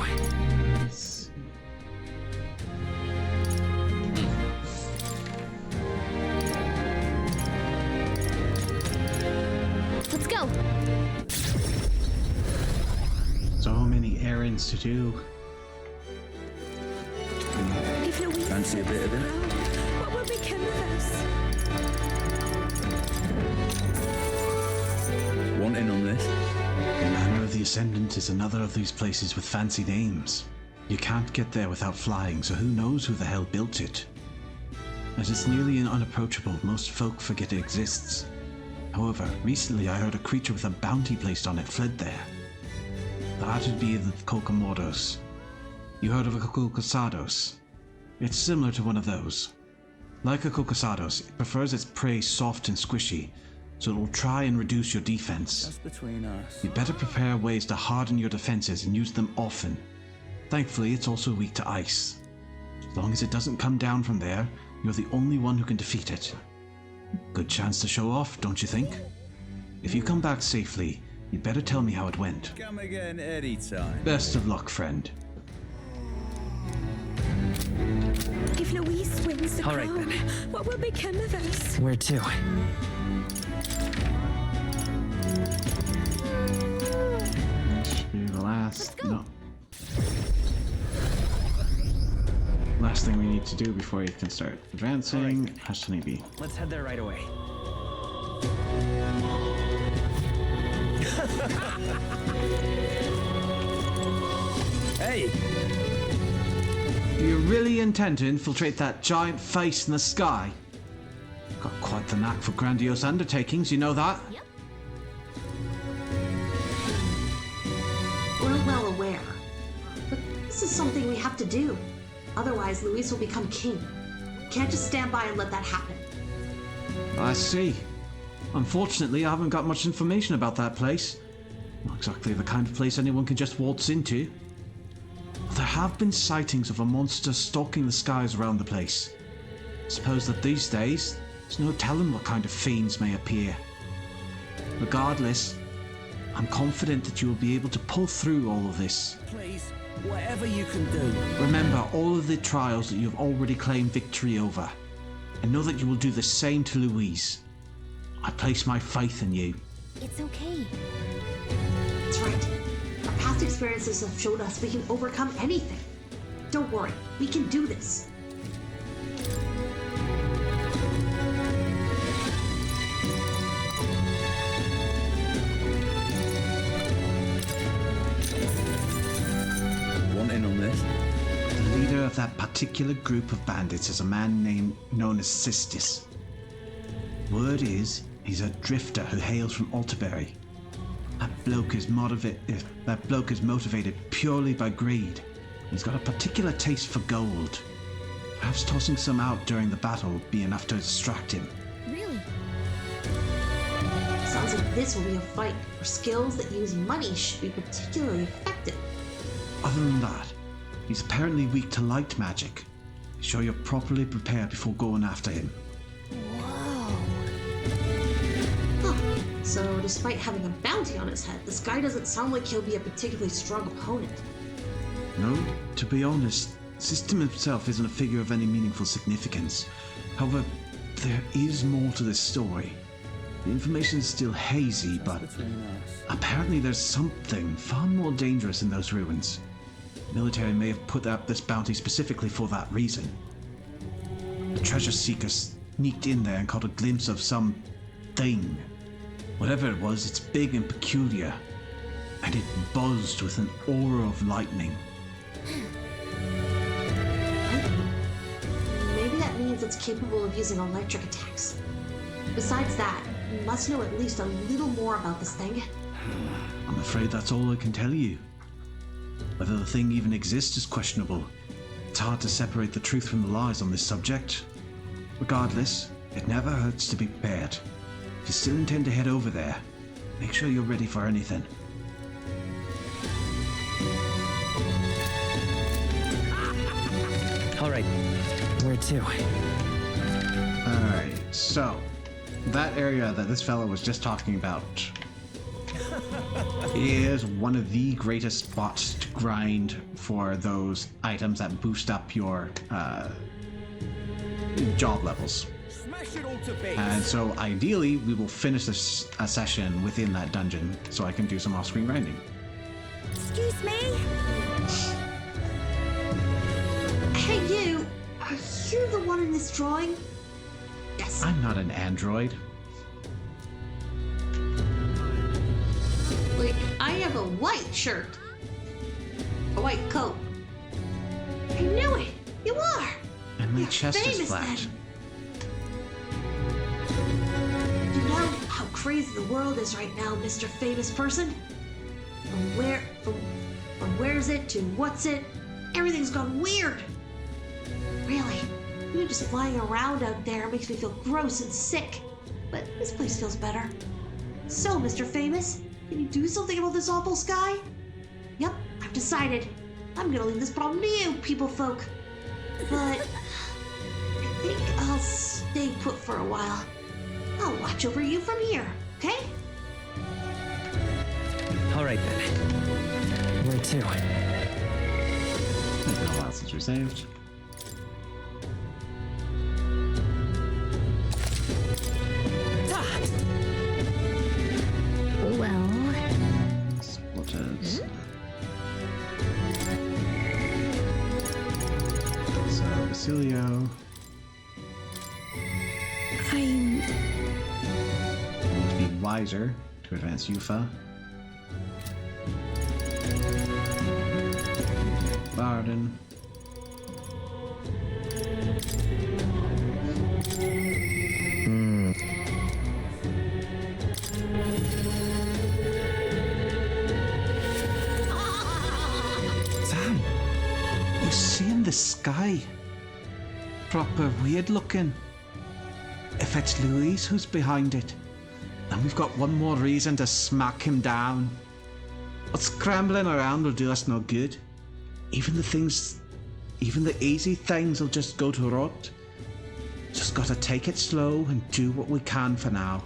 Let's go. So many errands to do. Fancy a bit of it? What will become of us? Want in on this? The Manor of the Ascendant is another of these places with fancy names. You can't get there without flying, so who knows who the hell built it? As it's nearly unapproachable, most folk forget it exists. However, recently I heard a creature with a bounty placed on it fled there. That would be the Kokomodos. You heard of a Kokosados? It's similar to one of those. Like a Kokosados, it prefers its prey soft and squishy, so it will try and reduce your defense. That's between us. You'd better prepare ways to harden your defenses and use them often. Thankfully, it's also weak to ice. As long as it doesn't come down from there, you're the only one who can defeat it. Good chance to show off, don't you think? If you come back safely, you'd better tell me how it went. Come again anytime. Best of luck, friend. If Louise wins the All right, crown, then. what will become of us? Where to? The last thing we need to do before you can start advancing has to be. Let's head there right away. Hey! Do you really intend to infiltrate that giant face in the sky? Got quite the knack for grandiose undertakings, you know that? Yep. We're well aware, but this is something we have to do. Otherwise, Luis will become king. Can't just stand by and let that happen. I see. Unfortunately, I haven't got much information about that place. Not exactly the kind of place anyone can just waltz into. There have been sightings of a monster stalking the skies around the place. Suppose that these days, there's no telling what kind of fiends may appear. Regardless, I'm confident that you will be able to pull through all of this. Please, whatever you can do. Remember all of the trials that you've already claimed victory over, and know that you will do the same to Louise. I place my faith in you. It's okay. That's right. Our past experiences have showed us we can overcome anything. Don't worry, we can do this. Want in on this? The leader of that particular group of bandits is a man known as Sistis. Word is, he's a drifter who hails from Altaberry. That bloke is motivated purely by greed. He's got a particular taste for gold. Perhaps tossing some out during the battle would be enough to distract him. Really? Sounds like this will be a fight where skills that use money should be particularly effective. Other than that, he's apparently weak to light magic. Be sure you're properly prepared before going after him. So, despite having a bounty on his head, this guy doesn't sound like he'll be a particularly strong opponent. No, to be honest, system itself isn't a figure of any meaningful significance. However, there is more to this story. The information is still hazy, but apparently there's something far more dangerous in those ruins. The military may have put up this bounty specifically for that reason. The treasure seeker sneaked in there and caught a glimpse of some thing. Whatever it was, it's big and peculiar, and it buzzed with an aura of lightning. Maybe that means it's capable of using electric attacks. Besides that, you must know at least a little more about this thing. I'm afraid that's all I can tell you. Whether the thing even exists is questionable. It's hard to separate the truth from the lies on this subject. Regardless, it never hurts to be prepared. If you still intend to head over there, make sure you're ready for anything. All right, where to? Alright, so that area that this fellow was just talking about is one of the greatest spots to grind for those items that boost up your job levels. And so ideally we will finish this session within that dungeon so I can do some off-screen grinding. Excuse me? Hey you! Are you the one in this drawing? Yes. I'm not an android. Like, I have a white shirt. A white coat. I knew it! You are! And my You're chest is famous flat. then. You know how crazy the world is right now, Mr. Famous Person? From where's it to what's it? Everything's gone weird. Really, you just flying around out there makes me feel gross and sick. But this place feels better. So, Mr. Famous, can you do something about this awful sky? Yep, I've decided. I'm gonna leave this problem to you, people folk. But I think I'll stay put for a while. I'll watch over you from here, okay? All right then. Where to? It's been a while since we saved. Well... Squatters. So, Basilio. I'm... Need to be wiser to advance Yufa. Barden. Sam! You see in the sky? Proper weird looking. If it's Louise who's behind it, then we've got one more reason to smack him down. But scrambling around will do us no good. Even the easy things will just go to rot. Just gotta take it slow and do what we can for now.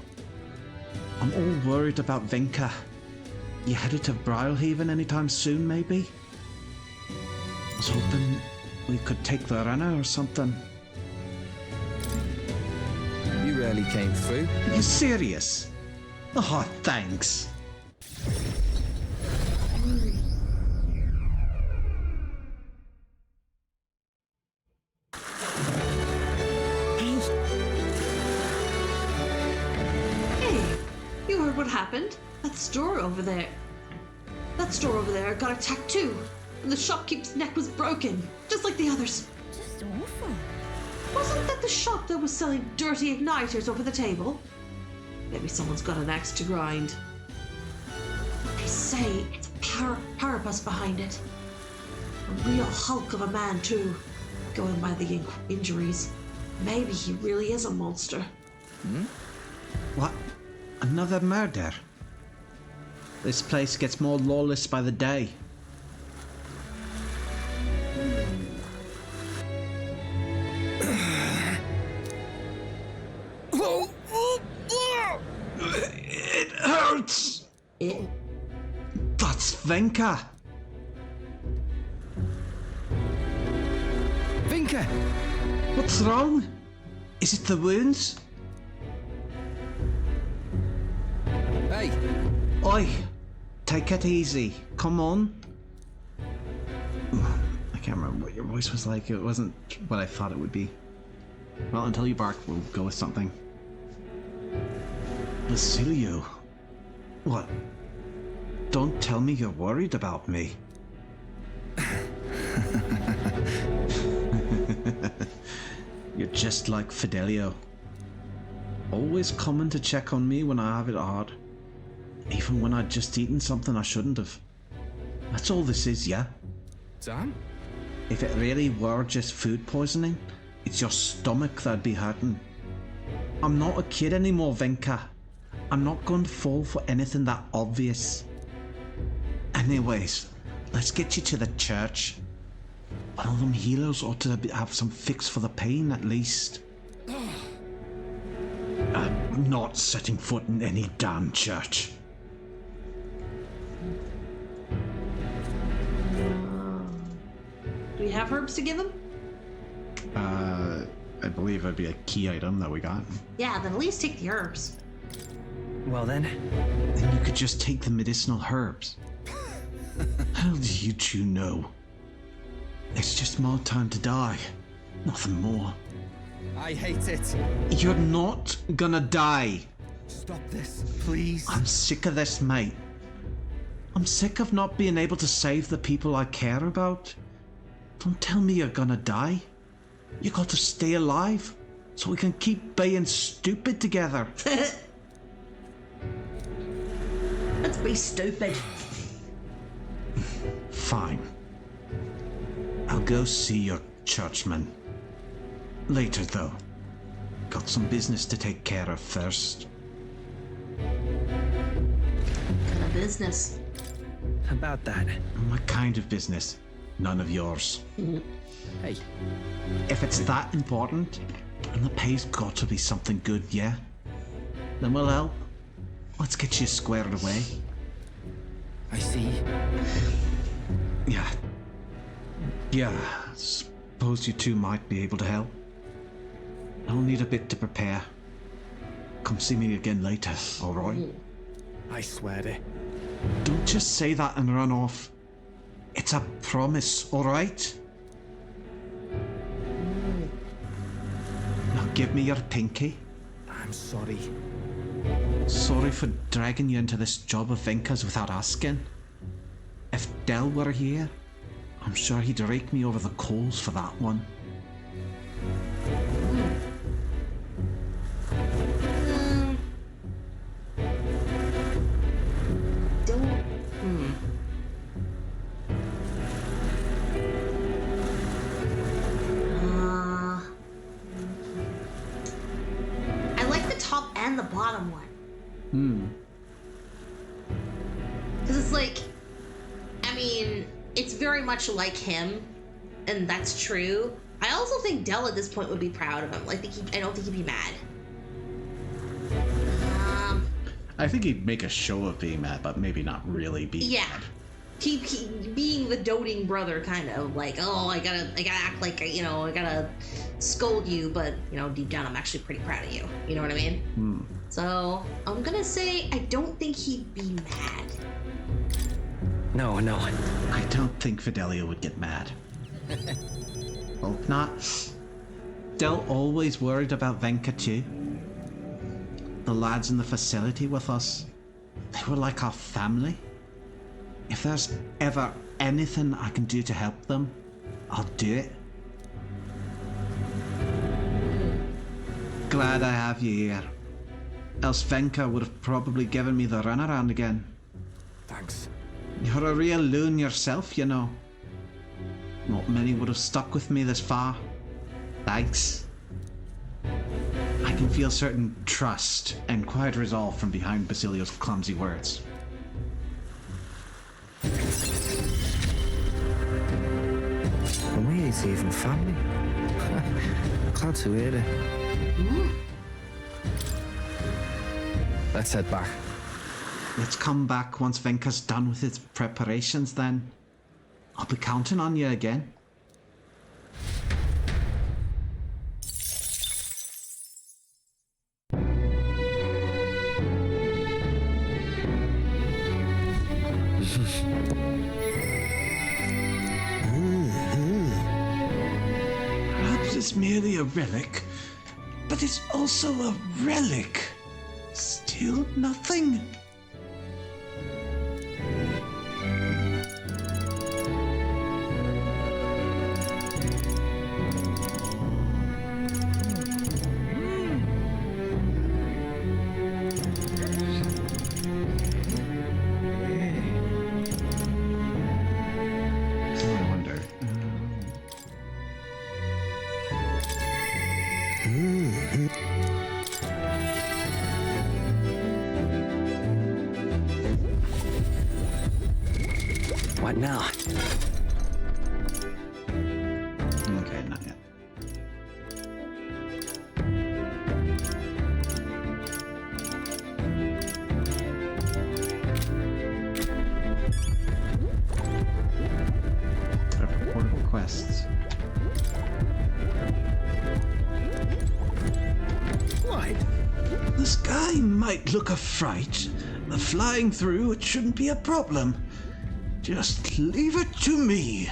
I'm all worried about Vinka. You headed to Brilehaven anytime soon, maybe? I was hoping we could take the runner or something. You rarely came through. Are you serious? Oh, thanks. Hey, you heard what happened? That store over there got attacked too. And the shopkeeper's neck was broken, just like the others. Just awful. Wasn't that the shop that was selling dirty igniters over the table? Maybe someone's got an axe to grind. They say it's a Parapus behind it. A real hulk of a man too, going by the injuries. Maybe he really is a monster. What? Another murder? This place gets more lawless by the day. It hurts! That's Venka! Venka! What's wrong? Is it the wounds? Hey! Oi! Take it easy. Come on. I can't remember what your voice was like. It wasn't what I thought it would be. Well, until you bark, we'll go with something. Basilio. What? Don't tell me you're worried about me. You're just like Fidelio. Always coming to check on me when I have it hard. Even when I'd just eaten something I shouldn't have. That's all this is, yeah? Sam? If it really were just food poisoning, it's your stomach that'd be hurting. I'm not a kid anymore, Venka. I'm not going to fall for anything that obvious. Anyways, let's get you to the church. One of them healers ought to have some fix for the pain, at least. I'm not setting foot in any damn church. Do we have herbs to give him? I believe it'd be a key item that we got. Yeah, then at least take the herbs. Well then. Then you could just take the medicinal herbs. How do you two know? It's just more time to die. Nothing more. I hate it. You're not gonna die. Stop this, please. I'm sick of this, mate. I'm sick of not being able to save the people I care about. Don't tell me you're gonna die. You got to stay alive so we can keep being stupid together. Let's be stupid. Fine. I'll go see your churchman. Later, though. Got some business to take care of first. What kind of business? About that. What kind of business? None of yours. Hey. If it's that important, and the pay's got to be something good, yeah? Then we'll help. Let's get you squared away. I see. Yeah. Yeah, suppose you two might be able to help. I'll need a bit to prepare. Come see me again later, alright? I swear it. Don't just say that and run off. It's a promise, alright? Now give me your pinky. I'm sorry. Sorry for dragging you into this job of Venka's without asking. If Del were here, I'm sure he'd rake me over the coals for that one. I like the top and the bottom one. Because it's like, I mean, it's very much like him, and that's true. I also think Del at this point would be proud of him. Like, I don't think he'd be mad. I think he'd make a show of being mad, but maybe not really be mad. Keep being the doting brother, kind of like, oh, I gotta act like, I gotta scold you, but deep down, I'm actually pretty proud of you. You know what I mean? So I'm gonna say I don't think he'd be mad. No. I don't think Fidelio would get mad. Hope not. Del always worried about Venka too. The lads in the facility with us, they were like our family. If there's ever anything I can do to help them, I'll do it. Glad I have you here. Else Venka would have probably given me the runaround again. Thanks. You're a real loon yourself, you know. Not many would have stuck with me this far. Thanks. I can feel certain trust and quiet resolve from behind Basilio's clumsy words. And we ain't even family. Glad to hear it. Let's head back. Let's come back once Venka's done with his preparations then. I'll be counting on you again. a relic, but it's also a relic. Still nothing? What now? Okay, not yet. Portable quests. What? The sky might look a fright. The flying through, it shouldn't be a problem. Just leave it to me.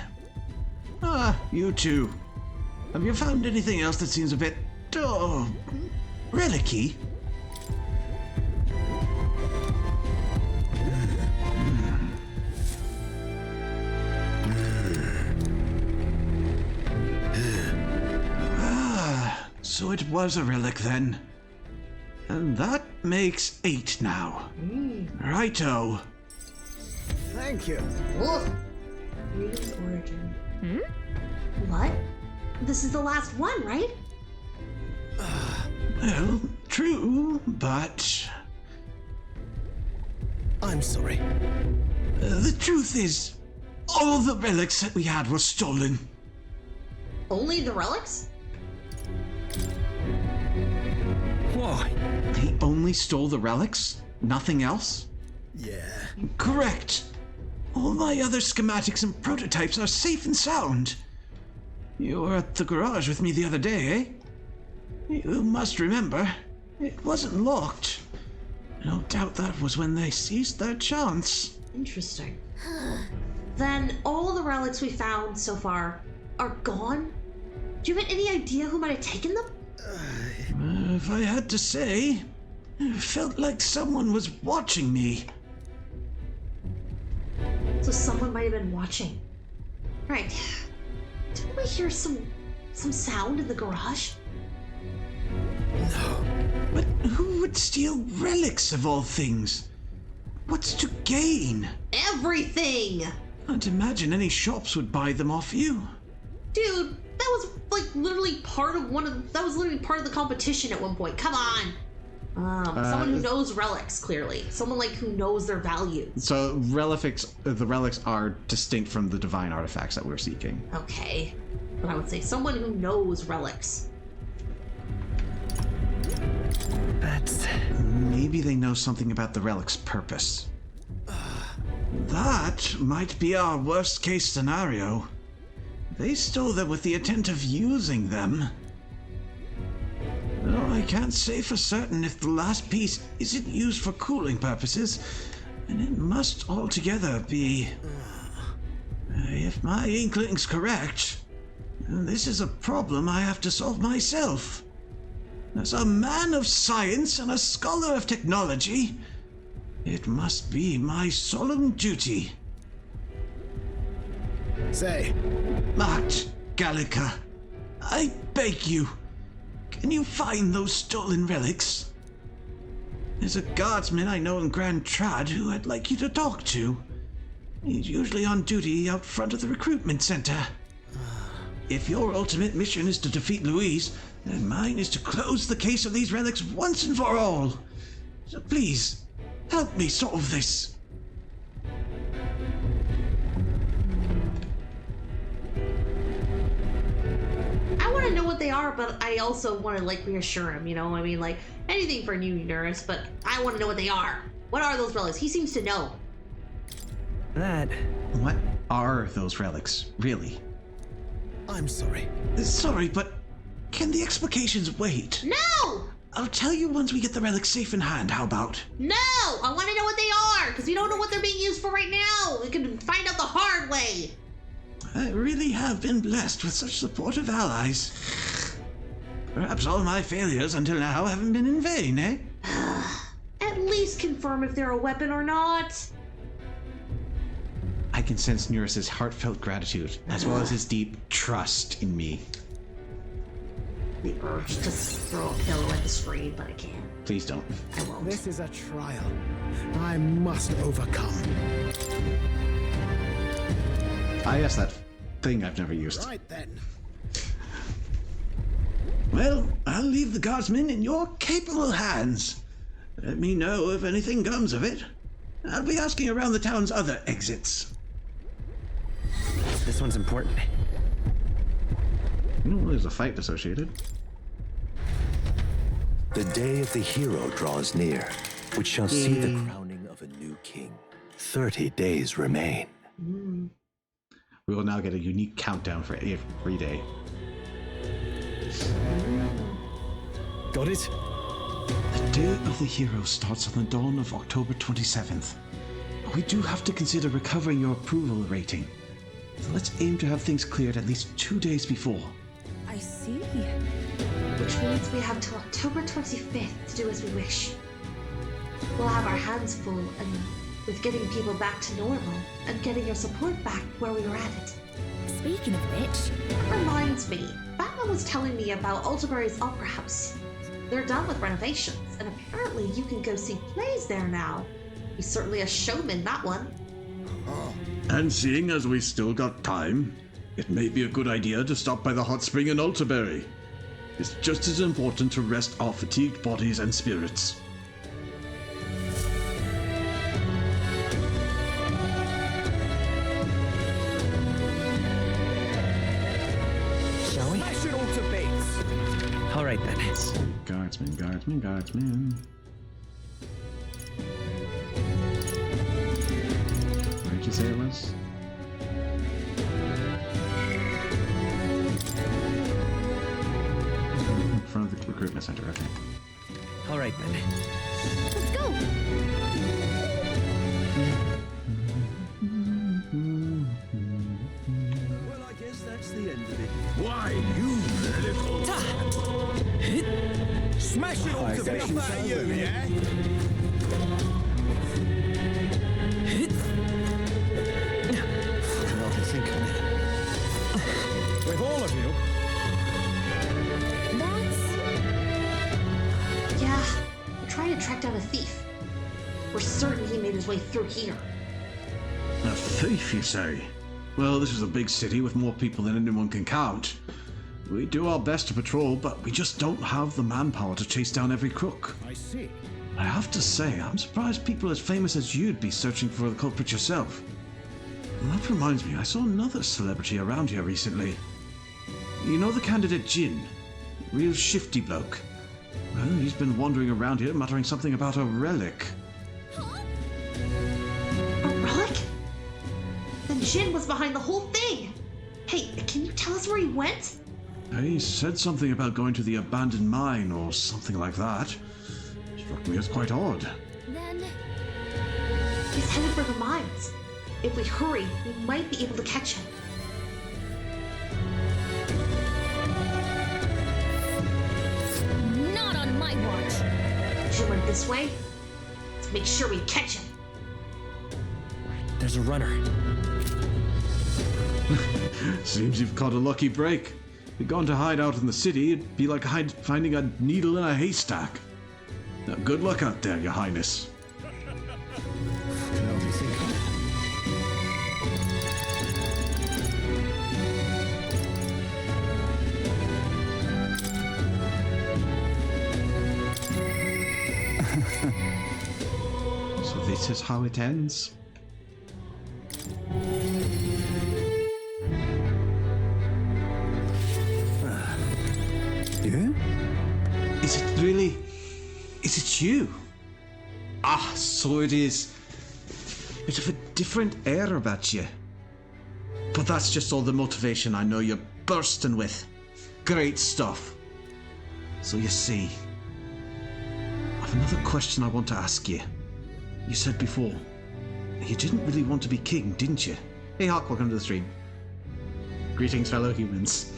Ah, you two. Have you found anything else that seems a bit, relic-y? So it was a relic then. And that makes 8 now. Righto. Thank you. Read's origin. What? This is the last one, right? Well, true, but... I'm sorry. The truth is, all the relics that we had were stolen. Only the relics? Why? They only stole the relics? Nothing else? Yeah. Correct. All my other schematics and prototypes are safe and sound. You were at the garage with me the other day, eh? You must remember, it wasn't locked. No doubt that was when they seized their chance. Interesting. Then all the relics we found so far are gone? Do you have any idea who might have taken them? If I had to say, it felt like someone was watching me. So someone might have been watching. Right. Didn't we hear some sound in the garage? No. But who would steal relics of all things? What's to gain? Everything! Can't imagine any shops would buy them off you. Dude, that was like literally part of the competition at one point. Come on. Someone who knows relics, clearly. Someone like who knows their value. So the relics are distinct from the divine artifacts that we're seeking. Okay. But I would say someone who knows relics. That's... Maybe they know something about the relic's purpose. That might be our worst case scenario. They stole them with the intent of using them. Though I can't say for certain if the last piece isn't used for cooling purposes, and it must altogether be... If my inkling's correct, this is a problem I have to solve myself. As a man of science and a scholar of technology, it must be my solemn duty. Say. Matt, Gallica, I beg you, can you find those stolen relics? There's a guardsman I know in Grand Trad who I'd like you to talk to. He's usually on duty out front of the recruitment center. If your ultimate mission is to defeat Louise, then mine is to close the case of these relics once and for all. So please, help me solve this. I want to know what they are, but I also want to like reassure him, you know? I mean, like anything for new nurse, but I want to know what they are. What are those relics? He seems to know. What are those relics, really? I'm sorry. Sorry, but can the explications wait? No! I'll tell you once we get the relics safe in hand, how about? No! I want to know what they are, because we don't know what they're being used for right now. We can find out the hard way. I really have been blessed with such supportive allies. Perhaps all my failures until now haven't been in vain, eh? At least confirm if they're a weapon or not. I can sense Neurus's heartfelt gratitude, as well as his deep trust in me. The urge to throw a pillow at the screen, but I can't. Please don't. I won't. This is a trial I must overcome. I asked that thing I've never used. Right then. Well, I'll leave the guardsmen in your capable hands. Let me know if anything comes of it. I'll be asking around the town's other exits. This one's important. There's a fight associated. The day of the hero draws near, which shall see the crowning of a new king. 30 days remain. We will now get a unique countdown for every day. Got it? The day of the hero starts on the dawn of October 27th. We do have to consider recovering your approval rating. So let's aim to have things cleared at least 2 days before. I see. Which means we have till October 25th to do as we wish. We'll have our hands full with getting people back to normal and getting your support back where we were at it. Speaking of which... That reminds me, Batman was telling me about Alderbury's Opera House. They're done with renovations, and apparently you can go see plays there now. He's certainly a showman, that one. And seeing as we still got time, it may be a good idea to stop by the hot spring in Alderbury. It's just as important to rest our fatigued bodies and spirits. Shall we? Smash it all to bits. All right then. Guardsmen. Where did you say it was? In front of the recruitment center, okay. All right then. Let's go! Well, I guess that's the end of it. Why, you little... Smash it all to bits. Enough out of you, yeah? Well, to think of it. With all of you. Yeah, we're trying to track down a thief. We're certain he made his way through here. A thief, you say? Well, this is a big city with more people than anyone can count. We do our best to patrol, but we just don't have the manpower to chase down every crook. I see. I have to say, I'm surprised people as famous as you'd be searching for the culprit yourself. And that reminds me, I saw another celebrity around here recently. You know the candidate Jin? Real shifty bloke. Well, he's been wandering around here muttering something about a relic. A relic? Then Jin was behind the whole thing! Hey, can you tell us where he went? He said something about going to the abandoned mine or something like that. Struck me as quite odd. Then... He's headed for the mines. If we hurry, we might be able to catch him. Not on my watch! Jin went this way. Let's make sure we catch him. There's a runner. Seems you've caught a lucky break. If you'd gone to hide out in the city, it'd be like finding a needle in a haystack. Now, good luck out there, Your Highness. Well, to think of it. So this is how it ends. You? Is it really? Is it you? Ah, so it is. Bit of a different air about you. But that's just all the motivation I know you're bursting with. Great stuff. So you see, I've another question I want to ask you. You said before, you didn't really want to be king, didn't you? Hey Hawk, welcome to the stream. Greetings, fellow humans.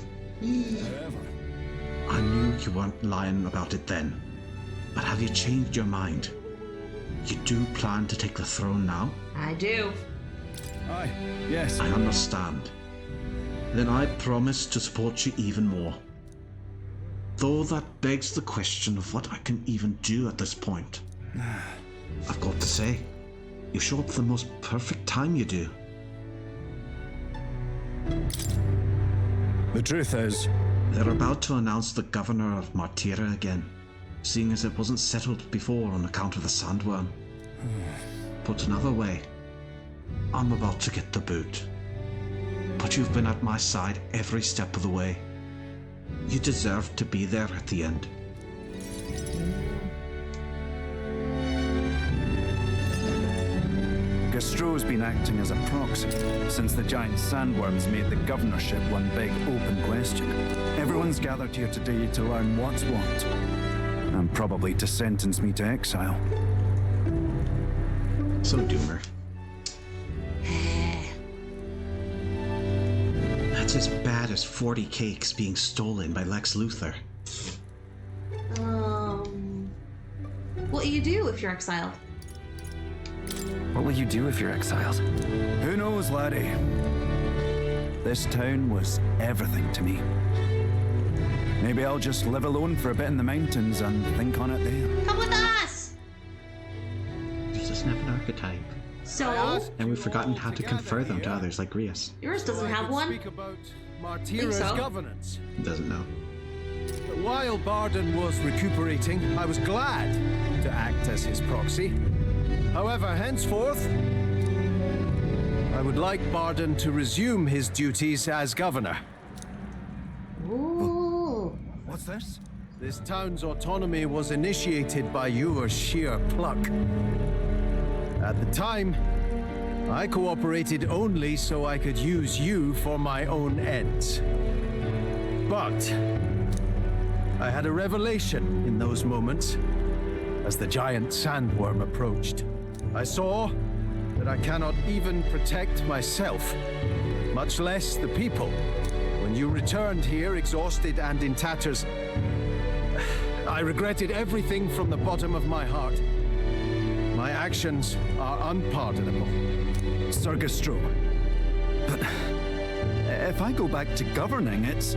I knew you weren't lying about it then, but have you changed your mind? You do plan to take the throne now? I do. Aye, yes. I understand. Then I promise to support you even more. Though that begs the question of what I can even do at this point. I've got to say, you show up the most perfect time you do. The truth is, they're about to announce the governor of Martira again, seeing as it wasn't settled before on account of the sandworm. Put another way, I'm about to get the boot. But you've been at my side every step of the way. You deserve to be there at the end. Gastro's been acting as a proxy since the giant sandworms made the governorship one big open question. Everyone's gathered here today to learn what's what, and probably to sentence me to exile. So, Doomer. That's as bad as 40 cakes being stolen by Lex Luthor. What will you do if you're exiled? What will you do if you're exiled? Who knows, laddie? This town was everything to me. Maybe I'll just live alone for a bit in the mountains and think on it there. Come with us! He doesn't have an archetype. So? And we've forgotten how to confer them to others like Rias. Yours doesn't have one. Speak about Martira's governance. He doesn't know. While Barden was recuperating, I was glad to act as his proxy. However, henceforth, I would like Barden to resume his duties as governor. Ooh. What's this? This town's autonomy was initiated by your sheer pluck. At the time, I cooperated only so I could use you for my own ends. But I had a revelation in those moments as the giant sandworm approached. I saw that I cannot even protect myself, much less the people. When you returned here exhausted and in tatters, I regretted everything from the bottom of my heart. My actions are unpardonable. Sir Gastro, but if I go back to governing, it's...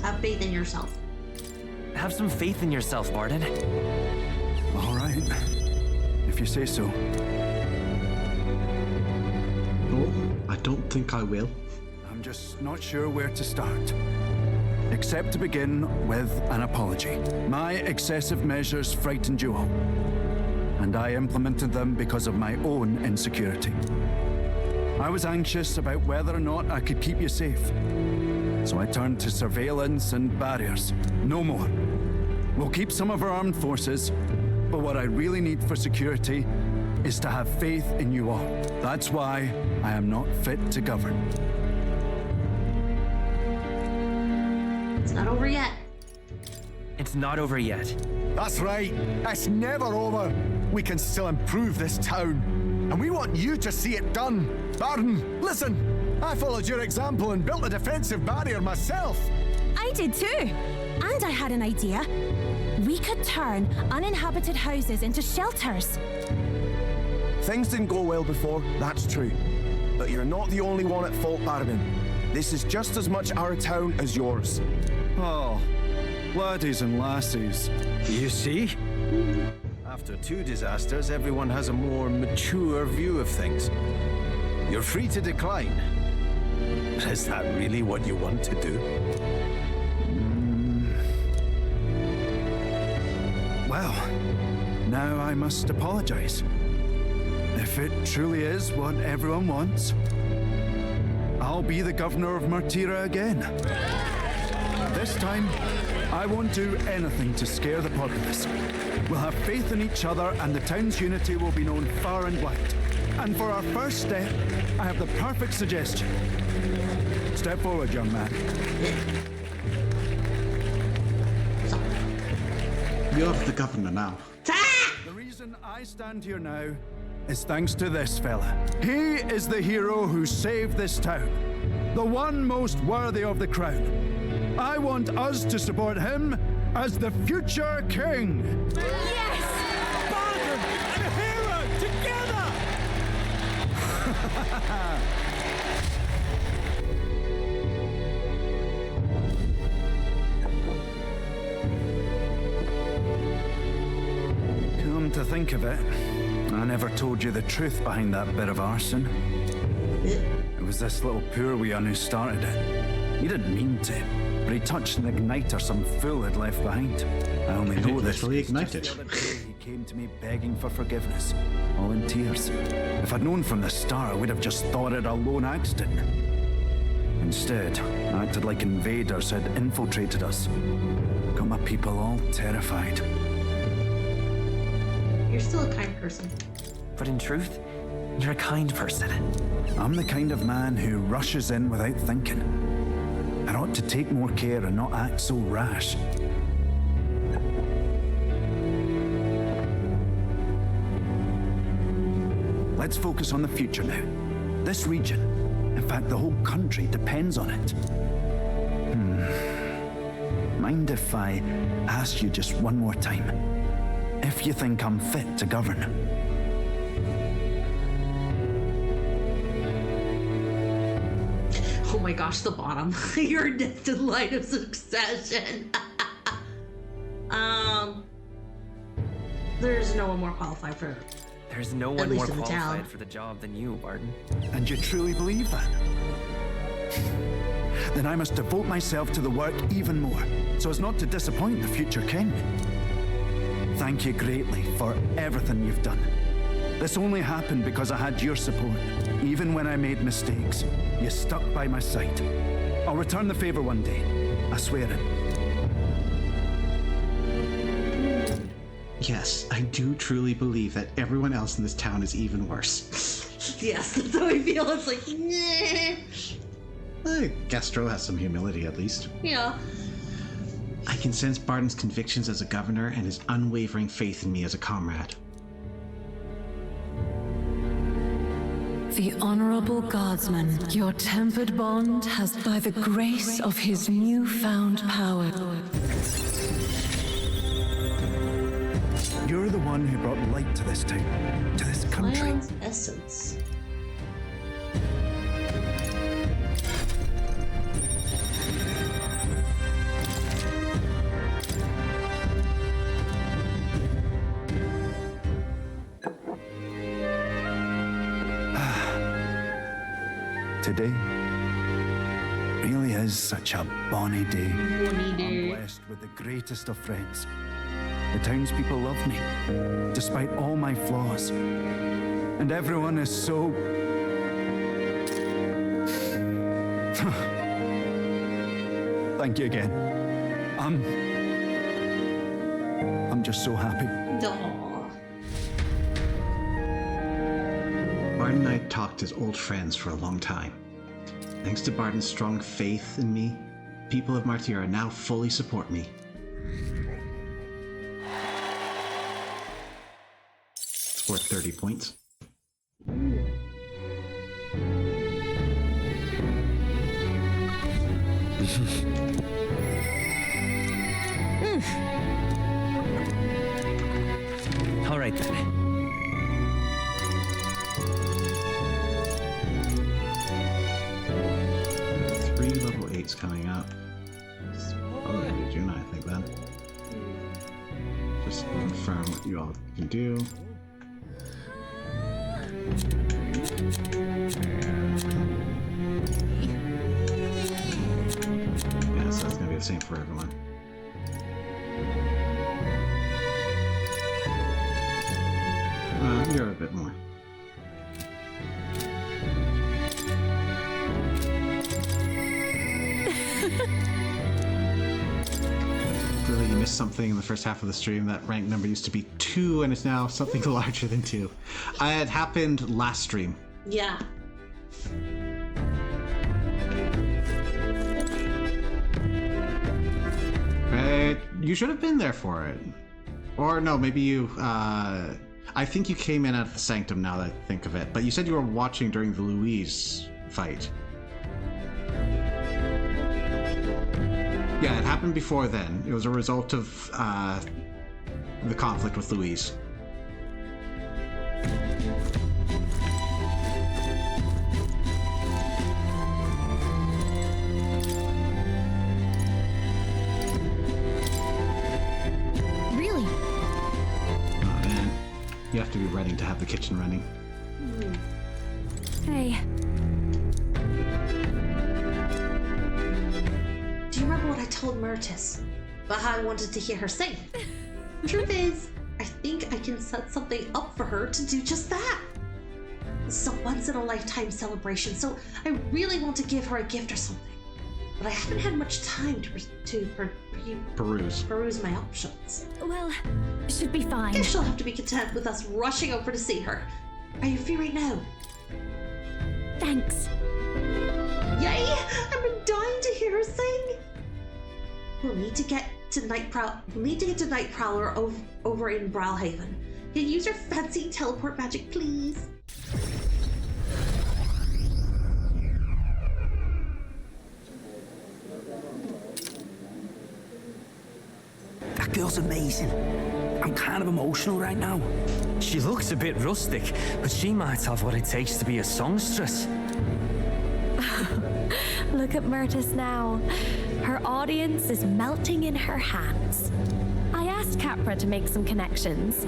Have faith in yourself. Have some faith in yourself, Barden. All right, if you say so. No, I don't think I will. I'm just not sure where to start. Except to begin with an apology. My excessive measures frightened you all, and I implemented them because of my own insecurity. I was anxious about whether or not I could keep you safe, so I turned to surveillance and barriers. No more. We'll keep some of our armed forces, but what I really need for security is to have faith in you all. That's why I am not fit to govern. It's not over yet. It's not over yet. That's right. It's never over. We can still improve this town. And we want you to see it done. Barden, listen. I followed your example and built a defensive barrier myself. I did too. And I had an idea. We could turn uninhabited houses into shelters. Things didn't go well before, that's true. But you're not the only one at fault, Barden. This is just as much our town as yours. Oh, laddies and lassies. You see? After two disasters, everyone has a more mature view of things. You're free to decline. But is that really what you want to do? Well, now I must apologize. If it truly is what everyone wants, I'll be the governor of Martira again. This time, I won't do anything to scare the populace. We'll have faith in each other and the town's unity will be known far and wide. And for our first step, I have the perfect suggestion. Step forward, young man. You're the governor now. The reason I stand here now is thanks to this fella. He is the hero who saved this town, the one most worthy of the crown. I want us to support him as the future king. Yes! Bargain and hero together! Come to think of it, I never told you the truth behind that bit of arson. It was this little poor wee un who started it. He didn't mean to, but he touched an igniter some fool had left behind. I only know this. Literally ignited. Just the other day he came to me begging for forgiveness, all in tears. If I'd known from the start, I would have just thought it a lone accident. Instead, I acted like invaders had infiltrated us. Got my people all terrified. You're still a kind person. But in truth, you're a kind person. I'm the kind of man who rushes in without thinking. I ought to take more care and not act so rash. Let's focus on the future now. This region, in fact the whole country, depends on it. Mind if I ask you just one more time? If you think I'm fit to govern? Oh my gosh, the bottom. You're next in line of succession. There's no one more qualified for. There's no one more qualified for the job than you, Barton. And you truly believe that? Then I must devote myself to the work even more, so as not to disappoint the future king. Thank you greatly for everything you've done. This only happened because I had your support. Even when I made mistakes, you stuck by my side. I'll return the favor one day. I swear it. Yes, I do truly believe that everyone else in this town is even worse. Yes, that's how I feel. It's like, nah. Gastro has some humility, at least. Yeah. I can sense Barton's convictions as a governor and his unwavering faith in me as a comrade. The Honorable Guardsman, your tempered bond has, by the grace of his newfound power. You're the one who brought light to this town, to this country. Lion's essence. Today really is such a bonny day. I'm blessed with the greatest of friends. The townspeople love me, despite all my flaws. And everyone is so... Thank you again. I'm just so happy. Barton and I talked as old friends for a long time. Thanks to Barton's strong faith in me, people of Martyra now fully support me. It's worth 30 points. All right then. 3 level 8s coming up. Oh, maybe June, I think then. Just confirm what you all can do. Yeah, so it's gonna be the same for everyone. You're a bit more. Really, you missed something in the first half of the stream. That rank number used to be 2 and it's now something larger than 2. It happened last stream. Yeah. You should have been there for it. Or no, maybe you, I think you came in at the Sanctum now that I think of it, but you said you were watching during the Louise fight. Yeah, it happened before then. It was a result of the conflict with Louise. Really? Oh man, you have to be ready to have the kitchen running. Hey. Do you remember what I told Myrtis about how I wanted to hear her sing? Truth is, I think I can set something up for her to do just that. This is a once-in-a-lifetime celebration, so I really want to give her a gift or something. But I haven't had much time to peruse my options. Well, should be fine. I guess she'll have to be content with us rushing over to see her. Are you free right now? Thanks. Yay! I've been dying to hear her sing. We'll need to get to Nightprowler over in Browhaven. Can you use your fancy teleport magic, please? That girl's amazing. I'm kind of emotional right now. She looks a bit rustic, but she might have what it takes to be a songstress. Look at Myrtis now. Her audience is melting in her hands. I asked Capra to make some connections,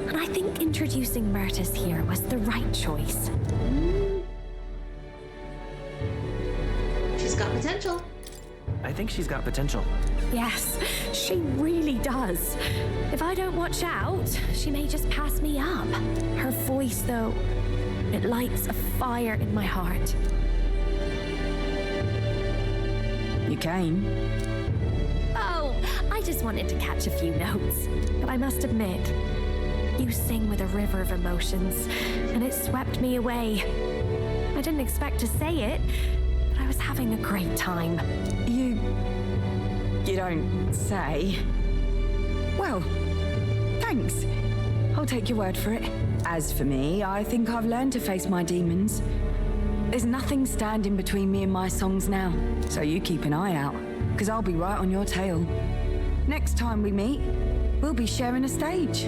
and I think introducing Myrtis here was the right choice. She's got potential. I think she's got potential. Yes, she really does. If I don't watch out, she may just pass me up. Her voice, though, it lights a fire in my heart. You came? Oh, I just wanted to catch a few notes. But I must admit, you sing with a river of emotions, and it swept me away. I didn't expect to say it, but I was having a great time. You don't say. Well, thanks. I'll take your word for it. As for me, I think I've learned to face my demons. There's nothing standing between me and my songs now, so you keep an eye out, because I'll be right on your tail. Next time we meet, we'll be sharing a stage.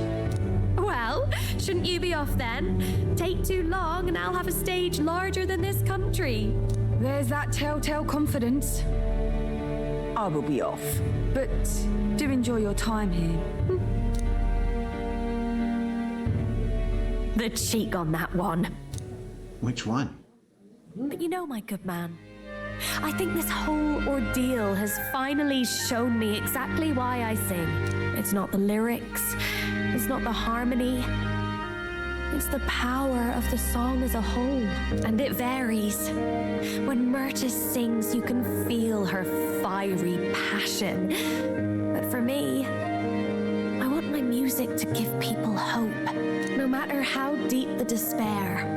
Well, shouldn't you be off then? Take too long and I'll have a stage larger than this country. There's that telltale confidence. I will be off, but do enjoy your time here. The cheek on that one. Which one? But you know, my good man, I think this whole ordeal has finally shown me exactly why I sing. It's not the lyrics, it's not the harmony, it's the power of the song as a whole. And it varies. When Myrtis sings, you can feel her fiery passion. But for me, I want my music to give people hope, no matter how deep the despair.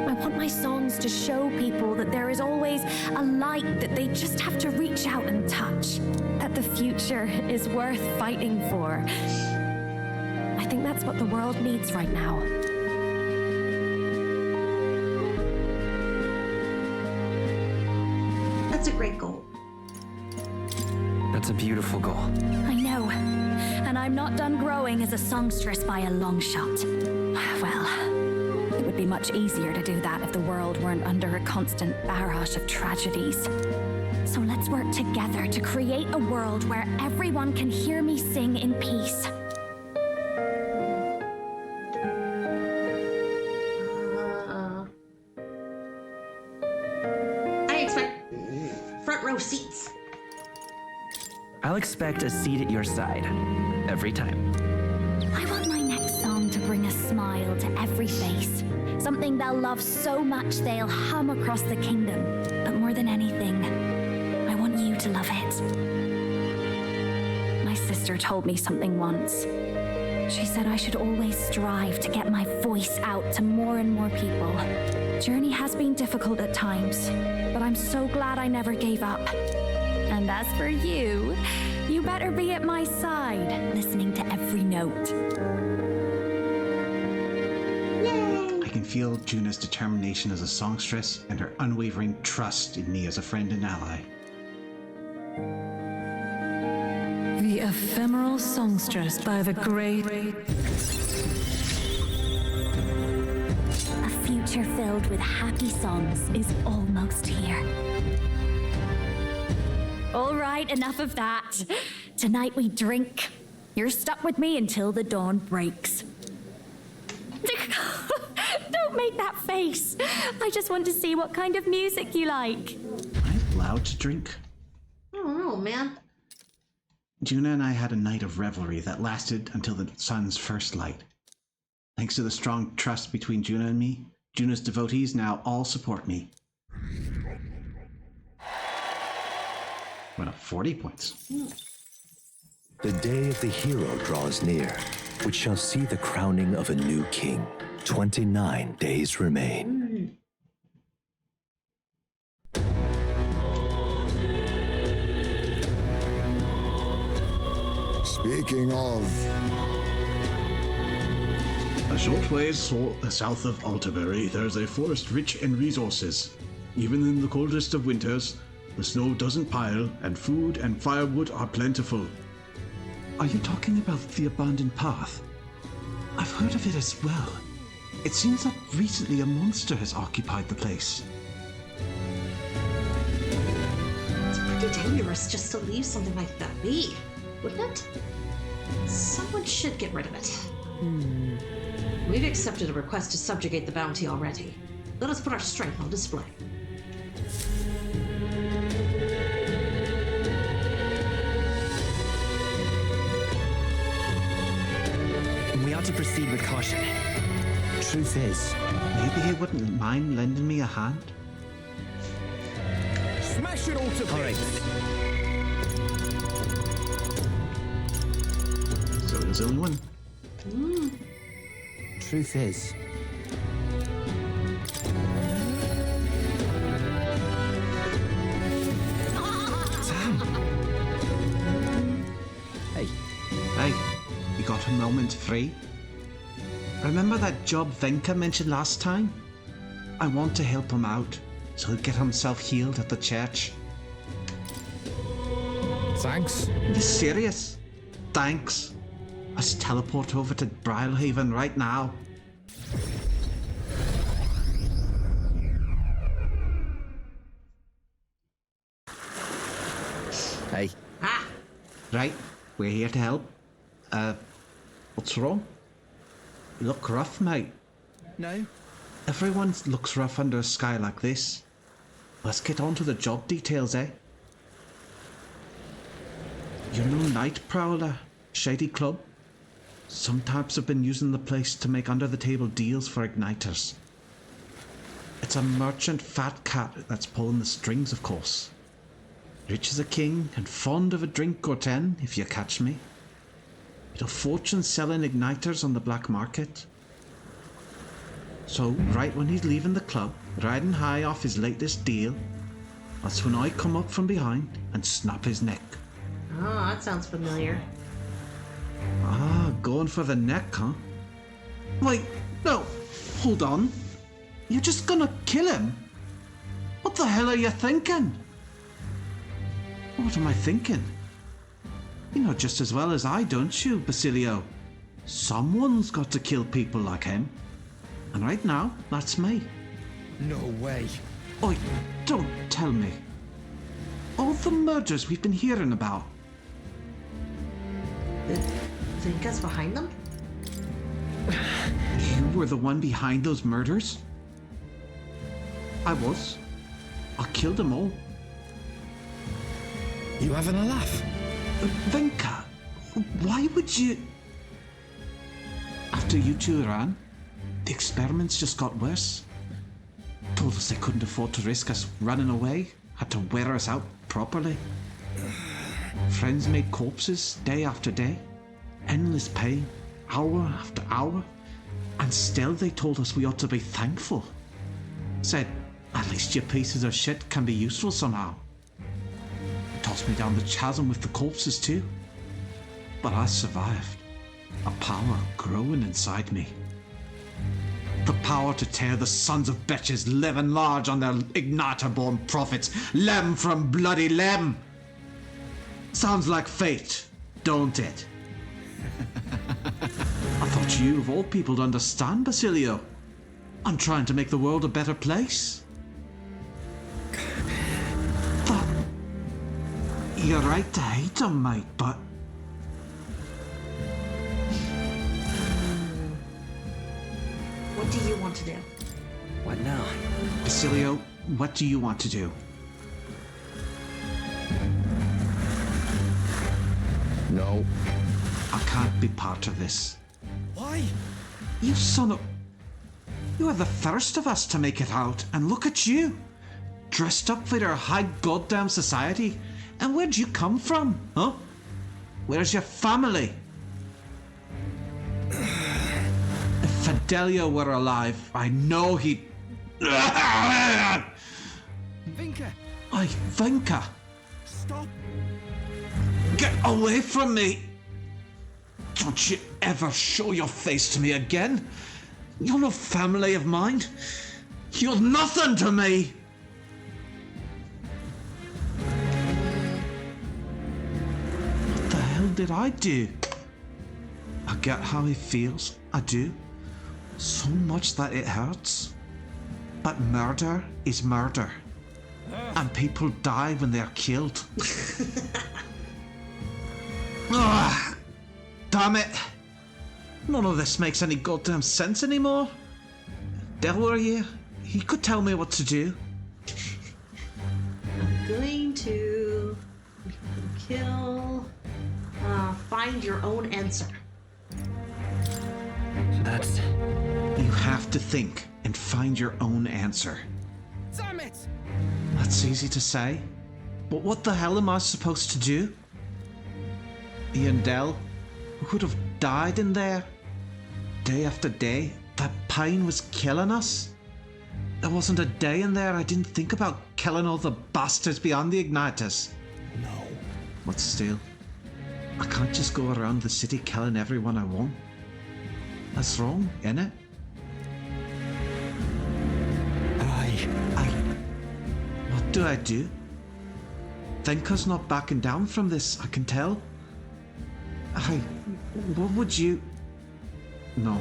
I want my songs to show people that there is always a light that they just have to reach out and touch, that the future is worth fighting for. I think that's what the world needs right now. That's a great goal. That's a beautiful goal. I know, and I'm not done growing as a songstress by a long shot. Well, it would be much easier to do that if the world weren't under a constant barrage of tragedies. So let's work together to create a world where everyone can hear me sing in peace. I expect front row seats. I'll expect a seat at your side. Every time. I want my next song to bring a smile to every face. Something they'll love so much they'll hum across the kingdom. But more than anything, I want you to love it. My sister told me something once. She said I should always strive to get my voice out to more and more people. Journey has been difficult at times, but I'm so glad I never gave up. And as for you, you better be at my side, listening to every note. can feel Juna's determination as a songstress and her unwavering trust in me as a friend and ally. The ephemeral songstress by the great... A future filled with happy songs is almost here. All right, enough of that. Tonight we drink. You're stuck with me until the dawn breaks. Don't make that face. I just want to see what kind of music you like. Am I allowed to drink? I don't know, man. Juna and I had a night of revelry that lasted until the sun's first light. Thanks to the strong trust between Juna and me, Juna's devotees now all support me. Went up 40 points. The day of the hero draws near, which shall see the crowning of a new king. 29 days remain. Speaking of... A short ways south of Altabury, there's a forest rich in resources. Even in the coldest of winters, the snow doesn't pile, and food and firewood are plentiful. Are you talking about the abandoned path? I've heard of it as well. It seems that recently a monster has occupied the place. It's pretty dangerous just to leave something like that be, wouldn't it? Someone should get rid of it. We've accepted a request to subjugate the bounty already. Let us put our strength on display. We ought to proceed with caution. Truth is, maybe he wouldn't mind lending me a hand. Smash it all to bits! All right. So there's only one. Truth is, Hey, you got a moment free? Remember that job Venka mentioned last time? I want to help him out, so he'll get himself healed at the church. Thanks. Are you serious? Thanks. Let's teleport over to Brylehaven right now. Hey. Ah! Right, we're here to help. What's wrong? You look rough, mate. No. Everyone looks rough under a sky like this. Let's get on to the job details, eh? You're no night prowler, shady club. Some types have been using the place to make under-the-table deals for igniters. It's a merchant fat cat that's pulling the strings, of course. Rich as a king and fond of a drink or 10, if you catch me. Made a fortune selling igniters on the black market. So, right when he's leaving the club, riding high off his latest deal, that's when I come up from behind and snap his neck. Oh, that sounds familiar. Ah, going for the neck, huh? Wait, no, hold on. You're just gonna kill him? What the hell are you thinking? What am I thinking? You know just as well as I, don't you, Basilio? Someone's got to kill people like him. And right now, that's me. No way. Oi, don't tell me. All the murders we've been hearing about. Vinka's behind them? You were the one behind those murders? I was. I killed them all. You having a laugh? Vinka, why would you... After you two ran, the experiments just got worse. Told us they couldn't afford to risk us running away, had to wear us out properly. Friends made corpses day after day, endless pain, hour after hour, and still they told us we ought to be thankful. Said, at least your pieces of shit can be useful somehow. Tossed me down the chasm with the corpses too. But I survived. A power growing inside me. The power to tear the sons of bitches living large on their igniter-born prophets, limb from bloody limb. Sounds like fate, don't it? I thought you, of all people, would understand, Basilio. I'm trying to make the world a better place. But you're right to hate him, mate, but... What do you want to do? What now? Basilio, what do you want to do? No. I can't be part of this. Why? You son of... You are the first of us to make it out, and look at you. Dressed up for your high goddamn society. And where'd you come from, huh? Where's your family? If Fidelio were alive, I know he'd... Vinka! Oi, Vinka! Stop! Get away from me! Don't you ever show your face to me again! You're no family of mine! You're nothing to me! What the hell did I do? I get how he feels, I do. So much that it hurts. But murder is murder. And people die when they're killed. Ah, damn it! None of this makes any goddamn sense anymore. Devil are you? He could tell me what to do. I'm going to kill. Find your own answer. That's... You have to think and find your own answer. Damn it! That's easy to say. But what the hell am I supposed to do? Ian Dell, who could have died in there? Day after day, that pain was killing us. There wasn't a day in there I didn't think about killing all the bastards beyond the igniters. No. But still, I can't just go around the city killing everyone I want. That's wrong, innit? What do I do? Vinka's not backing down from this, I can tell. What would you... No,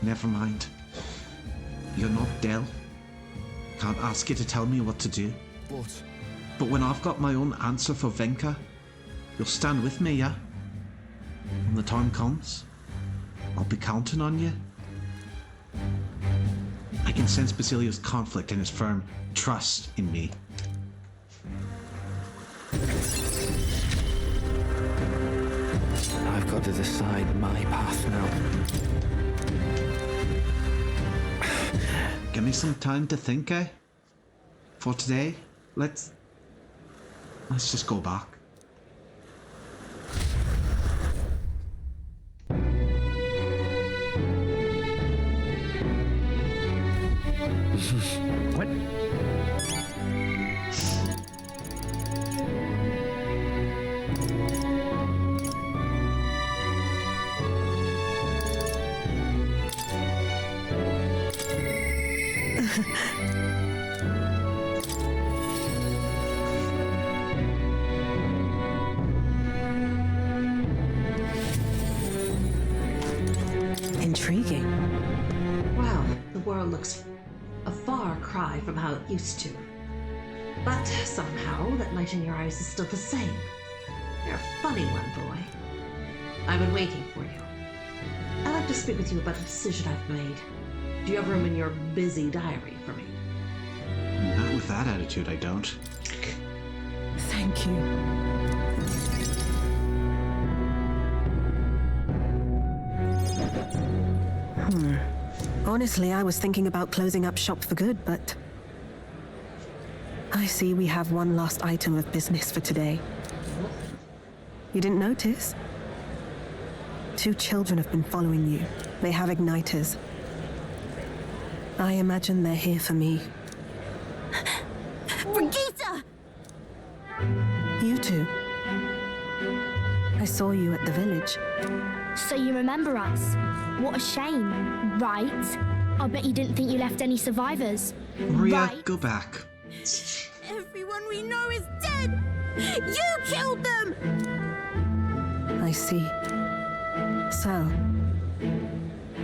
never mind. You're not Dell. Can't ask you to tell me what to do. But when I've got my own answer for Vinka, you'll stand with me, yeah? When the time comes, I'll be counting on you. I can sense Basilio's conflict and his firm trust in me. I've got to decide my path now. Give me some time to think, eh? For today, let's just go back. What? Intriguing. Well, the world looks a far cry from how it used to. But somehow, that light in your eyes is still the same. You're a funny one, boy. I've been waiting for you. I'd like to speak with you about a decision I've made. Do you have room in your busy diary for me? Not with that attitude, I don't. Thank you. Honestly, I was thinking about closing up shop for good, but... I see we have one last item of business for today. You didn't notice? 2 children have been following you. They have igniters. I imagine they're here for me. Brigitte! You two. I saw you at the village. So you remember us? What a shame, right? I bet you didn't think you left any survivors. Maria, Right. go back. Everyone we know is dead! You killed them! I see. So,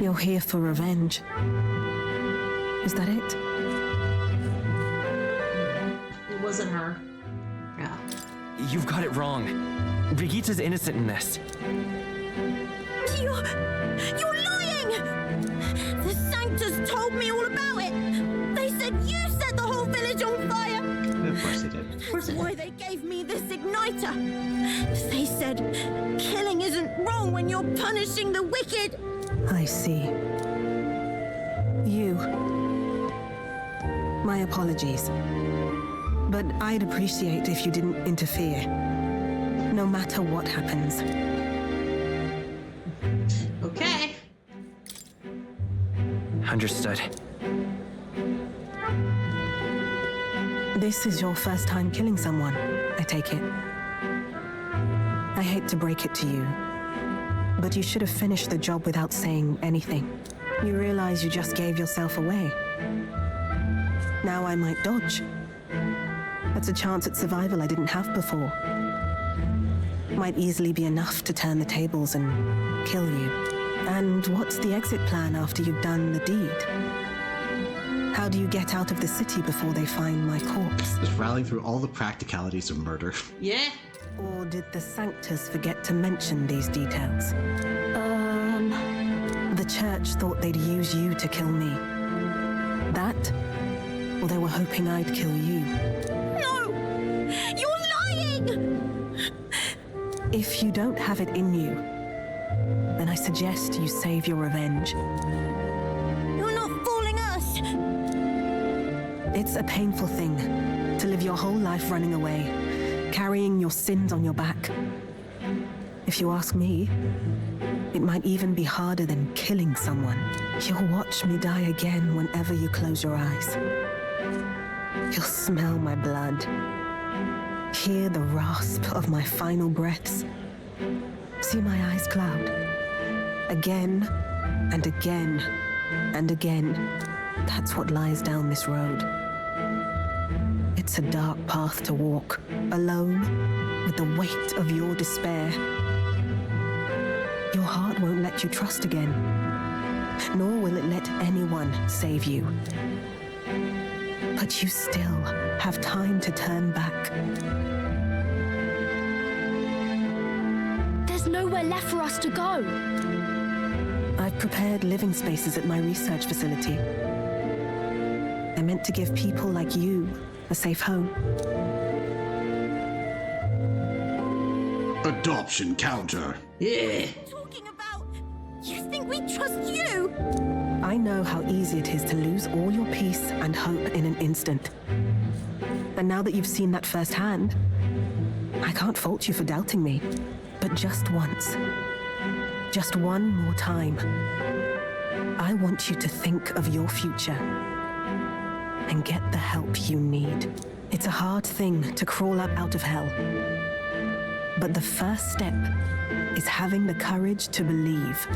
you're here for revenge. Is that it? It wasn't her. Yeah. You've got it wrong. Brigitte's innocent in this. You're lying! The Sanctus told me all about it! They said you set the whole village on fire! Of course they did. That's why they gave me this igniter. They said, killing isn't wrong when you're punishing the wicked. I see. You. My apologies. But I'd appreciate if you didn't interfere. No matter what happens. Okay. Understood. This is your first time killing someone, I take it. I hate to break it to you, but you should have finished the job without saying anything. You realize you just gave yourself away. Now I might dodge. That's a chance at survival I didn't have before. Might easily be enough to turn the tables and kill you. And what's the exit plan after you've done the deed? How do you get out of the city before they find my corpse? Just rallying through all the practicalities of murder. Yeah. Or did the Sanctus forget to mention these details? The church thought they'd use you to kill me. That? Or they were hoping I'd kill you? No! You're lying! If you don't have it in you, then I suggest you save your revenge. You're not fooling us! It's a painful thing to live your whole life running away, carrying your sins on your back. If you ask me, it might even be harder than killing someone. You'll watch me die again whenever you close your eyes. You'll smell my blood, hear the rasp of my final breaths, see my eyes cloud. Again and again and again. That's what lies down this road. It's a dark path to walk, alone, with the weight of your despair. Your heart won't let you trust again, nor will it let anyone save you. But you still have time to turn back. There's nowhere left for us to go. I've prepared living spaces at my research facility. They're meant to give people like you a safe home. Adoption counter. Yeah. Talking about... You think we trust you? I know how easy it is to lose all your peace and hope in an instant. And now that you've seen that firsthand, I can't fault you for doubting me. But just once, just one more time, I want you to think of your future and get the help you need. It's a hard thing to crawl up out of hell. But the first step is having the courage to believe.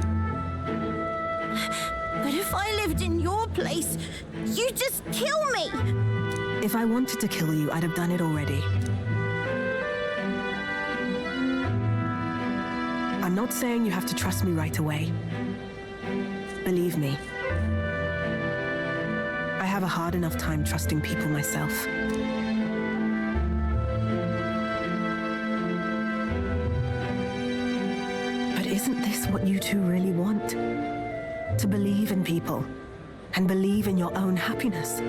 But if I lived in your place, you'd just kill me! If I wanted to kill you, I'd have done it already. I'm not saying you have to trust me right away. Believe me, I have a hard enough time trusting people myself. But isn't this what you two really want? To believe in people and believe in your own happiness.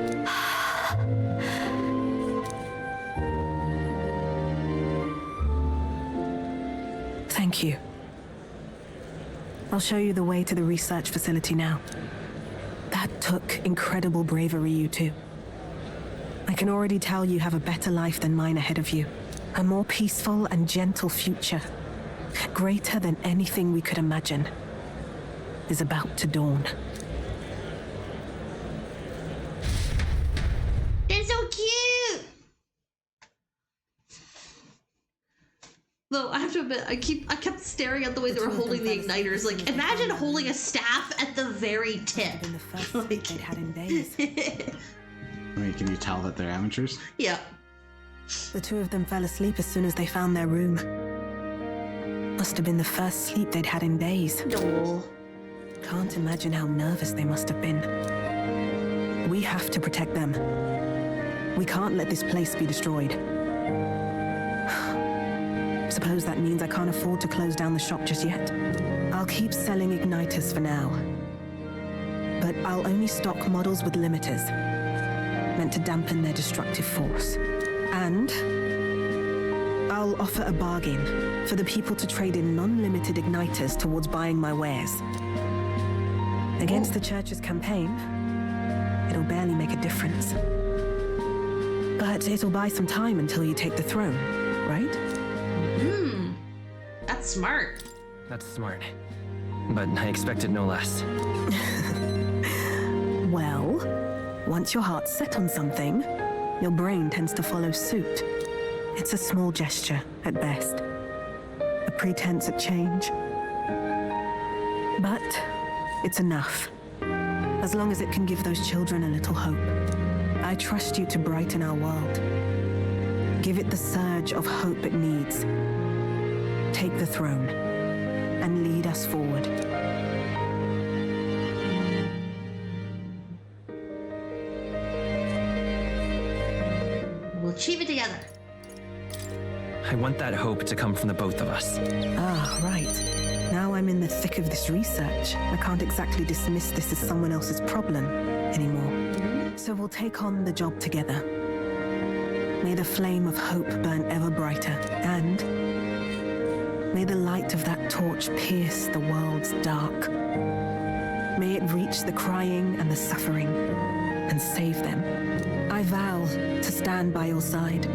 Thank you. I'll show you the way to the research facility now. That took incredible bravery, you two. I can already tell you have a better life than mine ahead of you. A more peaceful and gentle future, greater than anything we could imagine, is about to dawn. They're so cute! Though I have to admit, I kept staring at the way they were holding the igniters. Like, imagine holding a staff at the very tip. The first sleep they'd had in days. I mean, can you tell that they're amateurs? Yeah. The two of them fell asleep as soon as they found their room. Must have been the first sleep they'd had in days. No. Can't imagine how nervous they must have been. We have to protect them. We can't let this place be destroyed. Suppose that means I can't afford to close down the shop just yet. I'll keep selling igniters for now. But I'll only stock models with limiters, meant to dampen their destructive force. And I'll offer a bargain for the people to trade in non-limited igniters towards buying my wares. Against the church's campaign, it'll barely make a difference. But it'll buy some time until you take the throne, right? That's smart. That's smart. But I expected no less. Well, once your heart's set on something, your brain tends to follow suit. It's a small gesture, at best. A pretense at change. But it's enough. As long as it can give those children a little hope. I trust you to brighten our world. Give it the surge of hope it needs. Take the throne and lead us forward. We'll achieve it together. I want that hope to come from the both of us. Ah, right. Now I'm in the thick of this research. I can't exactly dismiss this as someone else's problem anymore. So we'll take on the job together. May the flame of hope burn ever brighter, and may the light of that torch pierce the world's dark. May it reach the crying and the suffering and save them. I vow to stand by your side.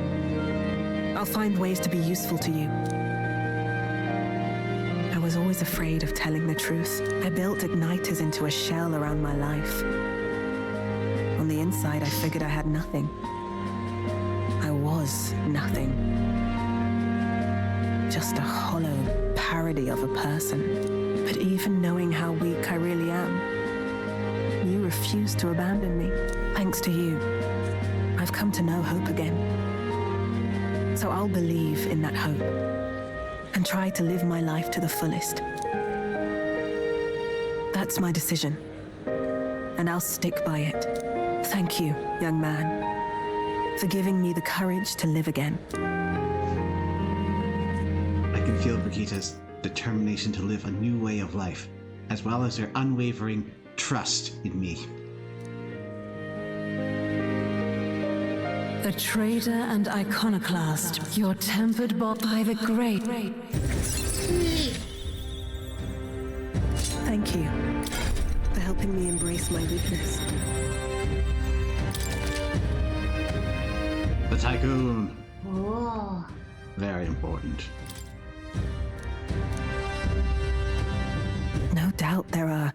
I'll find ways to be useful to you. I was always afraid of telling the truth. I built igniters into a shell around my life. On the inside, I figured I had nothing. I was nothing. Just a hollow parody of a person. But even knowing how weak I really am, you refused to abandon me. Thanks to you, I've come to know hope again. So I'll believe in that hope and try to live my life to the fullest. That's my decision, and I'll stick by it. Thank you, young man, for giving me the courage to live again. I can feel Brigitta's determination to live a new way of life, as well as her unwavering trust in me. A traitor and iconoclast, you're tempered by the great. Thank you for helping me embrace my weakness. The tycoon. Oh. Very important. No doubt there are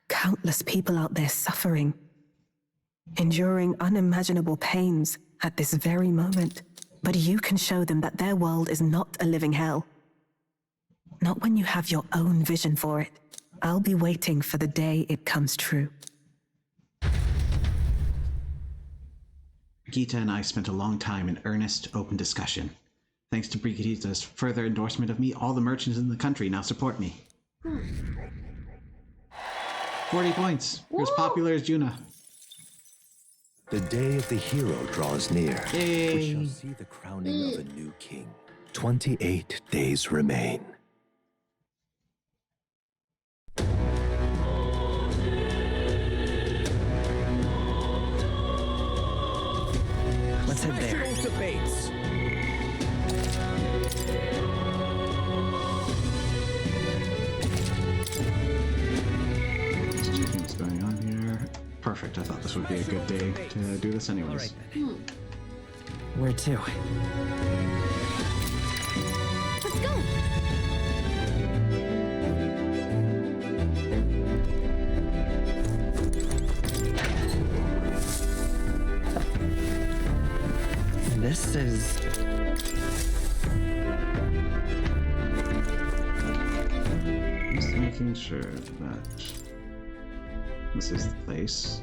countless people out there suffering, enduring unimaginable pains at this very moment. But you can show them that their world is not a living hell. Not when you have your own vision for it. I'll be waiting for the day it comes true. Brigitta and I spent a long time in earnest, open discussion. Thanks to Brigitta's further endorsement of me, all the merchants in the country now support me. 40 points. You're as popular as Juna. The day of the hero draws near. Yay. We shall see the crowning of a new king. 28 days remain. Let's head there. Debates. What's going on here? Perfect. I thought this would be a good day to do this anyways. Where to? Let's go. This is... making sure that this is the place.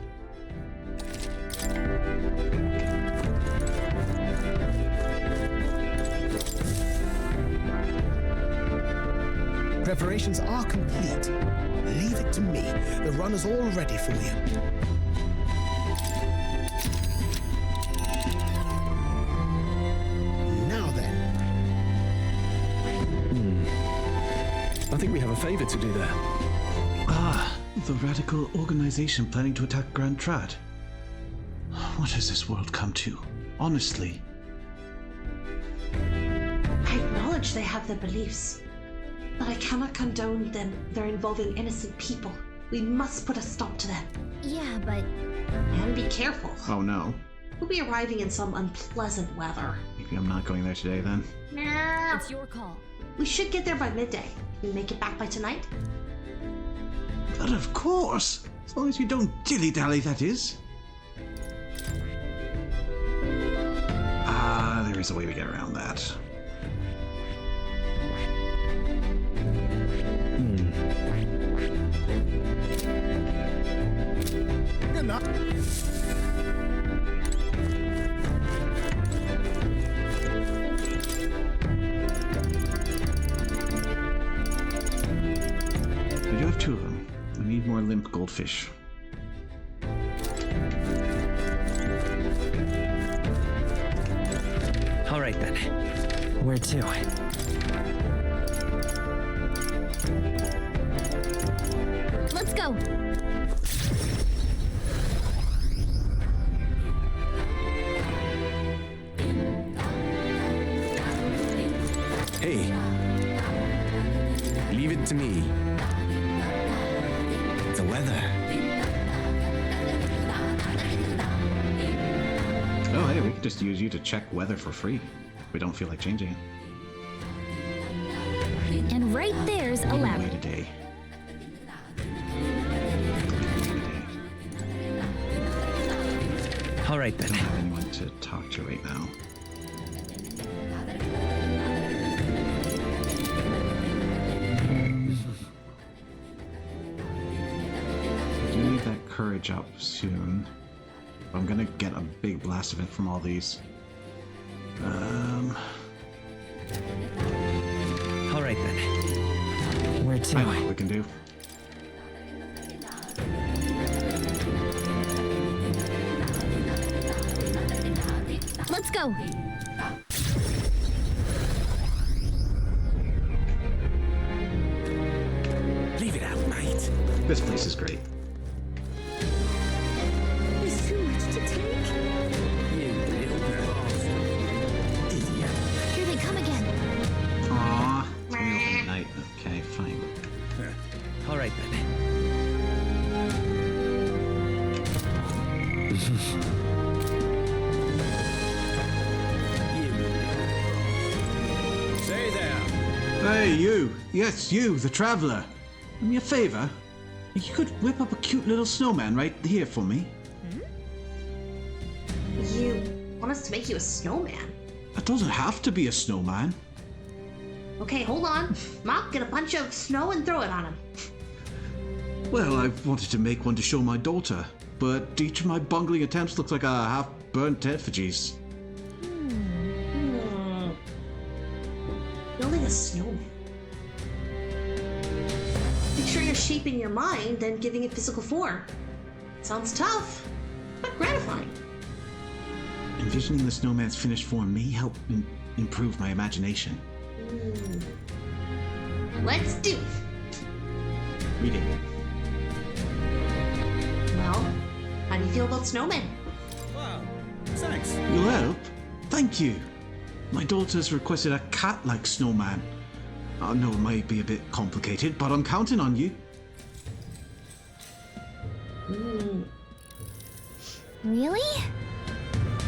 Preparations are complete. Leave it to me. The run is all ready for you. Now then. I think we have a favor to do there. Ah, the radical organization planning to attack Grand Trad. What has this world come to? Honestly. I acknowledge they have their beliefs, but I cannot condone their involving innocent people. We must put a stop to them. Yeah, but... And be careful. Oh no. We'll be arriving in some unpleasant weather. Maybe I'm not going there today then. Nah. It's your call. We should get there by midday. Can we make it back by tonight? But of course! As long as you don't dilly-dally, that is. Ah, there is a way to get around that. Good enough. We do have two of them. We need more limp goldfish. All right then. Where to? Let's go. Hey. Leave it to me. The weather. Oh, hey, we could just use you to check weather for free. We don't feel like changing it. And right there's a ladder. Wait a day. All right then. I don't have anyone to talk to right now. I do need that courage up soon. I'm gonna get a big blast of it from all these. All right then. Where to? I know what we can do. Let's go. Leave it out, mate. This place is great. There's too much to take. You little bastard. Idiot. Here they come again. Aww. It's only open at night. Okay, fine. All right then. Say there. Hey, you! Yes, you, the traveler! Do me a favor. You could whip up a cute little snowman right here for me. You want us to make you a snowman? It doesn't have to be a snowman. Okay, hold on. Mop, get a bunch of snow and throw it on him. Well, I wanted to make one to show my daughter, but each of my bungling attempts looks like a half-burnt effigies. Building a snowman. Picturing a shape in your mind, then giving it physical form. Sounds tough, but gratifying. Envisioning the snowman's finished form may help improve my imagination. Let's do it. Reading. Well, how do you feel about snowmen? Wow. Thanks. You'll help? Thank you. My daughter's requested a cat-like snowman. I know it might be a bit complicated, but I'm counting on you. Really?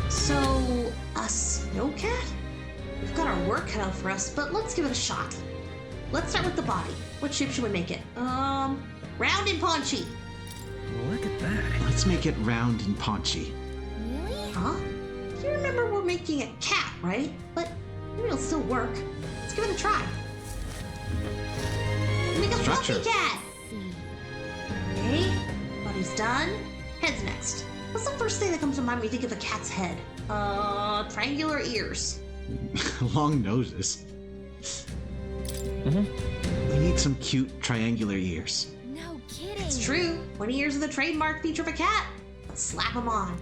So, a snow cat? We've got our work cut out for us, but let's give it a shot. Let's start with the body. What shape should we make it? Round and paunchy. Look at that. Let's make it round and paunchy. Really? Huh? You remember we're making a cat, right? But maybe it'll still work. Let's give it a try. make a Structure. fluffy cat. Okay, body's done. Head's next. What's the first thing that comes to mind when you think of a cat's head? Triangular ears. Long noses. We need some cute triangular ears. No kidding. It's true. 20 ears are the trademark feature of a cat. Let's slap them on.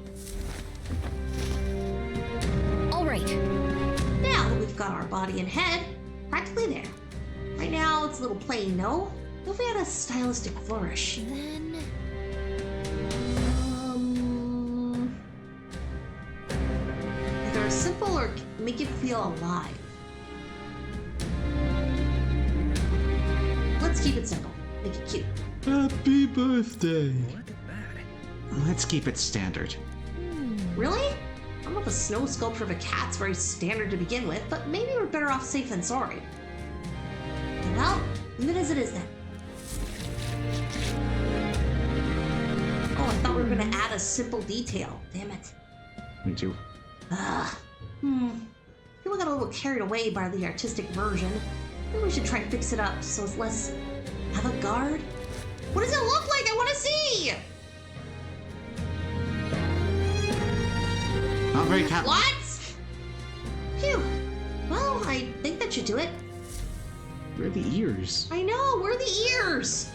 All right. Now that we've got our body and head practically there. Right now it's a little plain, no? What if we had a stylistic flourish? Then... either simple or make it feel alive. Let's keep it simple. Make it cute. Happy birthday. Let's keep it standard. Really? I don't know if the snow sculpture of a cat's very standard to begin with, but maybe we're better off safe than sorry. Well, leave it as it is then. Oh, I thought we were gonna add a simple detail. Damn it. Me too. People got a little carried away by the artistic version. Maybe we should try and fix it up so it's less avant-garde. What does it look like? I want to see! Not very cat. What? Phew. Well, I think that should do it. Where are the ears? I know, where are the ears?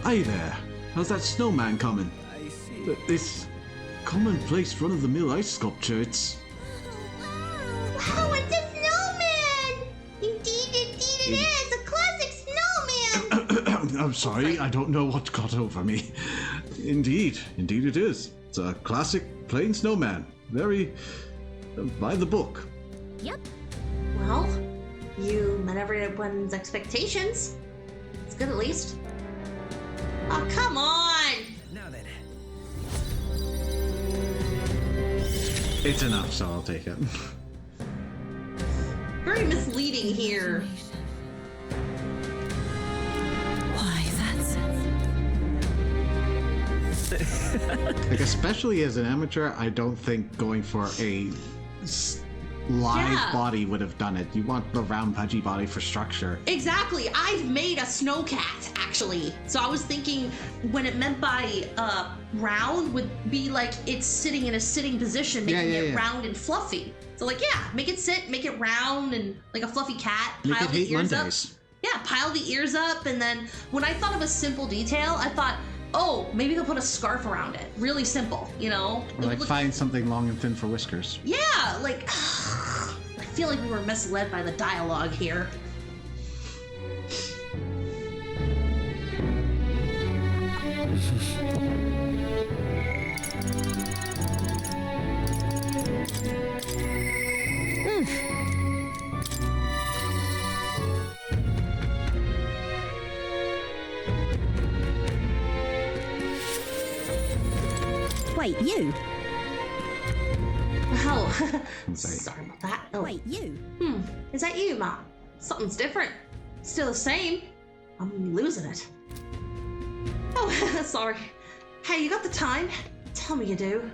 Hey there, how's that snowman coming? I see. This commonplace run-of-the-mill ice sculpture, it's... Wow, it's a snowman! Indeed it is! A classic snowman! I'm sorry, I don't know what got over me. Indeed it is. It's a classic plain snowman. Very... by the book. Yep. Well, you met everyone's expectations. It's good at least. Oh, come on! Now then. It's enough, so I'll take it. Very misleading here. Why, that's... Like, especially as an amateur, I don't think going for a live body would have done it. You want the round, pudgy body for structure. Exactly. I've made a snow cat, actually. So I was thinking when it meant by round would be like it's sitting in a sitting position, making it round and fluffy. So like, yeah, make it sit, make it round and like a fluffy cat. Make Pile it the hate ears Mondays. up. Yeah, pile the ears up, and then when I thought of a simple detail, I thought, oh, maybe they'll put a scarf around it. Really simple, you know? Or like find something long and thin for whiskers. Yeah, like, I feel like we were misled by the dialogue here. Wait, you? Oh, sorry about that. Oh. Wait, you? Is that you, Mom? Something's different. Still the same. I'm losing it. Oh, sorry. Hey, you got the time? Tell me you do.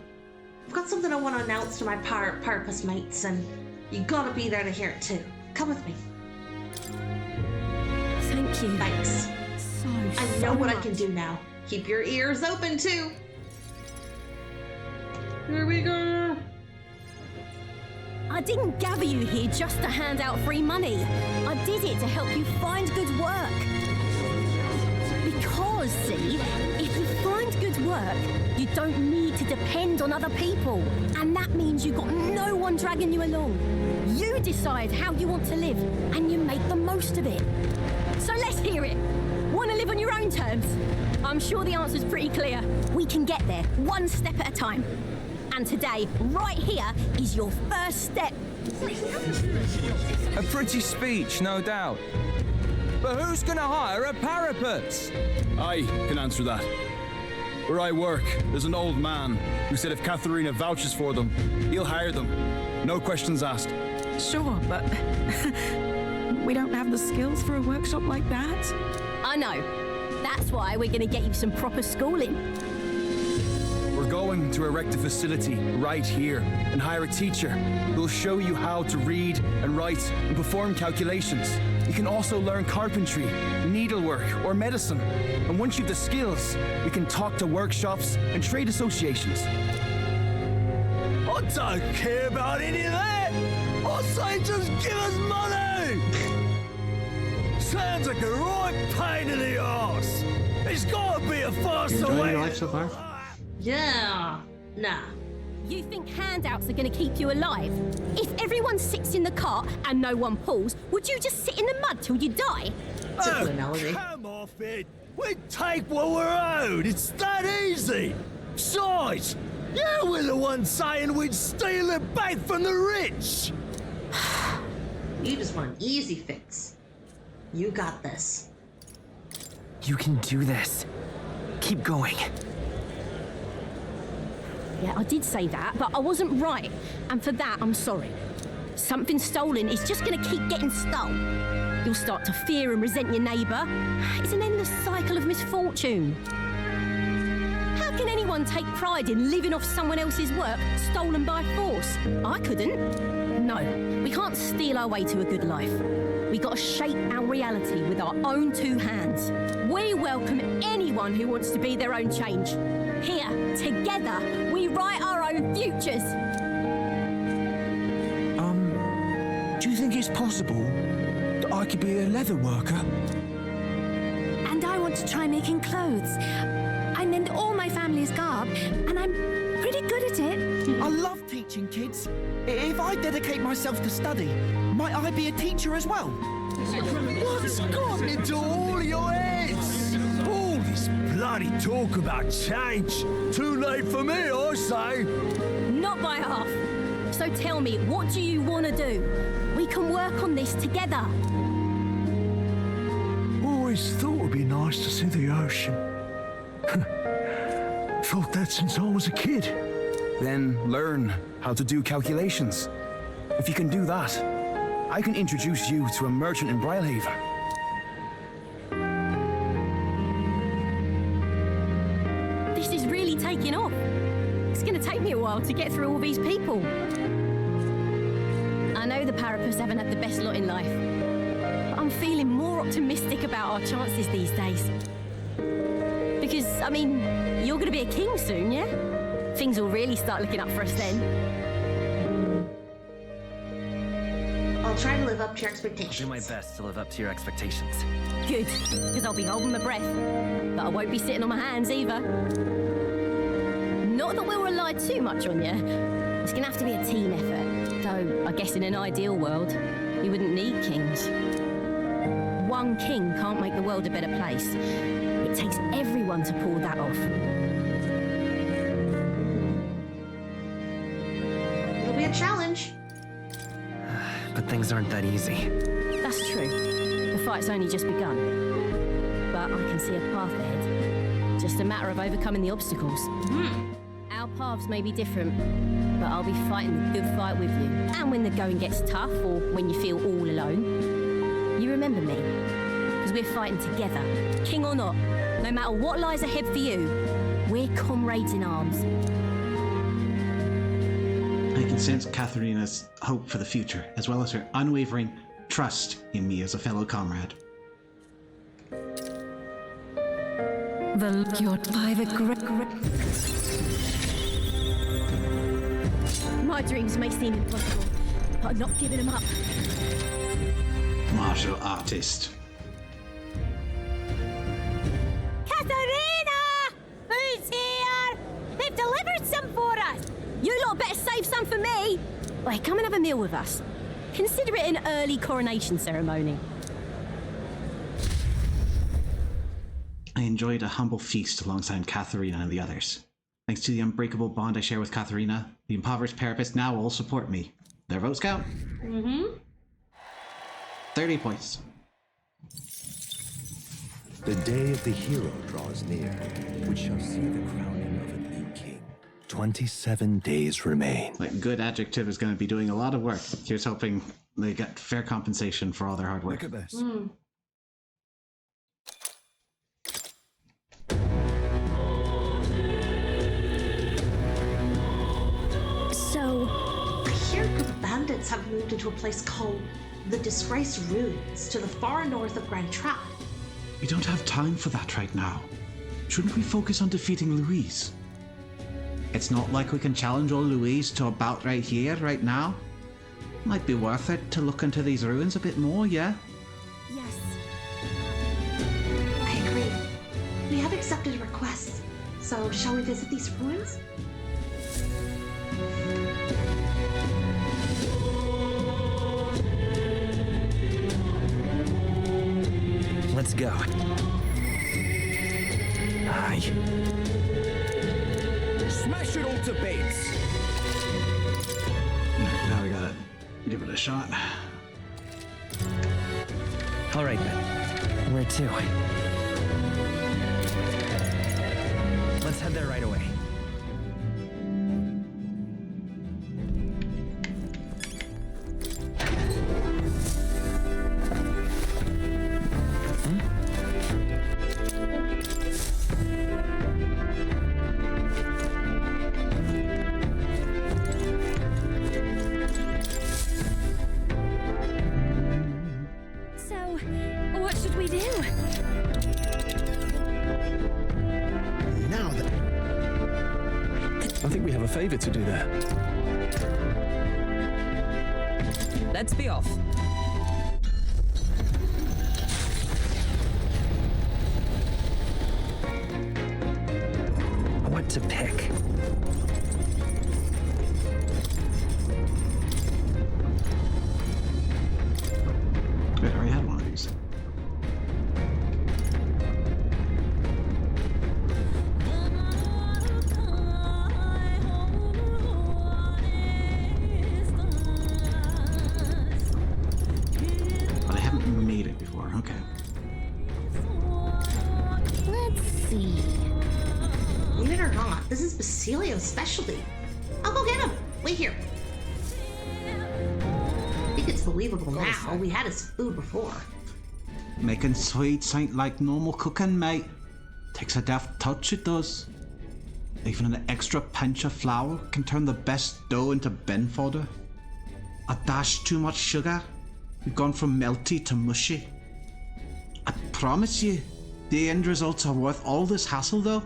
I've got something I want to announce to my Parapus mates, and you gotta be there to hear it too. Come with me. Thank you. Thanks. I know what I can do now. Keep your ears open too. Here we go. I didn't gather you here just to hand out free money. I did it to help you find good work. Because, see, if you find good work, you don't need to depend on other people. And that means you've got no one dragging you along. You decide how you want to live, and you make the most of it. So let's hear it. Want to live on your own terms? I'm sure the answer's pretty clear. We can get there, one step at a time. And today, right here, is your first step. A pretty speech, no doubt. But who's gonna hire a Parapus? I can answer that. Where I work, there's an old man who said if Katharina vouches for them, he'll hire them. No questions asked. Sure, but we don't have the skills for a workshop like that. I know. That's why we're going to get you some proper schooling. We're We're going to erect a facility right here and hire a teacher who'll show you how to read and write and perform calculations. You can also learn carpentry, needlework, or medicine. And once you've the skills, we can talk to workshops and trade associations. I don't care about any of that! I say just give us money! Sounds like a right pain in the arse! There's gotta be a faster Enjoying way! your life so far? Yeah. Nah. You think handouts are going to keep you alive? If everyone sits in the cart and no one pulls, would you just sit in the mud till you die? Simple analogy. Come off it! We take what we're owed! It's that easy! Besides, you were the one saying we'd steal it back from the rich! You just want an easy fix. You got this. You can do this. Keep going. Yeah, I did say that, but I wasn't right. And for that, I'm sorry. Something stolen is just going to keep getting stolen. You'll start to fear and resent your neighbour. It's an endless cycle of misfortune. How can anyone take pride in living off someone else's work stolen by force? I couldn't. No, we can't steal our way to a good life. We got to shape our reality with our own two hands. We welcome anyone who wants to be their own change. Here, together, we write our own futures. Do you think it's possible that I could be a leather worker? And I want to try making clothes. I mend all my family's garb, and I'm pretty good at it. I love teaching kids. If I dedicate myself to study, might I be a teacher as well? What's gotten into all your heads? All this bloody talk about change. Too late for me, I say. Not by half. So tell me, what do you want to do? We can work on this together. Always thought it'd be nice to see the ocean. Thought that since I was a kid. Then learn how to do calculations. If you can do that, I can introduce you to a merchant in Brylehaven. This is really taking off. It's going to take me a while to get through all these people. I know the Parapus haven't had the best lot in life, but I'm feeling more optimistic about our chances these days. Because, I mean, you're going to be a king soon, yeah? Things will really start looking up for us then. I'll try to live up to your expectations. I'll do my best to live up to your expectations. Good, because I'll be holding my breath, but I won't be sitting on my hands either. Not that we'll rely too much on you. It's going to have to be a team effort, though I guess in an ideal world, you wouldn't need kings. One king can't make the world a better place. It takes everyone to pull that off. It'll be a challenge. But things aren't that easy. That's true. The fight's only just begun. But I can see a path ahead. Just a matter of overcoming the obstacles. Our paths may be different, but I'll be fighting the good fight with you. And when the going gets tough, or when you feel all alone, you remember me. Because we're fighting together, king or not. No matter what lies ahead for you, we're comrades in arms. I can sense Katharina's hope for the future, as well as her unwavering trust in me as a fellow comrade. By the My dreams may seem impossible, but I'm not giving them up. Martial artist. Katharina! Who's here? They've delivered some for us! You lot better save some for me! Wait, come and have a meal with us. Consider it an early coronation ceremony. I enjoyed a humble feast alongside Katharina and the others. Thanks to the unbreakable bond I share with Katharina, the impoverished Parapus now all support me. Their votes count. 30 points. The day of the hero draws near, which shall see the crowning of a new king. 27 days remain. Like, good adjective is going to be doing a lot of work. Here's hoping they get fair compensation for all their hard work. Look at this. bandits have moved into a place called the Disgraced Ruins to the far north of Grand Trap. We don't have time for that right now. Shouldn't we focus on defeating Louise? It's not like we can challenge old Louise to a bout right here, right now. Might be worth it to look into these ruins a bit more, yeah? Yes. I agree. We have accepted requests, so shall we visit these ruins? Let's go. Aye. Smash it all to bits! Now we gotta give it a shot. All right, then. Where to? Let's head there right away. Favor to do there. Let's be off. What to pick? Wait, I already had one of these. Okay. Let's see. Believe it or not, this is Basilio's specialty. I'll go get him. Wait here. I think it's believable now. We had his food before. Making sweets ain't like normal cooking, mate. Takes a deft touch, it does. Even an extra pinch of flour can turn the best dough into bin fodder. A dash too much sugar, we've gone from melty to mushy. I promise you, the end results are worth all this hassle though.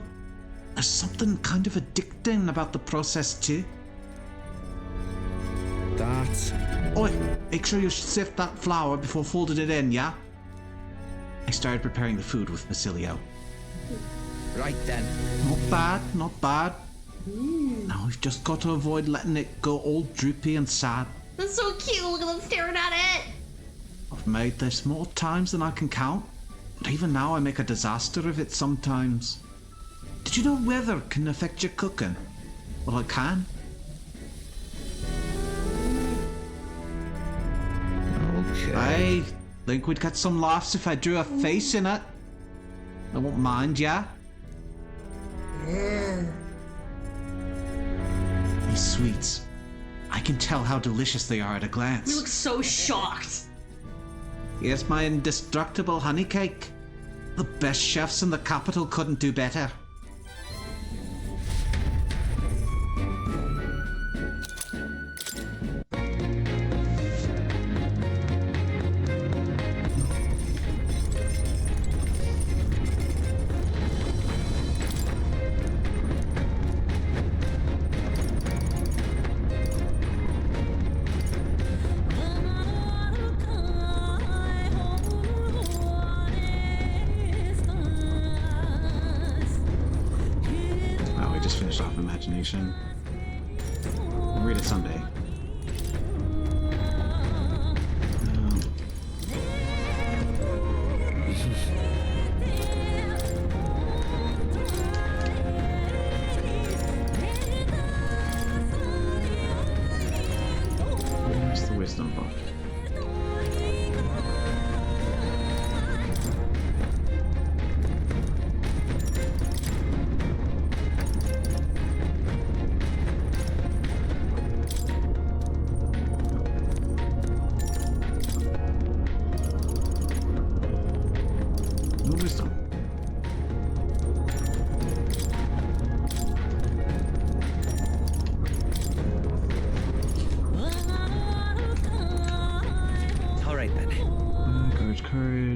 There's something kind of addicting about the process too. Oi, make sure you sift that flour before folding it in, yeah? I started preparing the food with Basilio. Right then. Not bad, not bad. Now we've just got to avoid letting it go all droopy and sad. That's so cute, look at them staring at it! I've made this more times than I can count, but even now I make a disaster of it sometimes. Did you know weather can affect your cooking? Well, it can. Okay. I think we'd get some laughs if I drew a face in it. I won't mind, yeah? These sweets, I can tell how delicious they are at a glance. You look so shocked. Here's my indestructible honey cake. The best chefs in the capital couldn't do better. Imagination. We'll read it someday. Where's the wisdom book?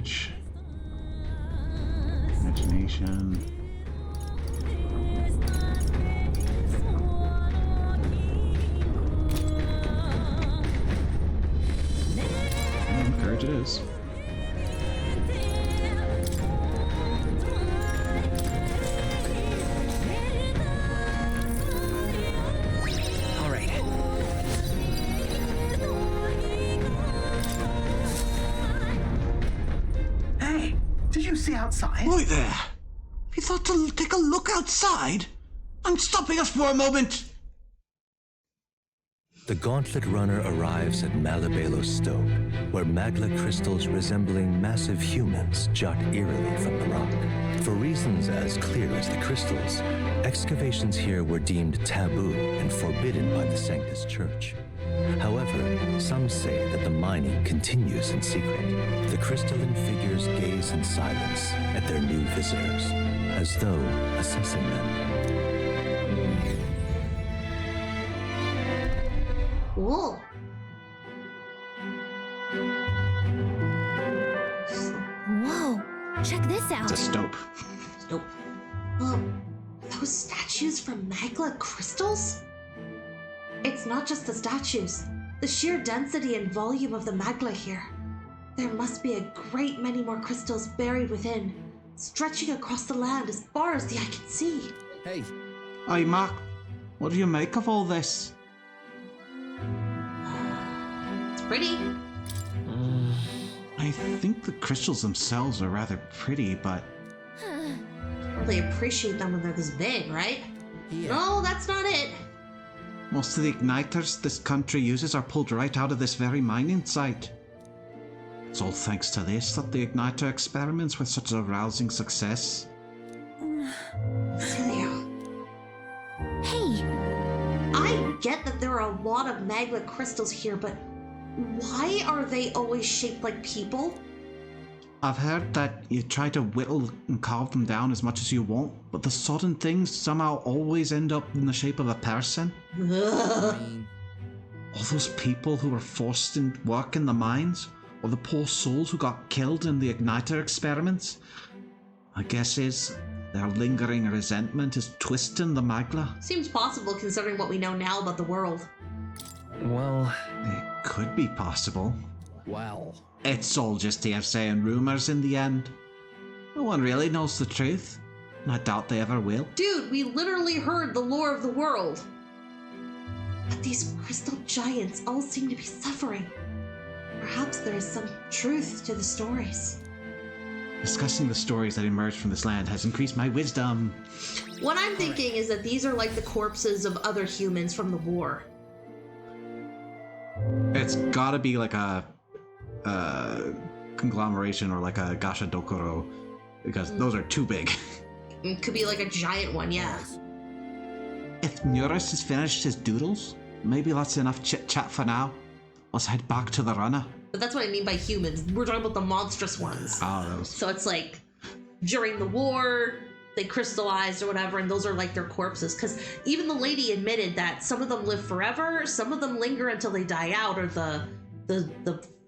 Courage. Imagination. Courage it is. Hey, did you see outside? Wait there! You thought to take a look outside? I'm stopping us for a moment! The Gauntlet Runner arrives at Malabelo Stope, where magla crystals resembling massive humans jut eerily from the rock. For reasons as clear as the crystals, excavations here were deemed taboo and forbidden by the Sanctus Church. However, some say that the mining continues in secret. The crystalline figures gaze in silence at their new visitors, as though assessing them. Cool. Whoa, check this out. It's a stope. Nope. Well, those statues from magla crystals? It's not just the statues. The sheer density and volume of the magla here. There must be a great many more crystals buried within, stretching across the land as far as the eye can see. Hey. Hey, Mark. What do you make of all this? It's pretty. I think the crystals themselves are rather pretty, but... They appreciate them when they're this big, right? Yeah. No, that's not it. Most of the igniters this country uses are pulled right out of this very mining site. It's all thanks to this that the igniter experiments were such a rousing success. Celia. Hey! I get that there are a lot of magma crystals here, but why are they always shaped like people? I've heard that you try to whittle and carve them down as much as you want, but the sodden things somehow always end up in the shape of a person. All those people who were forced to work in the mines, or the poor souls who got killed in the igniter experiments. My guess is their lingering resentment is twisting the magla. Seems possible considering what we know now about the world. Well, it could be possible. Well, it's all just hearsay and rumors in the end. No one really knows the truth, and I doubt they ever will. Dude, we literally heard the lore of the world. But these crystal giants all seem to be suffering. Perhaps there is some truth to the stories. Discussing the stories that emerged from this land has increased my wisdom. What I'm thinking is that these are like the corpses of other humans from the war. It's gotta be like a conglomeration or like a Gasha Dokuro, because those are too big. It could be like a giant one, yeah. If Neuros has finished his doodles, maybe that's enough chit-chat for now. Let's head back to the runner. But that's what I mean by humans. We're talking about the monstrous ones. Oh, those. So it's like, during the war, they crystallized or whatever, and those are like their corpses. Because even the lady admitted that some of them live forever, some of them linger until they die out, or the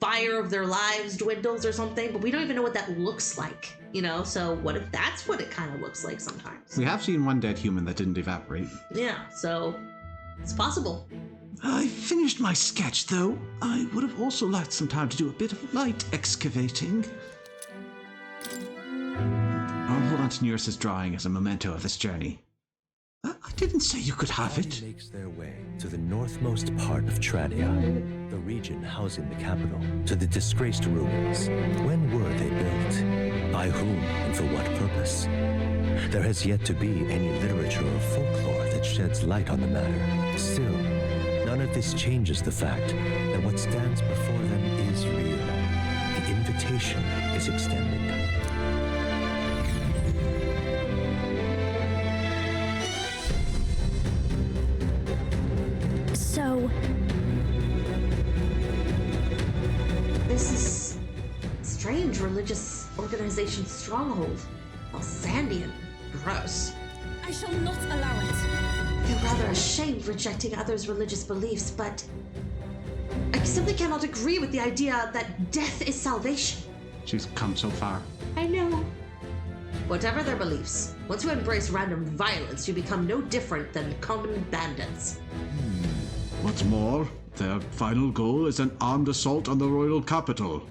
fire of their lives dwindles or something, but we don't even know what that looks like, you know? So what if that's what it kind of looks like sometimes? We have seen one dead human that didn't evaporate. Yeah, so it's possible. I finished my sketch, though. I would have also liked some time to do a bit of light excavating. I'll hold on to Neuros's drawing as a memento of this journey. I didn't say you could have it. Makes their way to the northmost part of Tradia, the region housing the capital, to the disgraced ruins. When were they built? By whom and for what purpose? There has yet to be any literature or folklore that sheds light on the matter. Still, none of this changes the fact that what stands before them is real. The invitation is extended. So... This is strange religious organization stronghold. All sandy and gross. I shall not allow it. I feel rather ashamed rejecting others' religious beliefs, but I simply cannot agree with the idea that death is salvation. She's come so far. I know. Whatever their beliefs, once you embrace random violence, you become no different than common bandits. What's more, their final goal is an armed assault on the royal capital.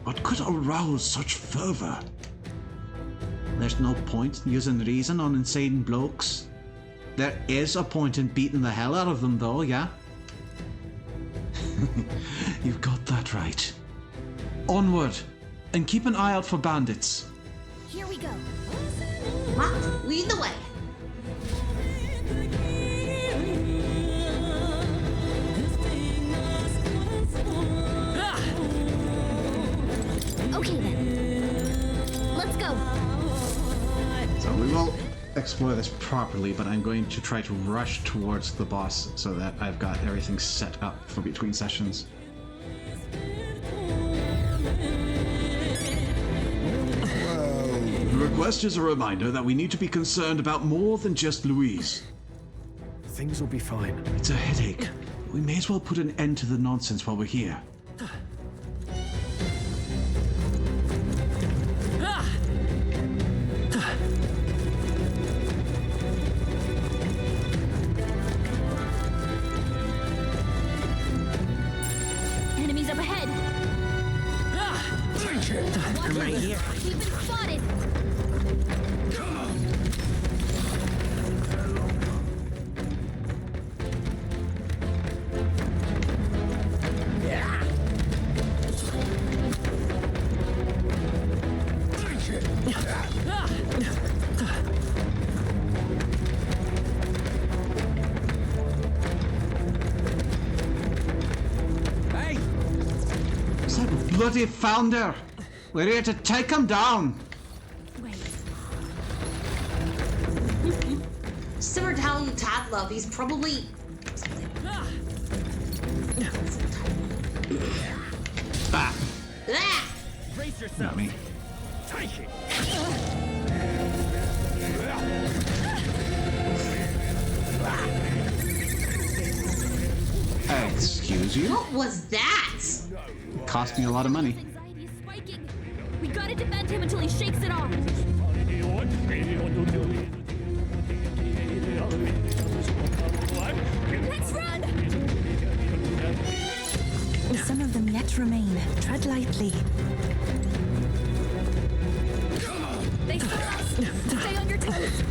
What could arouse such fervor? There's no point using reason on insane blokes. There is a point in beating the hell out of them, though, yeah? You've got that right. Onward, and keep an eye out for bandits. Here we go. Matt, lead the way. Okay then. Let's go. So we will explore this properly, but I'm going to try to rush towards the boss so that I've got everything set up for between sessions. The request is a reminder that we need to be concerned about more than just Louise. Things will be fine. It's a headache. We may as well put an end to the nonsense while we're here. Enemies up ahead. I'm right here. We've been spotted. Hey! It's like a bloody founder! We're here to take him down! Simmer down, Tadlove. He's probably... Ah! Ah! Brace yourself. Not me. Take it. Excuse you? What was that? It cost me a lot of money. Anxiety is spiking. We gotta defend him until he shakes it off. Let's run! Some of them yet remain. Tread lightly. They saw us. Stay on your toes.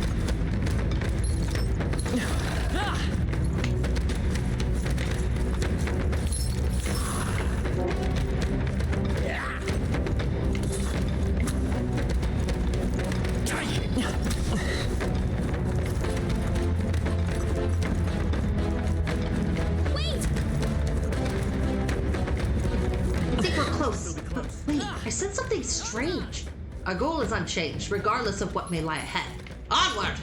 Wait! I think we're close. But wait, I said something strange. Our goal is unchanged, regardless of what may lie ahead. Onward!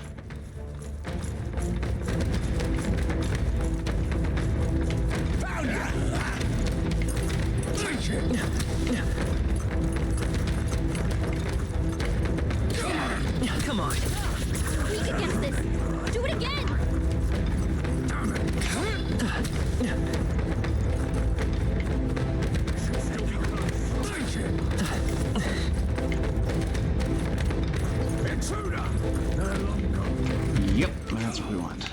Come on. We can get this. Do it again. Yep, that's what we want.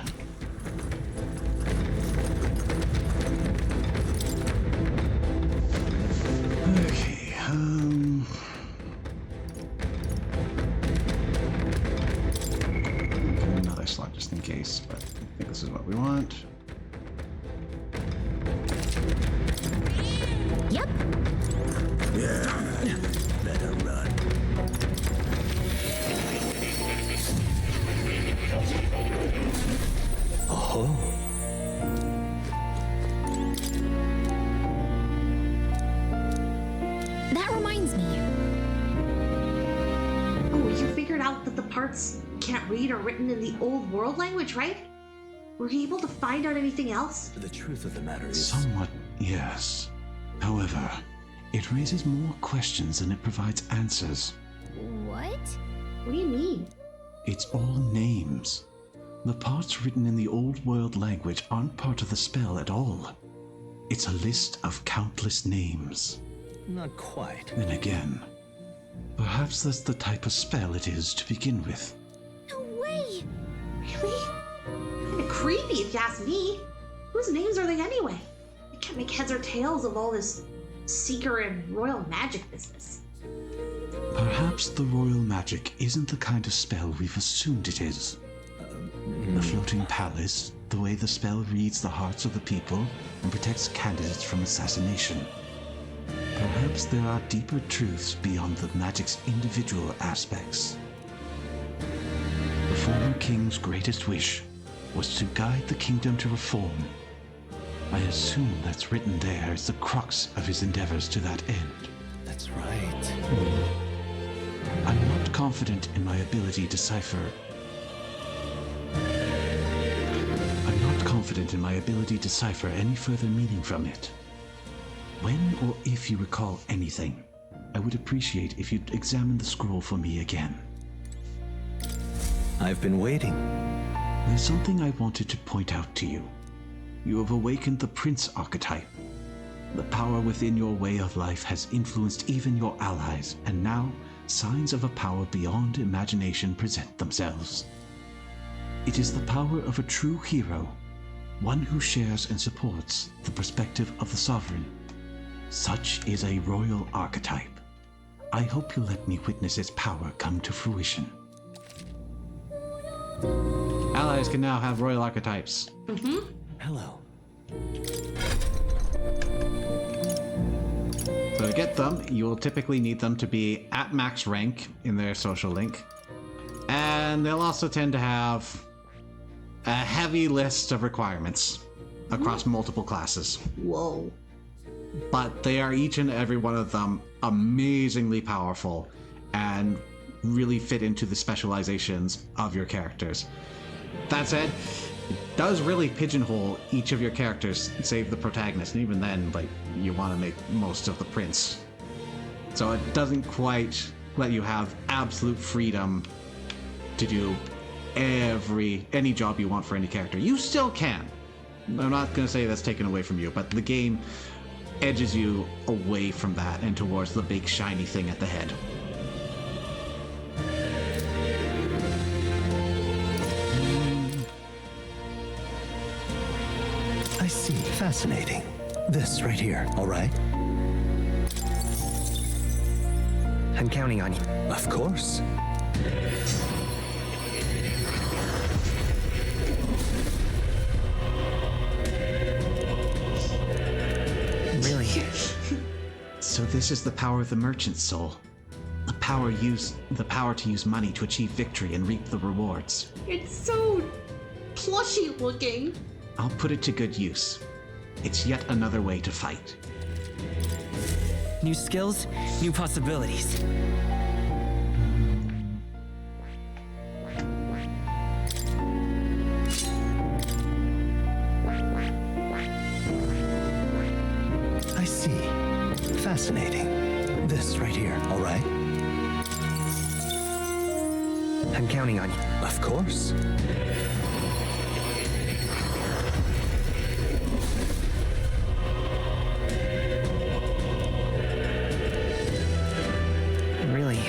Okay, another slot just in case, but I think this is what we want. Yep. Yeah. Better run. Oh. That reminds me. Oh, you figured out that the parts you can't read are written in the old world language, right? Were you able to find out anything else? The truth of the matter is... Somewhat, yes. However, it raises more questions than it provides answers. What? What do you mean? It's all names. The parts written in the old world language aren't part of the spell at all. It's a list of countless names. Not quite. Then again, perhaps that's the type of spell it is to begin with. No way! Really? Kind of creepy if you ask me. Whose names are they anyway? I can't make heads or tails of all this seeker and royal magic business. Perhaps the royal magic isn't the kind of spell we've assumed it is. The floating palace, the way the spell reads the hearts of the people and protects candidates from assassination. Perhaps there are deeper truths beyond the magic's individual aspects. The former king's greatest wish was to guide the kingdom to reform. I assume that's written there as the crux of his endeavors to that end. That's right. I'm not confident in my ability to decipher. I'm not confident in my ability to decipher any further meaning from it. When or if you recall anything, I would appreciate if you'd examine the scroll for me again. I've been waiting. There's something I wanted to point out to you. You have awakened the prince archetype. The power within your way of life has influenced even your allies, and now signs of a power beyond imagination present themselves. It is the power of a true hero, one who shares and supports the perspective of the sovereign. Such is a royal archetype. I hope you'll let me witness its power come to fruition. Allies can now have royal archetypes. Mm-hmm. Hello. So to get them, you will typically need them to be at max rank in their social link. And they'll also tend to have a heavy list of requirements across multiple classes. Whoa. But they are each and every one of them amazingly powerful and really fit into the specializations of your characters. That said, it does really pigeonhole each of your characters, save the protagonist, and even then, like, you want to make most of the prince. So it doesn't quite let you have absolute freedom to do any job you want for any character. You still can. I'm not going to say that's taken away from you, but the game edges you away from that and towards the big shiny thing at the head. I see. Fascinating. This right here, all right? I'm counting on you. Of course. Really? So this is the power of the merchant's soul. The power to use money to achieve victory and reap the rewards. It's so plushy looking. I'll put it to good use. It's yet another way to fight. New skills, new possibilities. I see. Fascinating. This right here, all right? I'm counting on you. Of course. Really?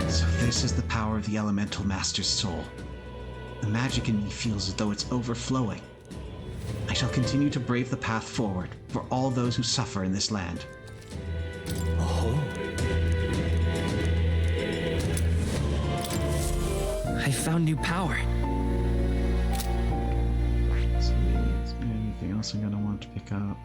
So this is the power of the elemental master's soul. The magic in me feels as though it's overflowing. I shall continue to brave the path forward for all those who suffer in this land. Oh. I found new power. Is there anything else I'm gonna want to pick up?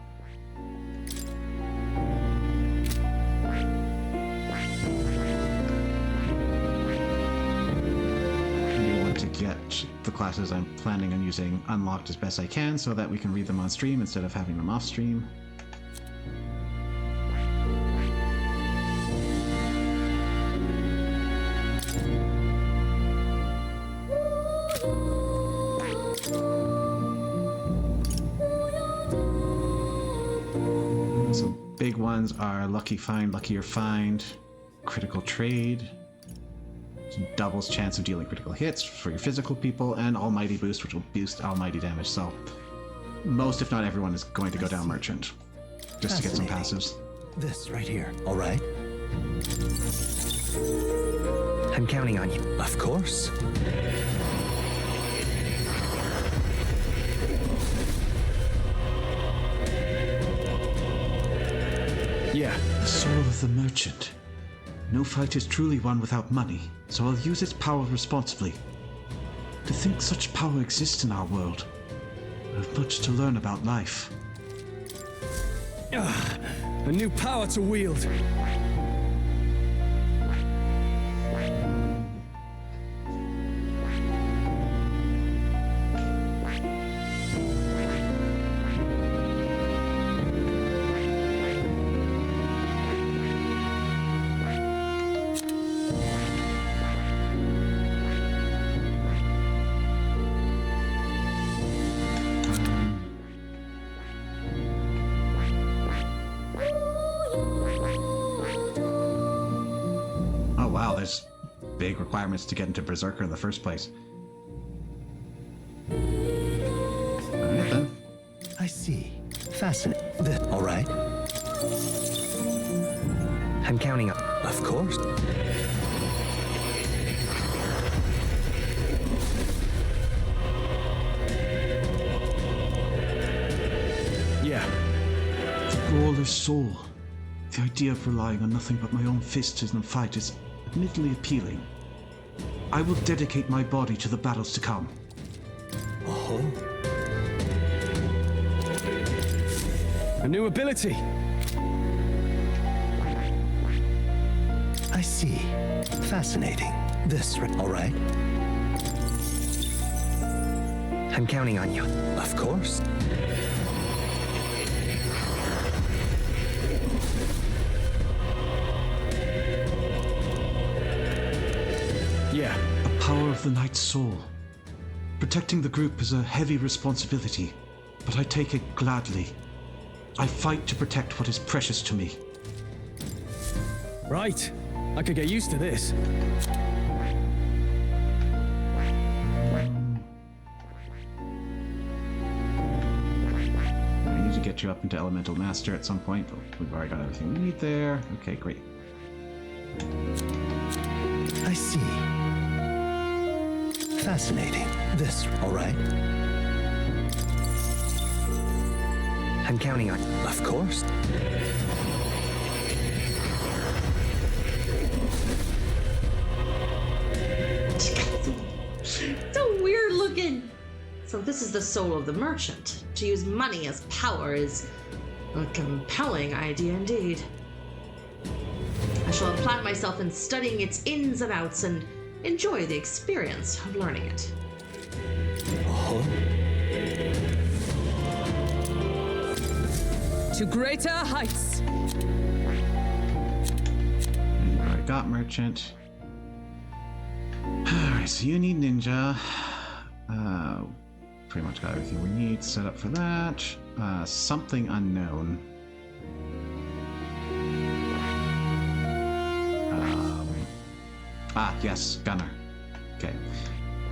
To get the classes I'm planning on using unlocked as best I can so that we can read them on stream instead of having them off stream. Some big ones are Lucky Find, Luckier Find, Critical Trade, doubles chance of dealing critical hits for your physical people, and Almighty Boost, which will boost Almighty damage. So most, if not everyone, is going to go down Merchant just to get some passives. This right here, all right? I'm counting on you. Of course. Yeah. The soul of the merchant. No fight is truly won without money, so I'll use its power responsibly. To think such power exists in our world. I have much to learn about life. A new power to wield. There's big requirements to get into Berserker in the first place. Alright then. I see. Fascinating. All right. I'm counting on. Of course. Yeah. The brawler's soul. The idea of relying on nothing but my own fists in a fight is admittedly appealing. I will dedicate my body to the battles to come. Oh. A new ability. I see. Fascinating. This, all right? I'm counting on you. Of course. Yeah. A power of the Knight's soul. Protecting the group is a heavy responsibility, but I take it gladly. I fight to protect what is precious to me. Right. I could get used to this. I need to get you up into Elemental Master at some point, but we've already got everything we need there. Okay, great. I see. Fascinating. This, all right? I'm counting on. Of course. So weird looking. So this is the soul of the merchant. To use money as power is a compelling idea indeed. I shall apply myself in studying its ins and outs and enjoy the experience of learning it. Oh. To greater heights. And you already got merchant. Alright, so you need ninja. Pretty much got everything we need set up for that. Something unknown. Yes, gunner. Okay.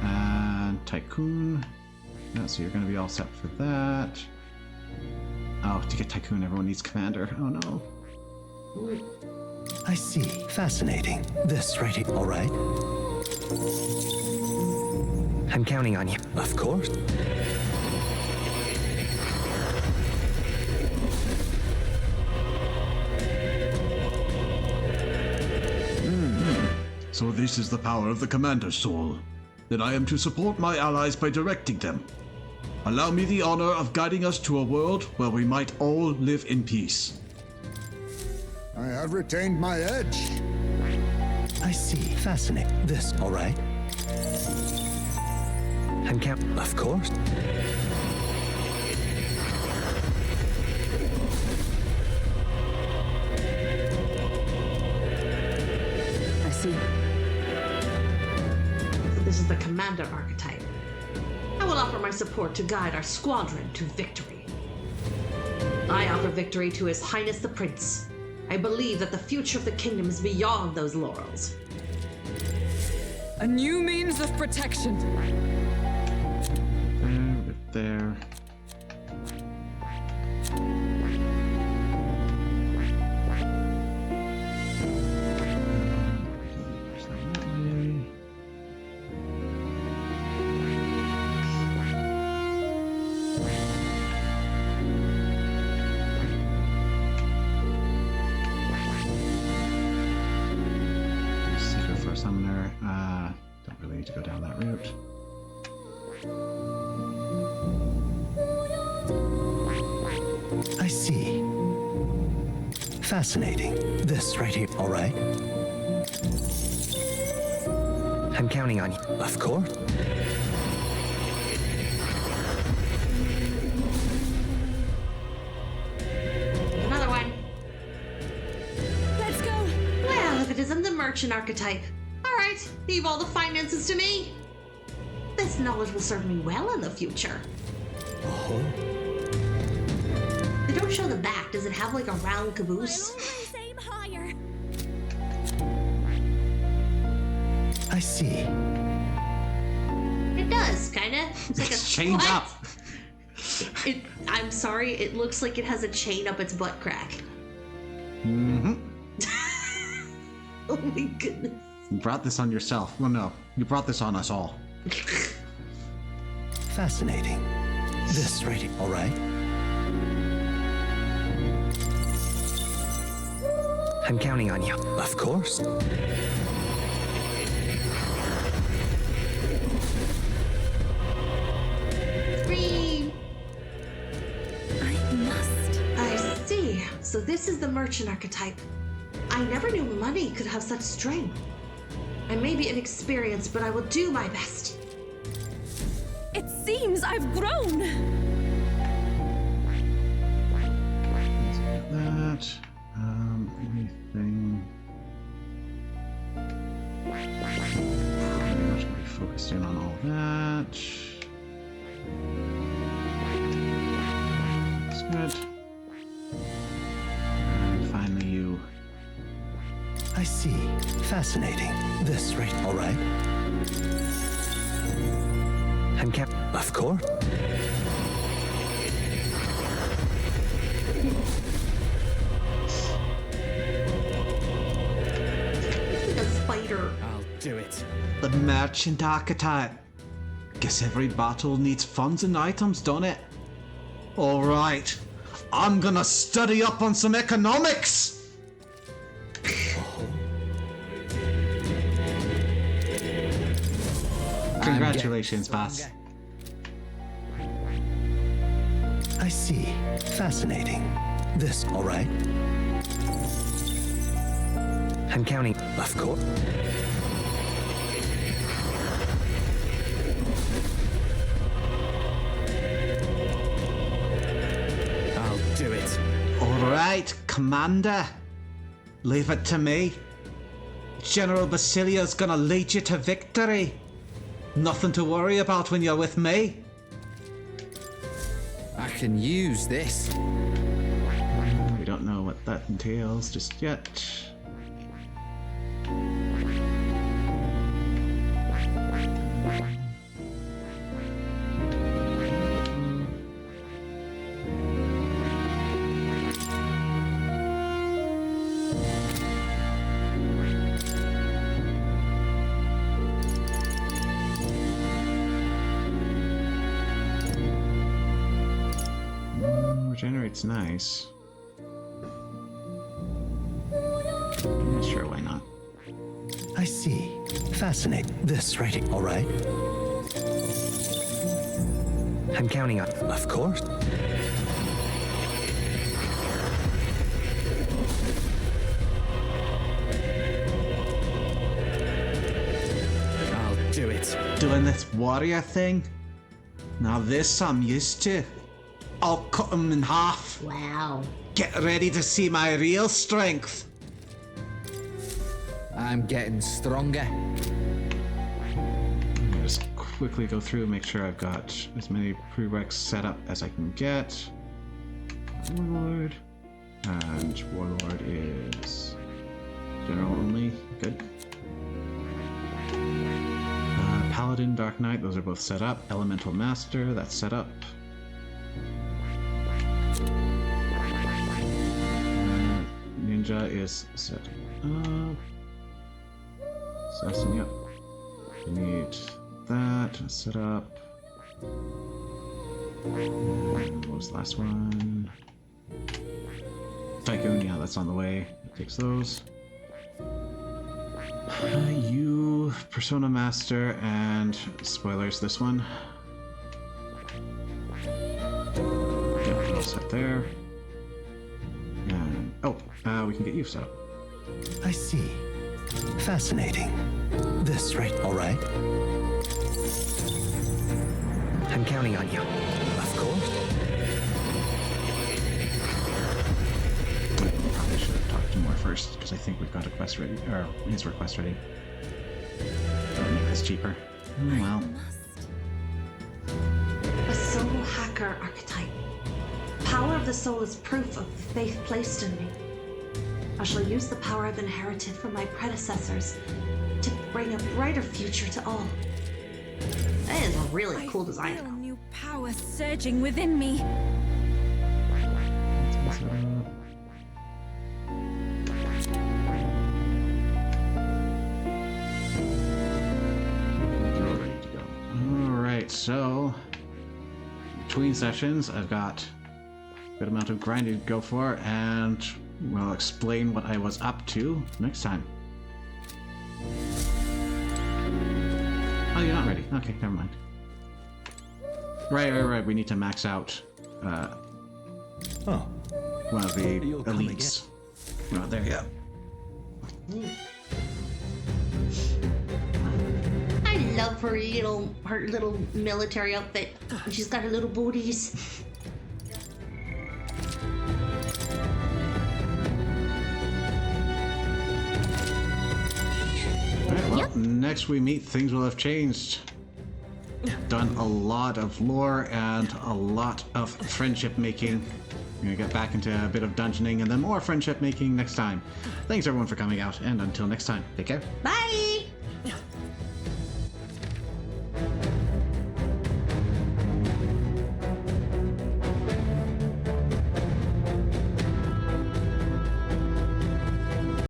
And tycoon. Yeah, so you're going to be all set for that. Oh, to get tycoon, everyone needs commander. Oh no. I see. Fascinating. This right here. All right. I'm counting on you. Of course. So this is the power of the Commander's soul. Then I am to support my allies by directing them. Allow me the honor of guiding us to a world where we might all live in peace. I have retained my edge. I see. Fascinating. This, all right? I'm counting. Of course. I see. So this is the commander archetype. I will offer my support to guide our squadron to victory. I offer victory to His Highness the Prince. I believe that the future of the kingdom is beyond those laurels. A new means of protection. There. summoner. Don't really need to go down that route. I see. Fascinating. This right here, all right? I'm counting on you. Of course. Another one. Let's go. Well, if it isn't the merchant archetype. All right, leave all the finances to me. This knowledge will serve me well in the future. Oh. They don't show the back. Does it have like a round caboose? Aim higher. I see. It does, kinda. It's like It's a chained what? up. I'm sorry, it looks like it has a chain up its butt crack. Mm-hmm. Oh my goodness. You brought this on yourself. Well, no. You brought this on us all. Fascinating. This right here, all right? I'm counting on you. Of course. Green. I must. I see. So this is the merchant archetype. I never knew money could have such strength. I may be inexperienced, but I will do my best. It seems I've grown. That. Anything. Pretty much gonna be focused in on all that. That's good. And finally, you. I see. Fascinating. This right, all right? I'm kept. Of course. Like a spider. I'll do it. The merchant archetype. Guess every battle needs funds and items, don't it? Alright. I'm gonna study up on some economics! Congratulations, boss. I see. Fascinating. This, all right? I'm counting. Of course. I'll do it. Alright, Commander. Leave it to me. General Basilia's gonna lead you to victory. Nothing to worry about when you're with me. I can use this. We don't know what that entails just yet. Regenerate's nice. Yeah, sure, why not? I see. Fascinating. This right here, all right? I'm counting on. Of course. I'll do it. Doing this warrior thing? Now this I'm used to. I'll cut him in half. Wow. Get ready to see my real strength. I'm getting stronger. I'm gonna just quickly go through and make sure I've got as many prereqs set up as I can get. Warlord. And Warlord is general only. Good. Paladin, Dark Knight, those are both set up. Elemental Master, that's set up. Ninja is set up. Assassin, yep. We need that set up. What was the last one? Tycoon, yeah, that's on the way. It takes those. You Persona Master and spoilers this one. Yep, all set there. And we can get you set up. I see. Fascinating. This right, all right? I'm counting on you. Of course. Probably should have talked to Moore first, because I think we've got a quest ready, or his request ready. That'll make this cheaper. Oh, well. A soul hacker archetype. Power of the soul is proof of the faith placed in me. I shall use the power I've inherited from my predecessors to bring a brighter future to all. That is a really cool design. I feel new power surging within me. You're ready to go. Alright, so between sessions I've got a good amount of grinding to go for, and we'll explain what I was up to next time. Oh, you're not ready. Okay, never mind. Right. We need to max out one of the elites. Well, there you go. I love her little military outfit. She's got her little booties. Alright, well, next we meet, things will have changed. Done a lot of lore and a lot of friendship making. We're gonna get back into a bit of dungeoning and then more friendship making next time. Thanks everyone for coming out, and until next time, take care. Bye!